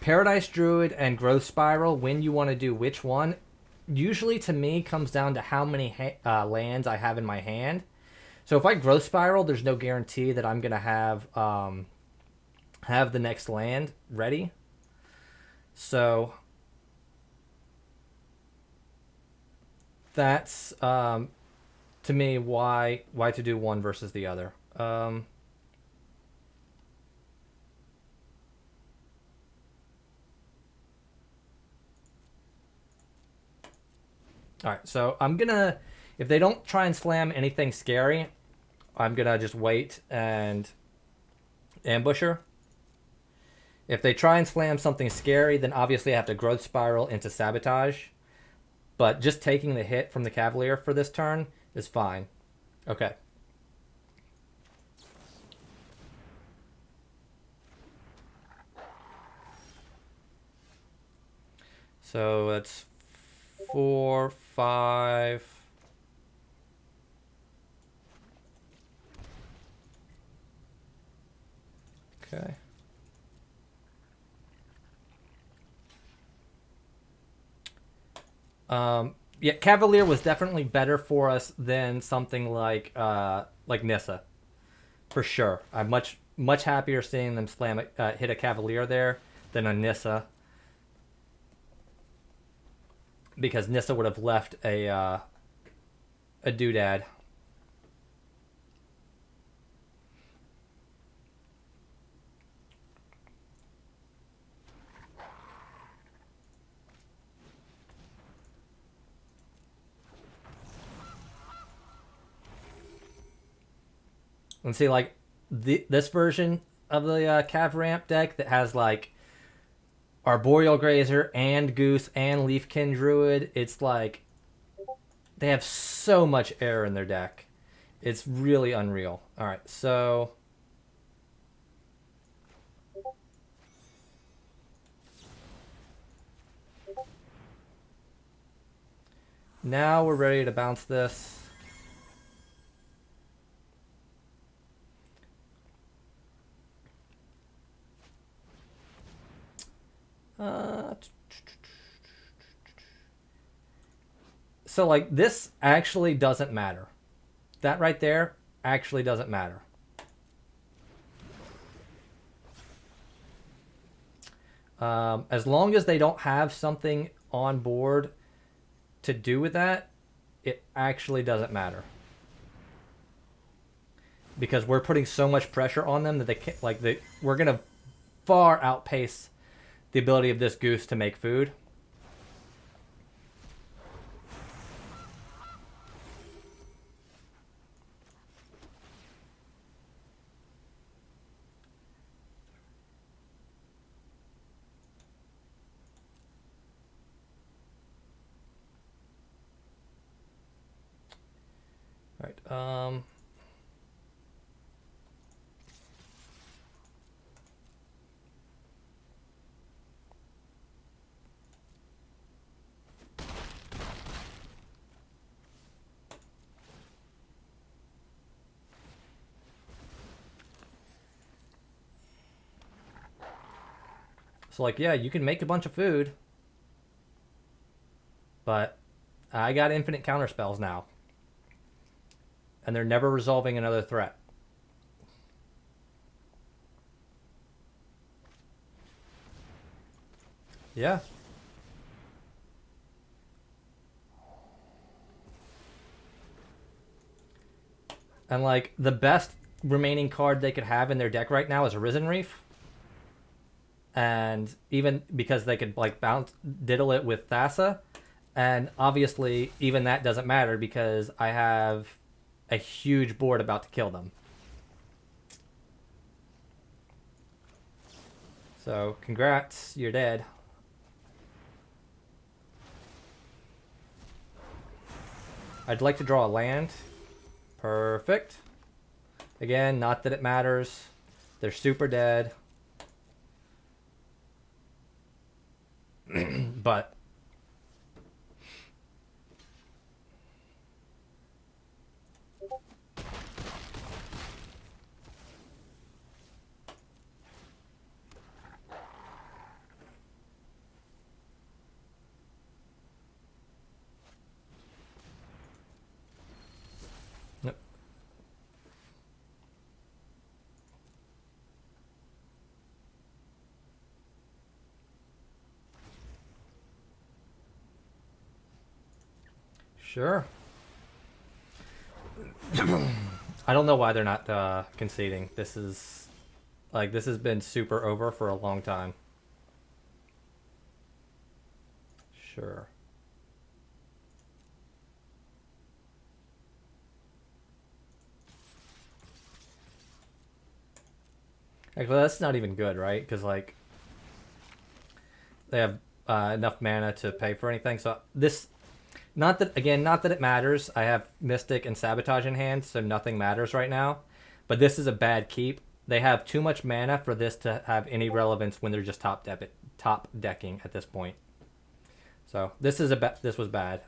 Paradise Druid and Growth Spiral, when you want to do which one, usually to me comes down to how many lands I have in my hand. So if I Growth Spiral, there's no guarantee that I'm gonna have the next land ready. So that's to me why to do one versus the other. All right, so I'm gonna, if they don't try and slam anything scary, I'm gonna just wait and Ambusher. If they try and slam something scary, then obviously I have to Growth Spiral into Sabotage. But just taking the hit from the Cavalier for this turn is fine. Okay. So that's 4, 5. Okay. Yeah, Cavalier was definitely better for us than something like Nissa, for sure. I'm much happier seeing them slam hit a Cavalier there than a Nissa, because Nissa would have left a doodad. And see, like, this version of the Cav Ramp deck that has, like, Arboreal Grazer and Goose and Leafkin Druid, it's like, they have so much air in their deck. It's really unreal. Alright, so now we're ready to bounce this. So, like, this actually doesn't matter. That right there actually doesn't matter. As long as they don't have something on board to do with that, it actually doesn't matter. Because we're putting so much pressure on them that they can't, like, we're going to far outpace the ability of this Goose to make food. Um, so like, yeah, you can make a bunch of food, but I got infinite counter spells now, and they're never resolving another threat. Yeah. And like the best remaining card they could have in their deck right now is Risen Reef. And even because they could like bounce diddle it with Thassa. And obviously even that doesn't matter because I have a huge board about to kill them. So congrats, you're dead. I'd like to draw a land. Perfect. Again, not that it matters. They're super dead. But yep. Sure. I don't know why they're not conceding. This is like this has been super over for a long time. Sure. Actually, that's not even good, right? Because like they have enough mana to pay for anything. So this, not that again, not that it matters. I have Mystic and Sabotage in hand, so nothing matters right now. But this is a bad keep. They have too much mana for this to have any relevance when they're just top decking at this point. So this is this was bad,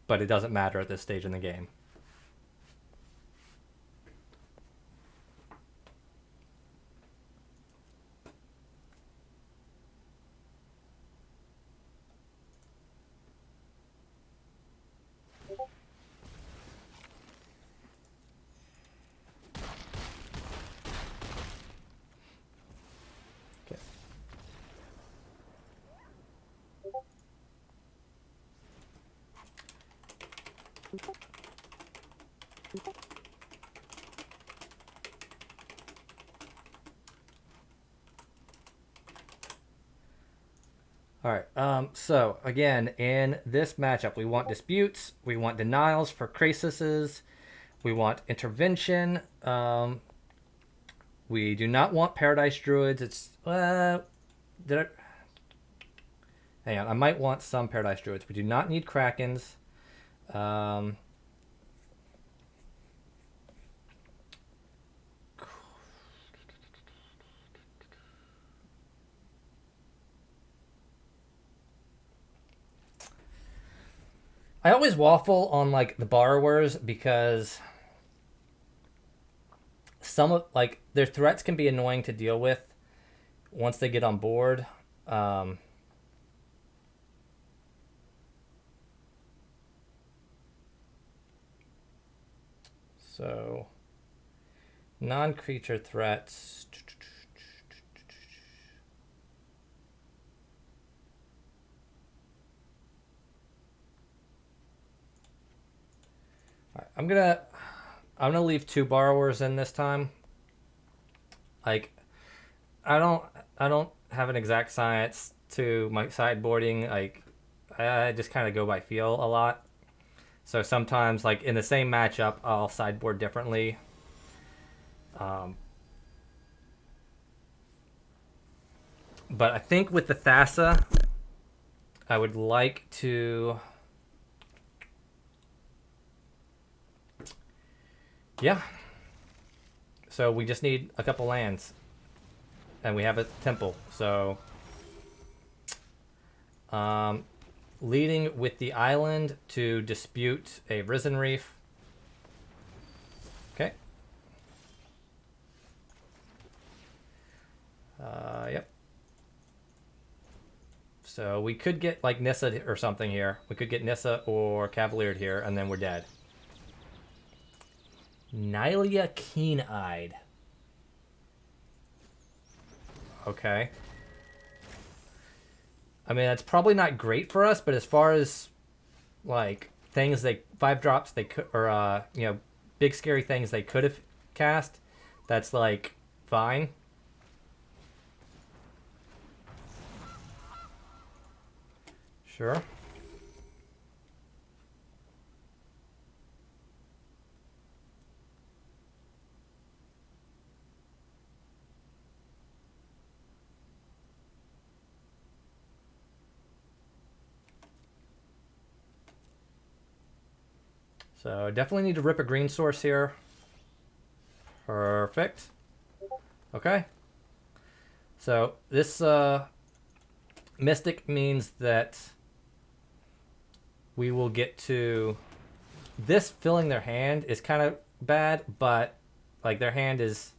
but it doesn't matter at this stage in the game. Okay. All right. So again, in this matchup, we want disputes, we want denials for Krasises, we want intervention. We do not want Paradise Druids. It's did I? Hang on, I might want some Paradise Druids. We do not need Krakens. I always waffle on like the borrowers because some of like their threats can be annoying to deal with once they get on board. So non-creature threats. All right, I'm gonna leave 2 borrowers in this time. Like I don't have an exact science to my sideboarding. Like I just kind of go by feel a lot. So sometimes, like in the same matchup, I'll sideboard differently. But I think with the Thassa, I would like to. Yeah. So we just need a couple lands. And we have a temple. So leading with the island to dispute a Risen Reef. Okay. Yep. So we could get like Nissa or something here. We could get Nissa or Cavalier here, and then we're dead. Nylia Keen-Eyed. Okay. I mean, that's probably not great for us, but as far as like things they 5-drops they could, or you know, big scary things they could have cast, that's like fine. Sure. So definitely need to rip a green source here. Perfect. Okay. So this Mystic means that we will get to... This filling their hand is kind of bad, but like their hand is...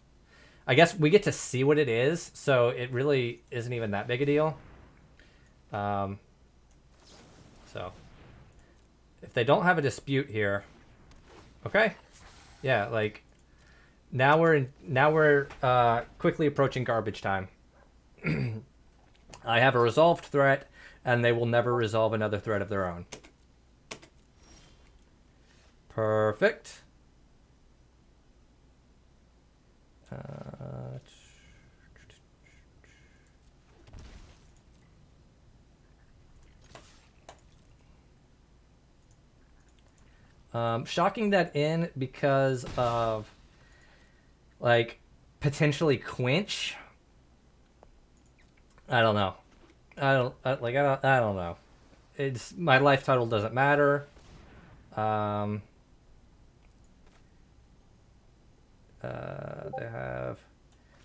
I guess we get to see what it is, so it really isn't even that big a deal. So if they don't have a dispute here, okay, yeah, like now we're quickly approaching garbage time. I have a resolved threat, and they will never resolve another threat of their own. Perfect. Shocking that in because of like potentially Quench. I don't know. I don't know. It's my life total doesn't matter. They have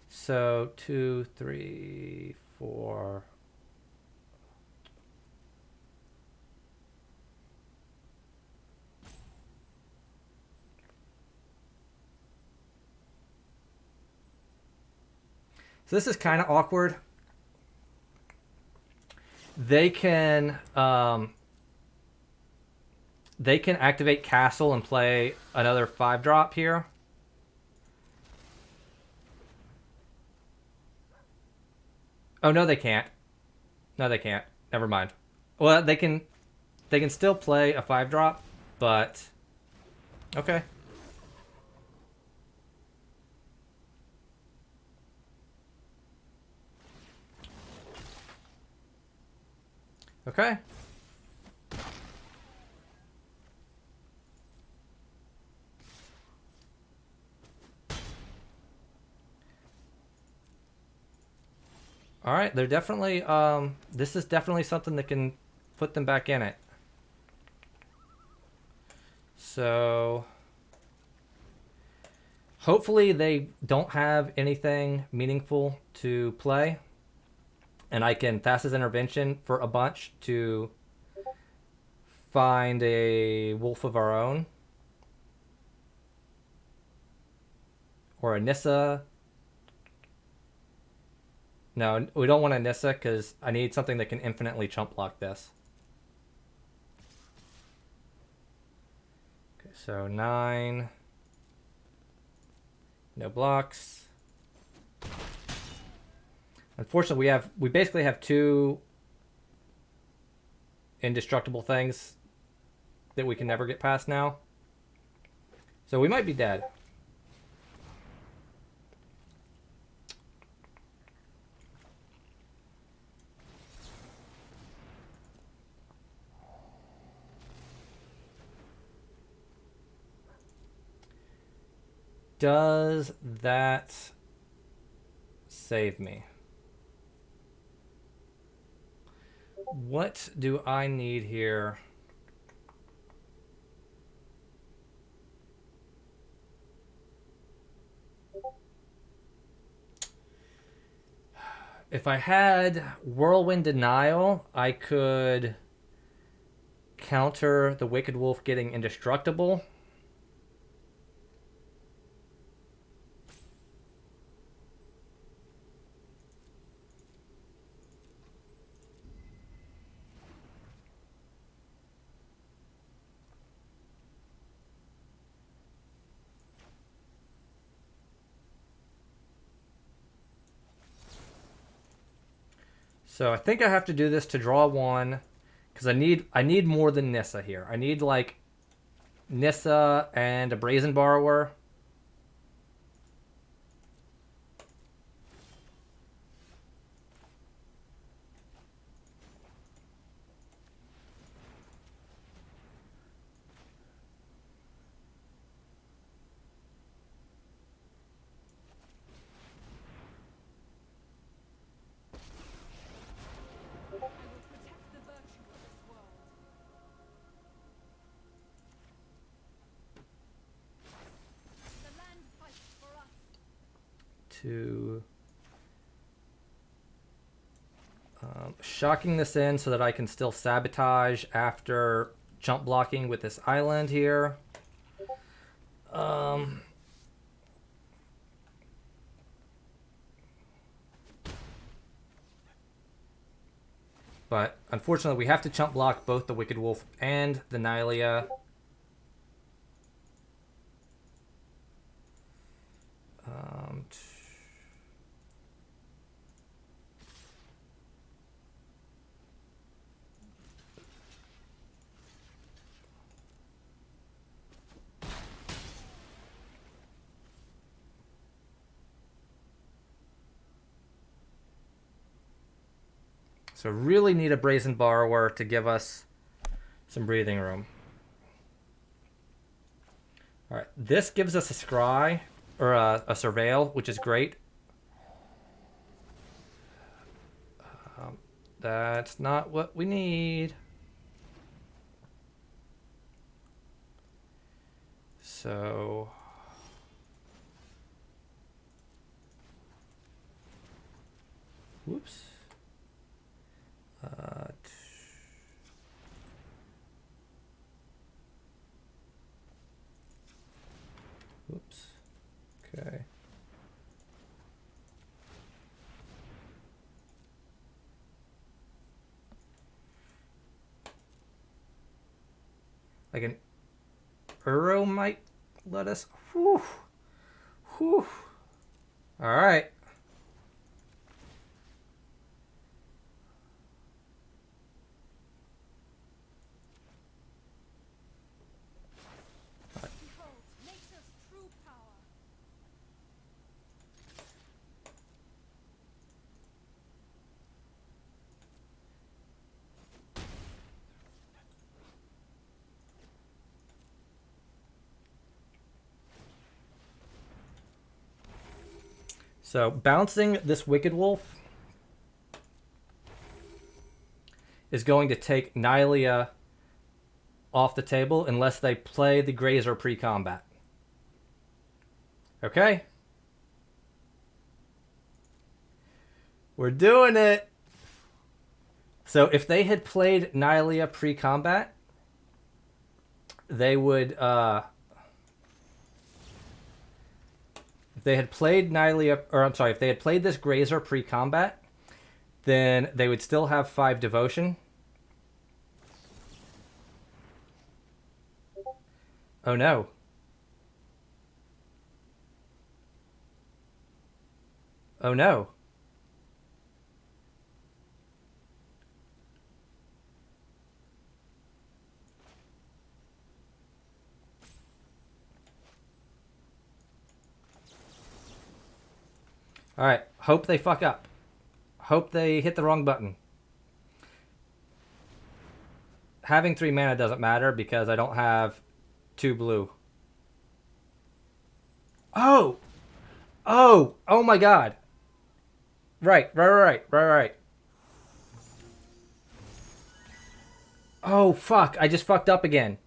so 2, 3, 4. So this is kind of awkward. They can activate Castle and play another 5-drop here. Oh no, they can't. No, they can't. Never mind. Well, they can still play a 5-drop, but okay. Okay. All right, they're definitely this is definitely something that can put them back in it. So hopefully they don't have anything meaningful to play. And I can Thassa's Intervention for a bunch to find a Wolf of our own. Or a Nissa. No, we don't want a Nissa because I need something that can infinitely chump block this. Okay, so 9. No blocks. Unfortunately, we basically have 2 indestructible things that we can never get past now. So we might be dead. Does that save me? What do I need here? If I had Whirlwind Denial, I could counter the Wicked Wolf getting indestructible. So I think I have to do this to draw one, because I need more than Nissa here. I need like Nissa and a Brazen Borrower. I will protect the virtue of this world. The land fights for us. To shocking this in so that I can still sabotage after jump blocking with this island here. But unfortunately, we have to jump block both the Wicked Wolf and the Nylea. So really need a Brazen Borrower to give us some breathing room. All right, this gives us a Scry, or a Surveil, which is great. That's not what we need. So... Whoops. Whoops. Okay. Like an Uro might let us. Whew. Whew. All right. Behold, nature's true power. So bouncing this Wicked Wolf is going to take Nylea off the table unless they play the Grazer pre-combat. Okay? We're doing it! So if they had played Nylea pre-combat, they would... if they had played Nylea... Or I'm sorry, if they had played this Grazer pre-combat, then they would still have 5 Devotion. Oh no. Oh no. Alright, hope they fuck up. Hope they hit the wrong button. Having 3 mana doesn't matter because I don't have 2 blue. Oh! Oh! Oh my god! Right. Oh, fuck. I just fucked up again.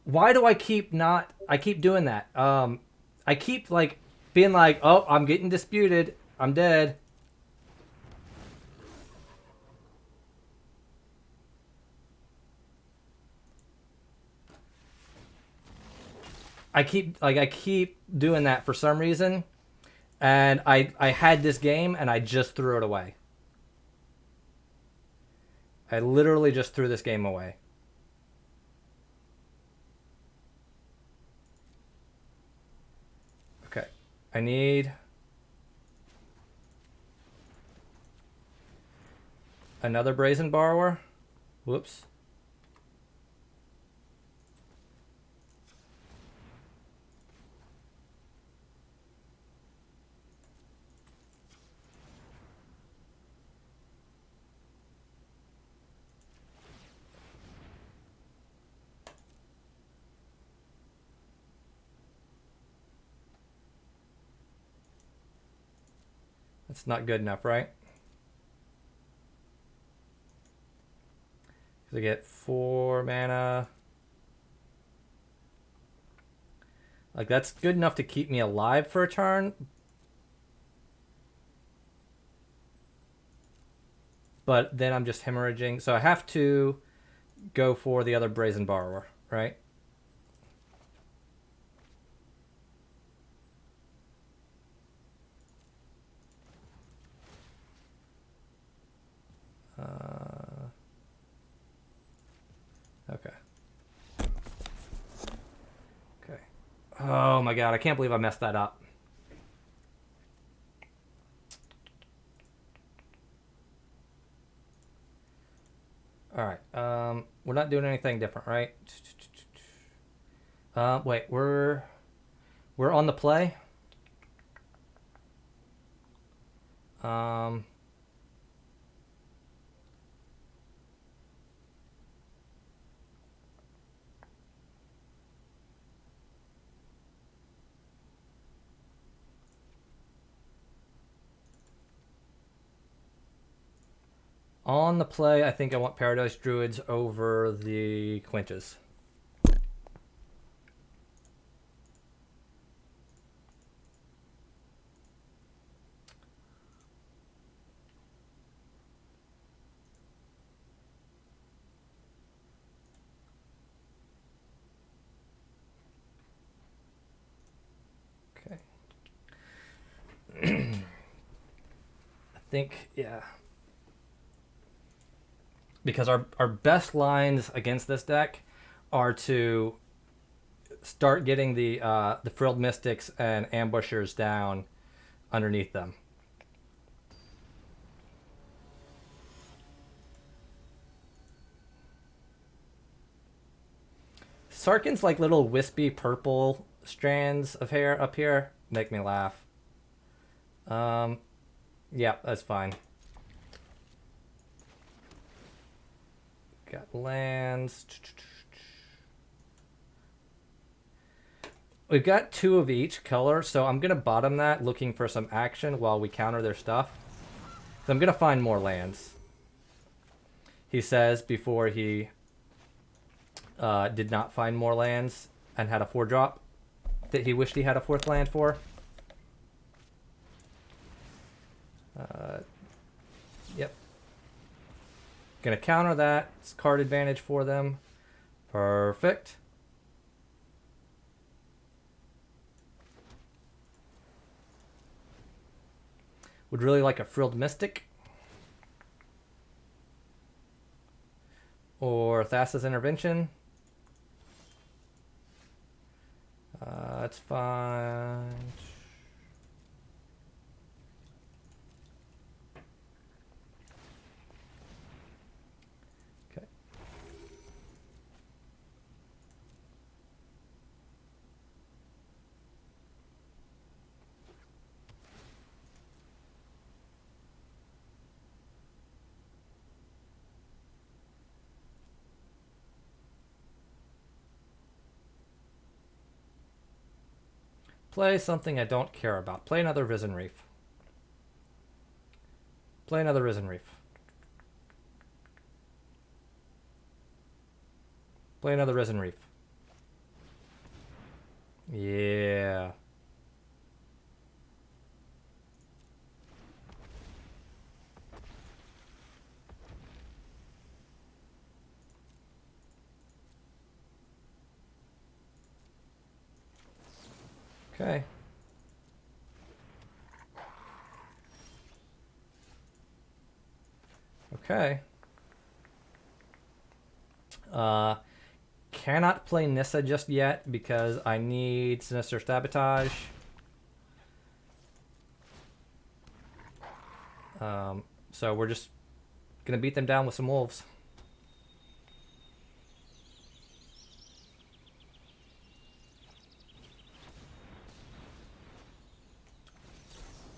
Why do I keep not... I keep doing that. I keep, like, being like, oh, I'm getting disputed. I'm dead. I keep doing that for some reason, and I had this game and I just threw it away. I literally just threw this game away. Okay, I need another Brazen Borrower. Whoops. That's not good enough, right? Because I get 4 mana. Like, that's good enough to keep me alive for a turn. But then I'm just hemorrhaging. So I have to go for the other Brazen Borrower, right? Okay. Okay. Oh my god, I can't believe I messed that up. Alright, we're not doing anything different, right? Wait, we're on the play. On the play, I think I want Paradise Druids over the Quenches. Okay. I think, yeah. Because our best lines against this deck are to start getting the Frilled Mystics and Ambushers down underneath them. Sarkhan's like little wispy purple strands of hair up here make me laugh. Yeah, that's fine. Got lands. We've got 2 of each color, so I'm going to bottom that looking for some action while we counter their stuff. So I'm going to find more lands. He says before he did not find more lands and had a 4-drop that he wished he had a 4th land for. Yep. Gonna counter that. It's card advantage for them. Perfect. Would really like a Frilled Mystic. Or Thassa's Intervention. That's fine. Okay. Play something I don't care about. Play another Risen Reef. Play another Risen Reef. Play another Risen Reef. Yeah. Okay. Okay. Cannot play Nissa just yet because I need Sinister Sabotage. So we're just gonna beat them down with some wolves.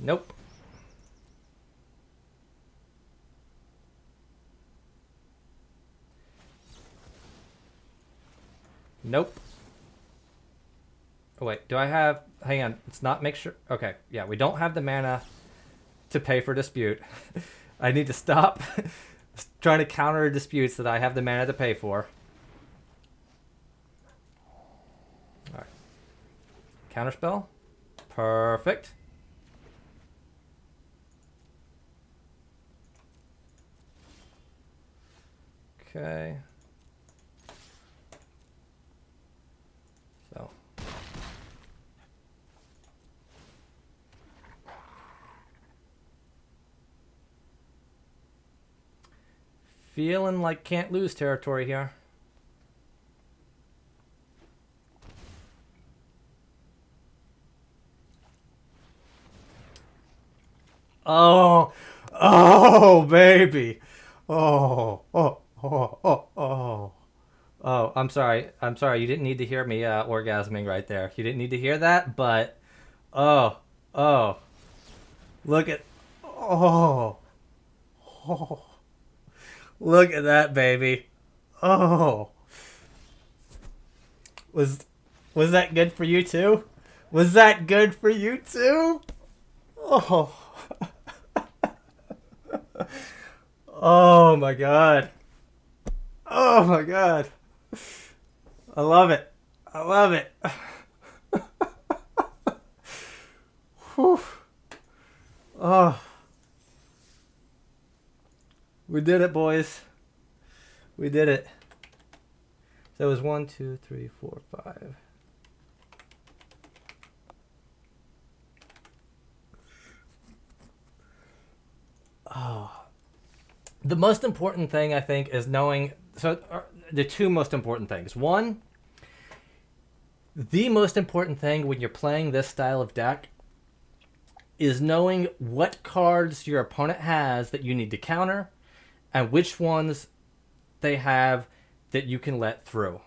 Nope. Nope. Oh wait, do I have... Hang on, it's not make sure... Okay, yeah, we don't have the mana to pay for dispute. I need to stop trying to counter disputes that I have the mana to pay for. Alright. Counterspell. Perfect. Okay. So. Feeling like can't lose territory here. Oh, baby. Oh. I'm sorry. You didn't need to hear me orgasming right there. You didn't need to hear that, but oh, look at oh, look at that, baby. Oh, was that good for you too? Was that good for you too? Oh. Oh my god. Oh my god. I love it. I love it. Whew. Oh. We did it, boys. We did it. So it was 1, 2, 3, 4, 5. Oh. The most important thing, I think, is knowing... So, the two most important things. One, the most important thing when you're playing this style of deck is knowing what cards your opponent has that you need to counter and which ones they have that you can let through.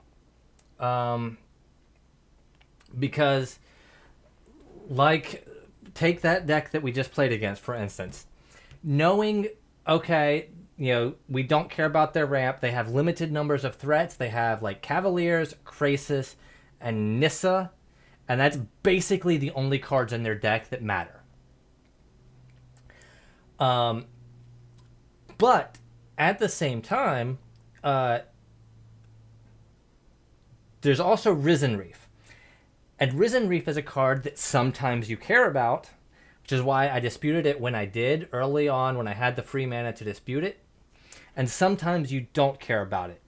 Because, like, take that deck that we just played against, for instance. Knowing, okay... You know, we don't care about their ramp. They have limited numbers of threats. They have, like, Cavaliers, Krasis, and Nissa. And that's basically the only cards in their deck that matter. But, at the same time, there's also Risen Reef. And Risen Reef is a card that sometimes you care about, which is why I disputed it when I did, early on when I had the free mana to dispute it. And sometimes you don't care about it.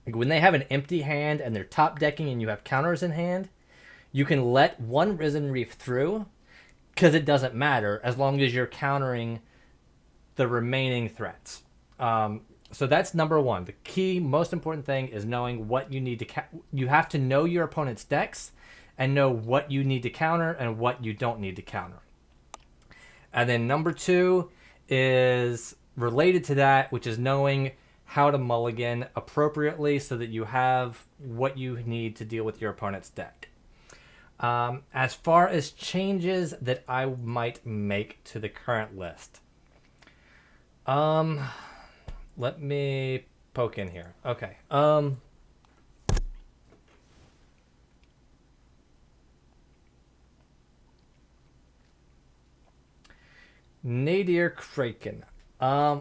Like when they have an empty hand and they're top decking and you have counters in hand, you can let one Risen Reef through because it doesn't matter as long as you're countering the remaining threats. So that's number one. The key, most important thing is knowing what you need to... You have to know your opponent's decks and know what you need to counter and what you don't need to counter. And then number two is... related to that, which is knowing how to mulligan appropriately so that you have what you need to deal with your opponent's deck. As far as changes that I might make to the current list, let me poke in here. Okay. Nadir Kraken. I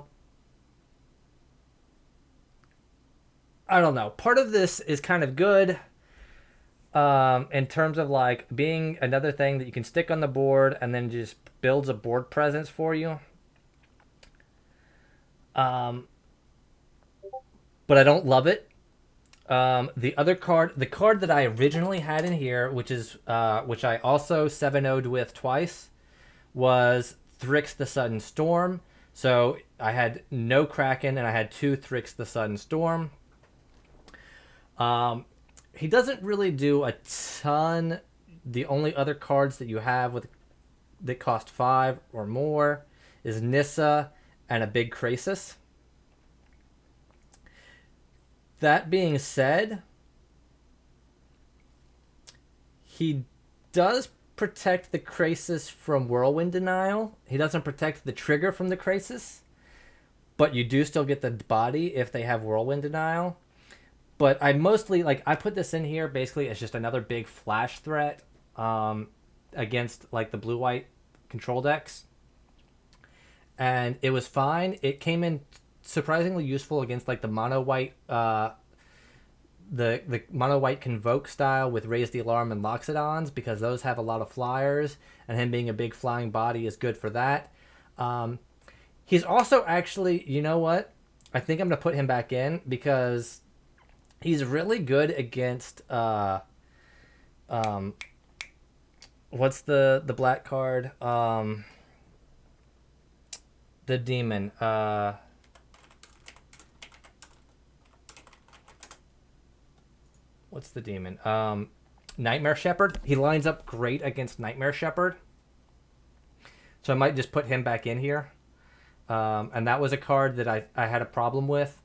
don't know. Part of this is kind of good in terms of like being another thing that you can stick on the board and then just builds a board presence for you. But I don't love it. The other card, the card that I originally had in here, which I also 7-0'd with twice, was Thryx the Sudden Storm. So I had no Kraken and I had 2 Thryx the Sudden Storm. He doesn't really do a ton. The only other cards that you have that cost 5 or more is Nissa and a big Krasis. That being said, he does protect the Krasis from Whirlwind Denial. He doesn't protect the trigger from the Krasis, but you do still get the body if they have Whirlwind Denial. But I mostly, I put this in here basically as just another big flash threat against, the blue-white control decks. And it was fine. It came in surprisingly useful against, the mono-white, the mono-white Convoke style with Raise the Alarm and Loxodons, because those have a lot of flyers, and him being a big flying body is good for that. He's also actually, you know what? I think I'm going to put him back in, because he's really good against what's the black card? The demon. What's the demon? Nightmare Shepherd. He lines up great against Nightmare Shepherd. So I might just put him back in here. And that was a card that I had a problem with.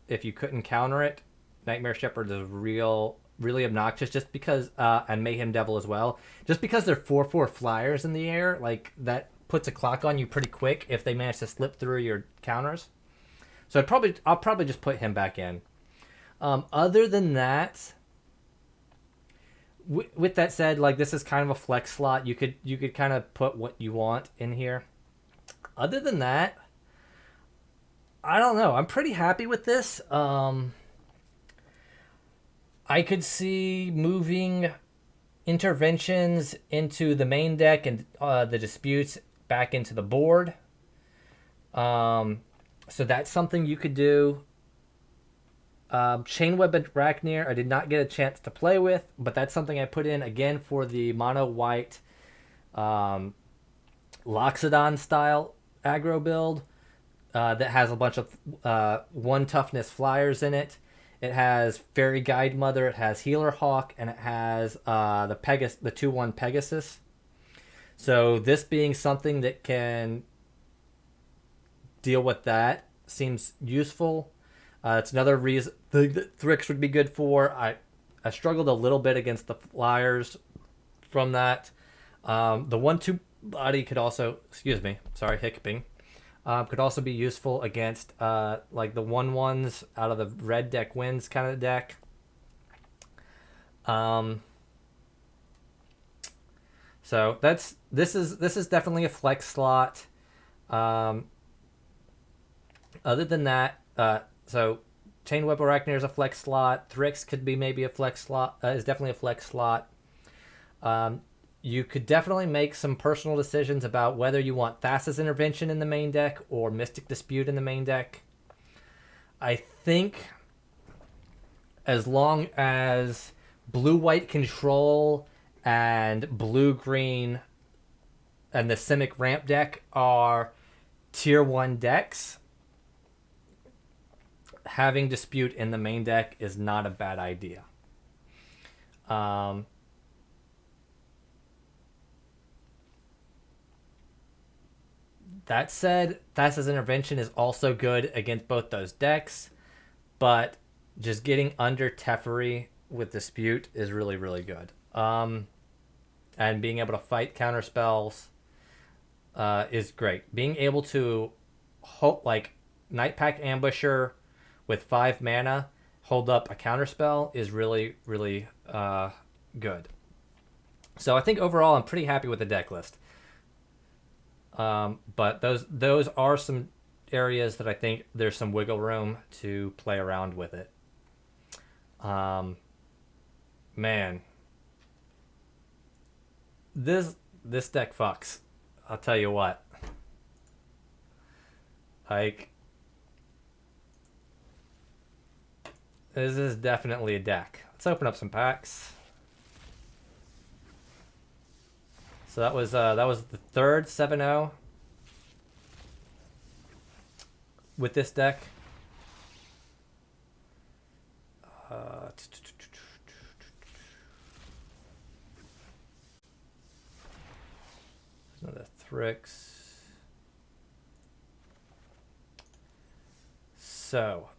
If you couldn't counter it, Nightmare Shepherd is really obnoxious, just because, and Mayhem Devil as well, just because they're 4/4 flyers in the air, that puts a clock on you pretty quick if they manage to slip through your counters. So I'll probably just put him back in. Other than that, with that said, this is kind of a flex slot. You could kind of put what you want in here. Other than that, I don't know. I'm pretty happy with this. I could see moving interventions into the main deck and the disputes back into the board. So that's something you could do. Chainweb Aracnir, I did not get a chance to play with, but that's something I put in again for the mono white Loxodon style aggro build that has a bunch of 1 toughness flyers in it. It has Fairy Guide Mother, it has Healer Hawk, and it has the 2/1 Pegasus. So this being something that can deal with that seems useful. It's another reason that Thryx would be good for. I struggled a little bit against the flyers from that. The 1/2 body could also, hiccuping. Could also be useful against the 1/1s out of the red deck wins kind of deck. So this is definitely a flex slot. Other than that, so Chainweb Aracnir is a flex slot. Thryx could be maybe a flex slot. Is definitely a flex slot. You could definitely make some personal decisions about whether you want Thassa's Intervention in the main deck or Mystic Dispute in the main deck. I think as long as blue-white control and blue-green and the Simic ramp deck are tier 1 decks, having Dispute in the main deck is not a bad idea. That said, Thassa's Intervention is also good against both those decks, but just getting under Teferi with Dispute is really, really good. And being able to fight counter spells is great. Being able to Nightpack Ambusher with 5 mana hold up a counter spell is really, really good. So I think overall I'm pretty happy with the deck list. But those are some areas that I think there's some wiggle room to play around with it. Man, this deck fucks. I'll tell you what. This is definitely a deck. Let's open up some packs. So that was the third 7-0 with this deck. Another Thryx. So,